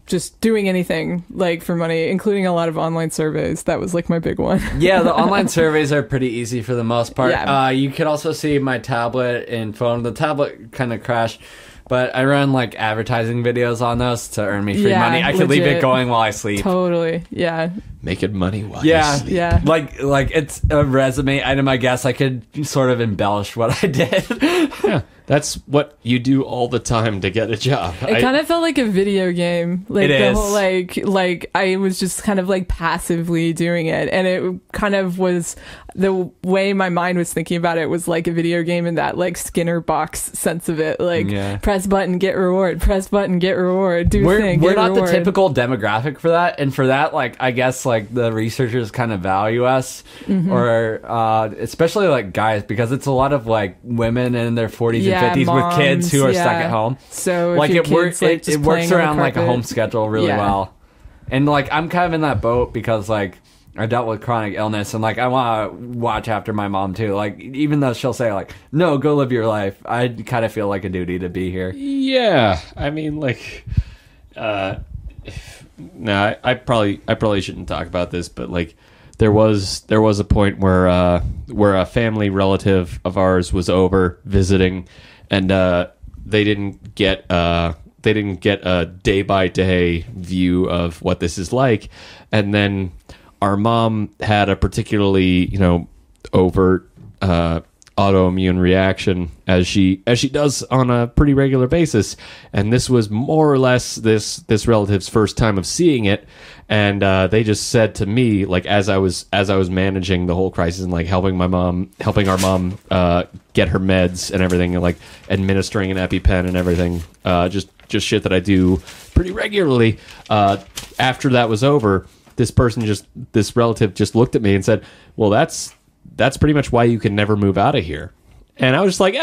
just doing anything like for money, including a lot of online surveys. That was like my big one. Yeah, the online surveys are pretty easy for the most part. Yeah. You could also see my tablet and phone. The tablet kind of crashed, but I run like advertising videos on those to earn me free money. I could leave it going while I sleep. Totally. Yeah. Making money while you sleep. Yeah. Like it's a resume item, I guess. I could sort of embellish what I did. Yeah. That's what you do all the time to get a job. It kind of felt like a video game. Like it the is. whole like I was just kind of like passively doing it, and it kind of was the way my mind was thinking about it was like a video game in that like Skinner box sense of it. Like press button, get reward, press button, get reward, do thing, We're get not reward. the typical demographic for that. And for that, like, I guess like the researchers kind of value us or especially like guys, because it's a lot of like women in their 40s and 50s moms, with kids who are stuck at home. So like if your it kids, works, like, it just works playing on the around like a carpet. home schedule really well. And like I'm kind of in that boat because like I dealt with chronic illness and like I want to watch after my mom too. Like even though she'll say like, no, go live your life, I kind of feel like a duty to be here. Yeah, I mean, like, no, I probably shouldn't talk about this, but like, there was a point where a family relative of ours was over visiting, and they didn't get a day by day view of what this is like, and then our mom had a particularly overt autoimmune reaction as she does on a pretty regular basis, and this was more or less this relative's first time of seeing it, and they just said to me, like, as I was managing the whole crisis and like helping our mom get her meds and everything, and like administering an EpiPen and everything, just shit that I do pretty regularly. After that was over, this relative just looked at me and said, well, that's pretty much why you can never move out of here. And I was just like,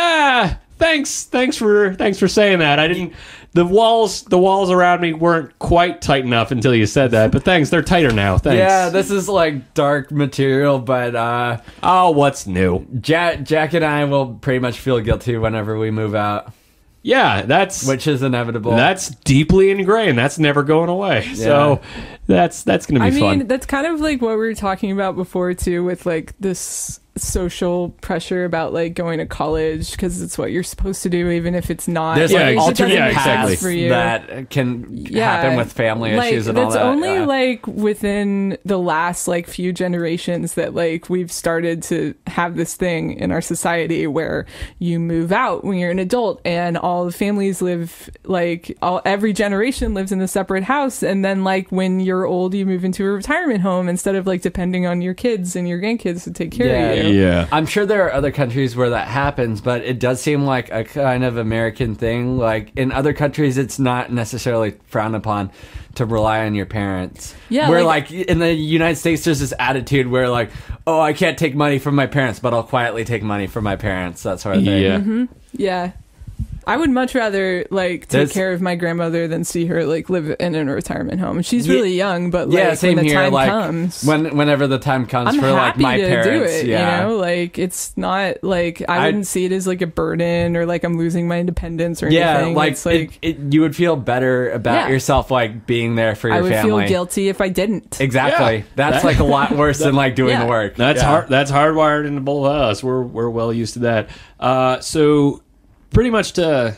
thanks for saying that. I didn't, the walls around me weren't quite tight enough until you said that, but thanks, they're tighter now. Thanks. Yeah, this is like dark material, but what's new? Jack and I will pretty much feel guilty whenever we move out. Yeah, which is inevitable. That's deeply ingrained. That's never going away. Yeah. So that's going to be fun. I mean, that's kind of like what we were talking about before too, with like this social pressure about like going to college because it's what you're supposed to do, even if it's not. There's like alternate paths for you. that can happen with family issues and all that. That's only like within the last like few generations that like we've started to have this thing in our society where you move out when you're an adult and all the families live every generation lives in a separate house, and then like when you're old you move into a retirement home instead of like depending on your kids and your grandkids to take care of you. Yeah. I'm sure there are other countries where that happens, but it does seem like a kind of American thing. Like in other countries, it's not necessarily frowned upon to rely on your parents. Yeah. Where like in the United States, there's this attitude where like, oh, I can't take money from my parents, but I'll quietly take money from my parents. That sort of thing. Yeah. Mm-hmm. Yeah. I would much rather like take care of my grandmother than see her like live in a retirement home. She's really young, but like same when the here. time Like comes, whenever the time comes I'm for like happy my to parents, do it. yeah. You know, like it's not like I wouldn't see it as like a burden or like I'm losing my independence or anything. Like, it's like you would feel better about yourself, like being there for your family. I would feel guilty if I didn't. Exactly. Yeah. That's like a lot worse than like doing the work. That's hard. That's hardwired into both of us. We're well used to that. So pretty much to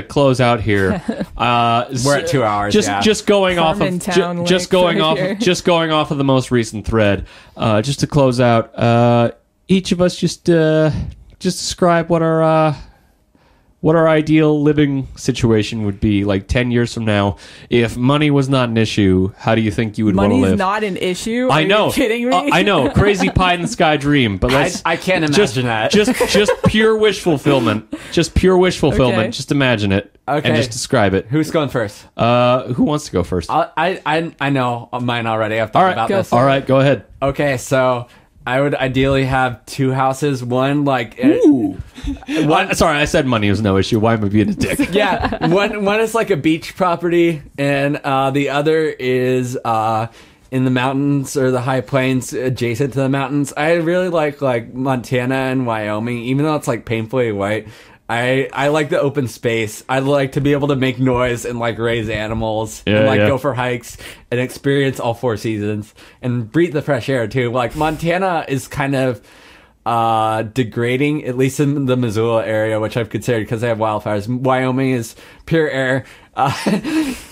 close out here, we're at 2 hours. Just going off of going off of the most recent thread. Just to close out, each of us just describe what our ideal living situation would be like 10 years from now. If money was not an issue, how do you think you would want to live? Money's not an issue? I know. Are you kidding me? I know. Crazy pie in the sky dream. But I can't imagine that. Just pure wish fulfillment. Just pure wish fulfillment. Okay. Just imagine it. Okay. And just describe it. Who's going first? Who wants to go first? I know mine already. I've thought about this. All right, go ahead. Okay, so I would ideally have two houses. One like Sorry, I said money was no issue. Why am I being a dick? yeah, one is like a beach property, and the other is in the mountains or the high plains adjacent to the mountains. I really like Montana and Wyoming, even though it's like painfully white. I like the open space. I like to be able to make noise and like raise animals and go for hikes and experience all four seasons and breathe the fresh air too. Like Montana is kind of degrading, at least in the Missoula area, which I've considered because they have wildfires. Wyoming is pure air.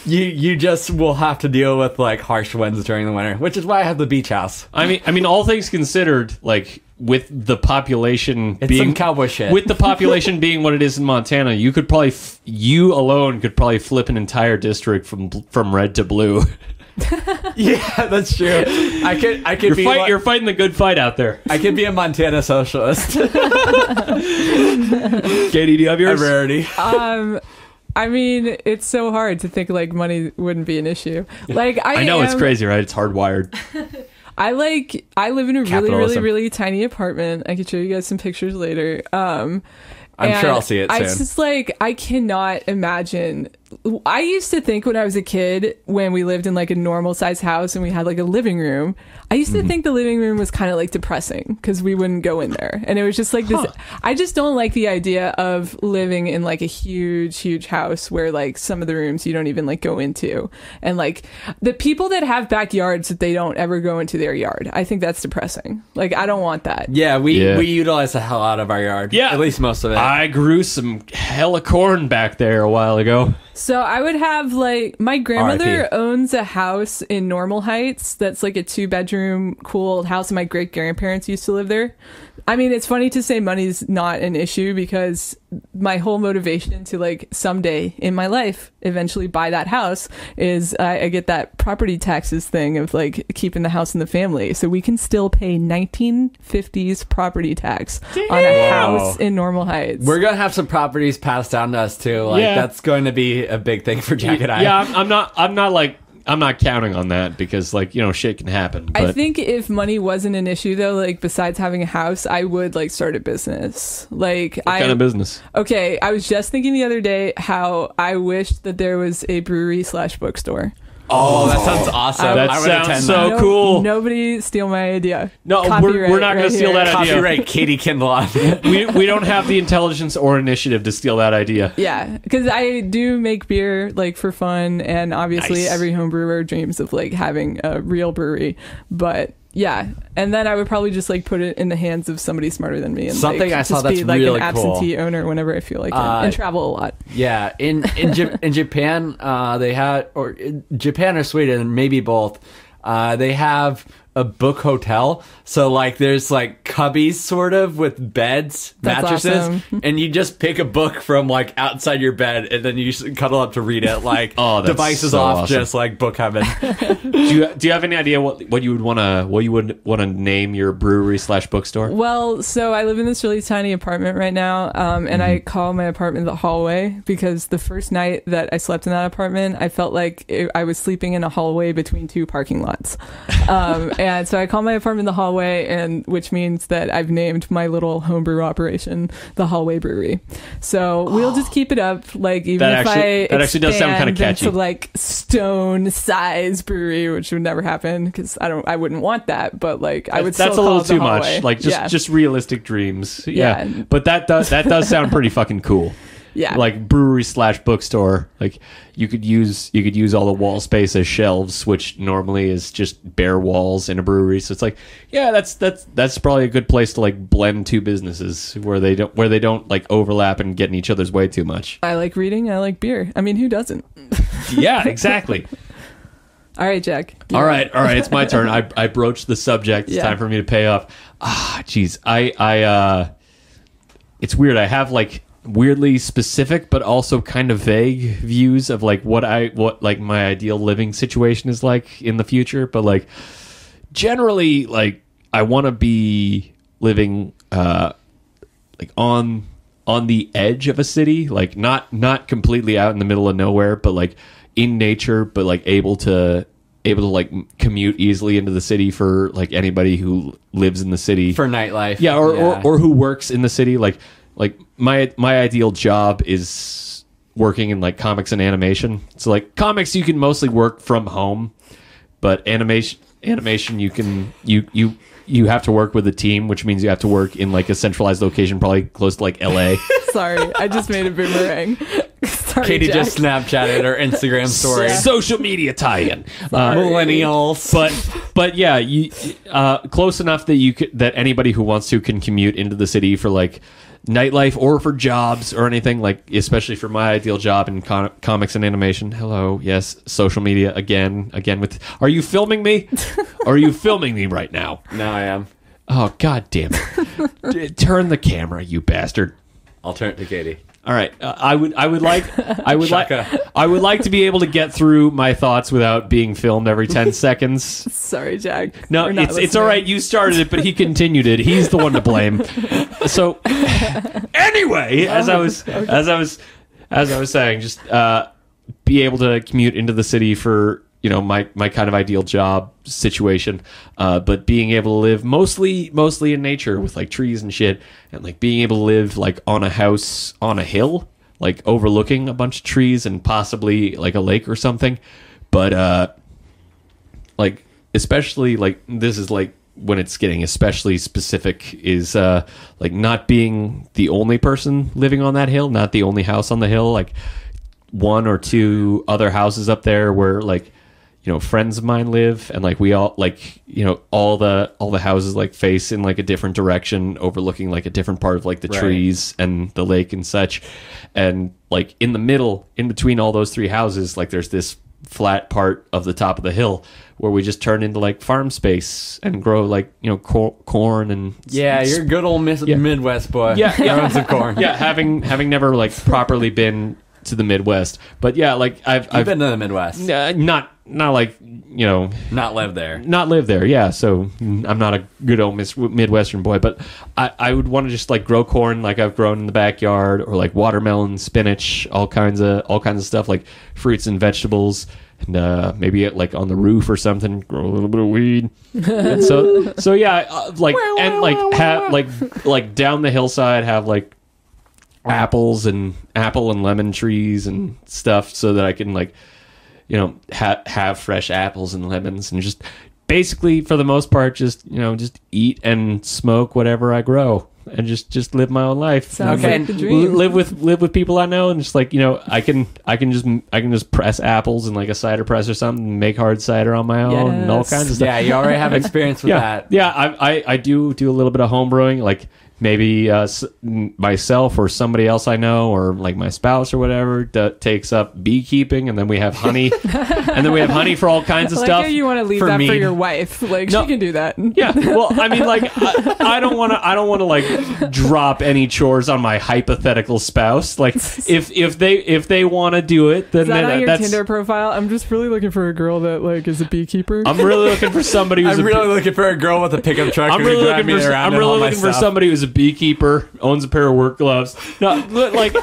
You just will have to deal with like harsh winds during the winter, which is why I have the beach house. I mean, all things considered, like with the population being some cowboy shit, with the population being what it is in Montana, you alone could probably flip an entire district from red to blue. Yeah, that's true. I could You're, be you're fighting the good fight out there. I could be a Montana socialist. Katie, do you have A yours? rarity. I mean, it's so hard to think like money wouldn't be an issue. Like I know it's crazy, right? It's hardwired. I live in a really, really, Capitalism. really tiny apartment. I can show you guys some pictures later. I'm sure I'll see it soon. It's just like, I cannot imagine. I used to think when I was a kid, when we lived in like a normal sized house and we had like a living room, I used to think the living room was kind of like depressing because we wouldn't go in there. And it was just like this. I just don't like the idea of living in like a huge, huge house where like some of the rooms you don't even like go into. And like the people that have backyards that they don't ever go into their yard. I think that's depressing. Like, I don't want that. Yeah, we utilize the hell out of our yard. Yeah. At least most of it. I grew some hella corn back there a while ago. So I would have like, my grandmother RIP. owns a house in Normal Heights that's like a 2-bedroom cool old house, and my great grandparents used to live there. I mean, it's funny to say money's not an issue because my whole motivation to like someday in my life eventually buy that house is I get that property taxes thing of like keeping the house in the family, so we can still pay 1950s property tax on a house in Normal Heights. We're gonna have some properties passed down to us too. Like that's going to be a big thing for Jack and I. Yeah, I'm not counting on that because, like, you know, shit can happen. But I think if money wasn't an issue, though, like besides having a house, I would like start a business. Like, what kind of business? Okay, I was just thinking the other day how I wish that there was a brewery/bookstore. Oh, that sounds awesome. That I would sounds attend so that. cool. Nobody steal my idea. No, Copyright we're not going right to steal here. that idea. Copyright Katie Kindle on it. We don't have the intelligence or initiative to steal that idea. Yeah, because I do make beer like for fun, and obviously Nice. every home brewer dreams of like having a real brewery. But yeah, and then I would probably just like put it in the hands of somebody smarter than me, and Something like, I saw just that's be like really an absentee owner whenever I feel like it, and travel a lot. Yeah, in Japan, they had, or in Japan or Sweden, maybe both. They have a book hotel, so like there's like cubbies sort of with beds, That's mattresses, awesome. and you just pick a book from like outside your bed, and then you just cuddle up to read it. Like Oh, that's devices so off, awesome. just like book heaven. Do you have any idea what you would want to name your brewery/bookstore? Well, so I live in this really tiny apartment right now, and I call my apartment the hallway because the first night that I slept in that apartment, I felt like I was sleeping in a hallway between two parking lots. And so I call my apartment the hallway, and which means that I've named my little homebrew operation the Hallway Brewery. So we'll just keep it up, like even That if actually- I that actually does sound kinda expand catchy. into like stone size brewery, which would never happen because I wouldn't want that. But like I would. That's still a little call it the too hallway. much. Like just realistic dreams. Yeah. Yeah. But that does sound pretty fucking cool. Yeah. Like brewery/bookstore. Like you could use all the wall space as shelves, which normally is just bare walls in a brewery. So it's like, yeah, that's probably a good place to like blend two businesses where they don't like overlap and get in each other's way too much. I like reading. I like beer. I mean, who doesn't? Yeah, exactly. All right, Jack. All right, it's my turn. I broached the subject. It's Yeah. time for me to pay off. Jeez. I it's weird. I have like weirdly specific but also kind of vague views of like what like my ideal living situation is like in the future, but like generally like I want to be living like on the edge of a city, like not completely out in the middle of nowhere, but like in nature, but like able to like commute easily into the city for like anybody who lives in the city For nightlife. yeah, or who works in the city. Like my ideal job is working in like comics and animation. So like comics you can mostly work from home, but animation you have to work with a team, which means you have to work in like a centralized location, probably close to like LA. Sorry, I just made a boomerang. Sorry, Katie Jack. just Snapchatted her Instagram story. Social media tie-in. Millennials. But yeah, you close enough that that anybody who wants to can commute into the city for like nightlife or for jobs or anything, like especially for my ideal job in comics and animation. Hello, yes, social media again with. Are you filming me? Are you filming me right now? Now I am. Oh, god damn it. Turn the camera, you bastard. I'll turn it to Katie. All right. I would like to be able to get through my thoughts without being filmed every 10 seconds. Sorry, Jack. No, We're not it's all right. You started it, but he continued it. He's the one to blame. So anyway, as I was saying, just be able to commute into the city for, my kind of ideal job situation, but being able to live mostly in nature with like trees and shit, and like being able to live like on a house on a hill, like overlooking a bunch of trees and possibly like a lake or something. But like especially like this is like when it's getting especially specific is like not being the only person living on that hill, not the only house on the hill, like one or two other houses up there where like friends of mine live, and like we all like all the houses like face in like a different direction, overlooking like a different part of like the trees and the lake and such. And like in the middle, in between all those three houses, like there's this flat part of the top of the hill where we just turn into like farm space and grow like corn and you're a good old Midwest boy. Growing some corn. Having never like properly been to the Midwest, but like I've been to the Midwest. Not like not live there. Not live there. Yeah, so I'm not a good old Midwestern boy, but I would want to just like grow corn like I've grown in the backyard, or like watermelon, spinach, all kinds of stuff, like fruits and vegetables, and maybe like on the roof or something, grow a little bit of weed. And so yeah, like and like have like down the hillside have like apple and lemon trees and stuff, so that I can like have fresh apples and lemons, and just basically for the most part just eat and smoke whatever I grow, and just live my own life. Sounds like the dream. Live with people I know, and just like I can just press apples in like a cider press or something, and make hard cider on my own, and all kinds of stuff. Yeah, you already have experience with that. Yeah, I do a little bit of home brewing, like maybe myself or somebody else I know, or like my spouse or whatever, takes up beekeeping, and then we have honey, and then we have honey for all kinds of like stuff. How you want to leave for that mead. for your wife? Like No. she can do that. Yeah, well, I mean, like I don't want to like drop any chores on my hypothetical spouse. Like if they want to do it, then Is that on your that's. Tinder profile? I'm just really looking for a girl that like is a beekeeper. I'm really looking for somebody who's. I'm really looking for a girl with a pickup truck. I'm really looking for somebody who's a beekeeper, owns a pair of work gloves. No, like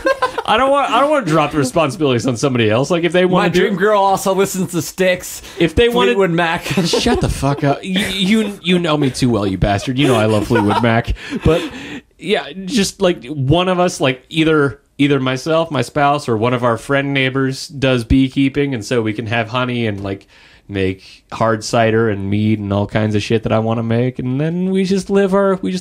I don't want to drop the responsibilities on somebody else. Like if they want My to dream girl also listens to Styx. if they want Fleetwood Mac. shut the fuck up. You know me too well, you bastard. You know I love Fleetwood Mac. But yeah, just like one of us, like either myself, my spouse, or one of our friend neighbors does beekeeping, and so we can have honey and like make hard cider and mead and all kinds of shit that I want to make, and then we just live our crazy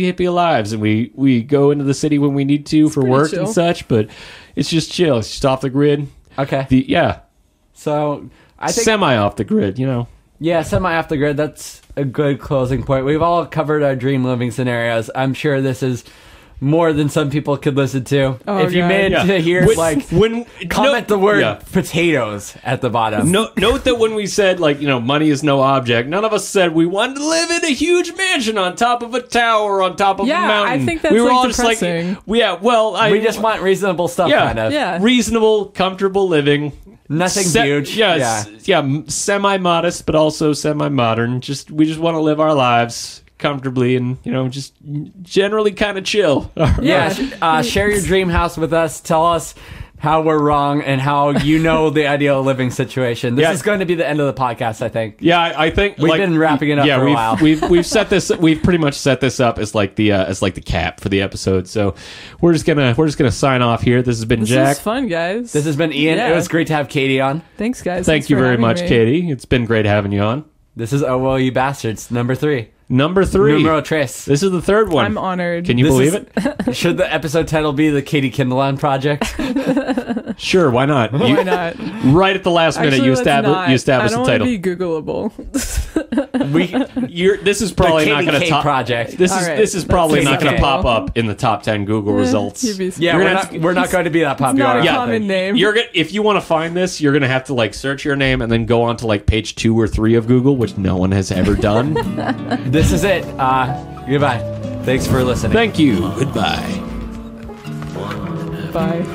hippie lives, and we go into the city when we need to for work chill. and such, but it's just chill. It's just off the grid. Okay. So I think Semi off the grid, semi off the grid. That's a good closing point. We've all covered our dream living scenarios. I'm sure this is more than some people could listen to. Oh, if you God. made it to here, comment the word Yeah. potatoes at the bottom. Note that when we said, like, money is no object, none of us said we wanted to live in a huge mansion on top of a tower, on top of a mountain. I think that's we were like all depressing. just like, we just want reasonable stuff, kind of. Yeah. reasonable, comfortable living. Nothing huge. Yeah, semi-modest, but also semi-modern. We just want to live our lives comfortably and just generally kind of chill. Share your dream house with us. Tell us how we're wrong and how the ideal living situation. This is going to be the end of the podcast, I think. Yeah, I think we've been wrapping it up for a while. We've set this. We've pretty much set this up as like the cap for the episode. So we're just gonna sign off here. This has been Jack. This is fun, guys. This has been Ian. Yeah. It was great to have Katie on. Thanks, guys. Thank Thanks you for very having much, me. Katie. It's been great having you on. This is Oh Well You Bastards, number 3. Number 3. Numero tres. This is the third one. I'm honored. Can you believe it? it? Should the episode title be the Katie Kindleon Project? Sure, why not? Why not? Right at the last minute, Actually, you let's established not. the title. I don't want to be Googleable. This is probably not going to top. Project. This All is right, this is probably that's not going to okay. pop up in the top 10 Google results. You'd be Yeah, we're not going to be that popular. not a I don't common think. name. If you want to find this, you're gonna have to like search your name and then go on to like page 2 or 3 of Google, which no one has ever done. This is it. Goodbye. Thanks for listening. Thank you. Goodbye. Bye.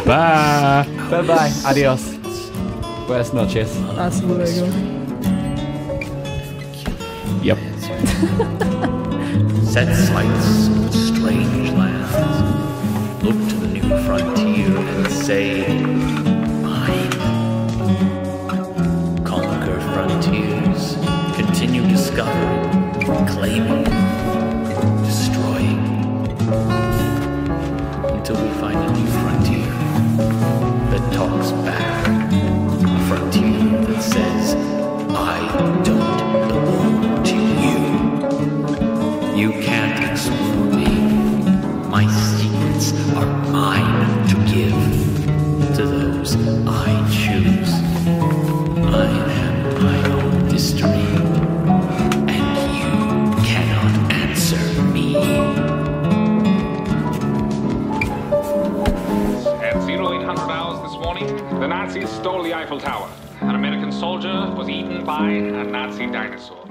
Bye. Bye-bye. Adios. Buenas noches. Hasta luego. Yep. Set sights on strange lands. Look to the new frontier and say, mine. Conquer frontiers. Continue discovering, claiming, destroying. Until we find a new frontier that talks back. A frontier that says, I don't belong to you. You can't explore me. My secrets are mine to give to those I choose. I am my own mystery, and you cannot answer me. At 0800 hours this morning, the Nazis stole the Eiffel Tower. An American soldier was eaten by a Nazi dinosaur.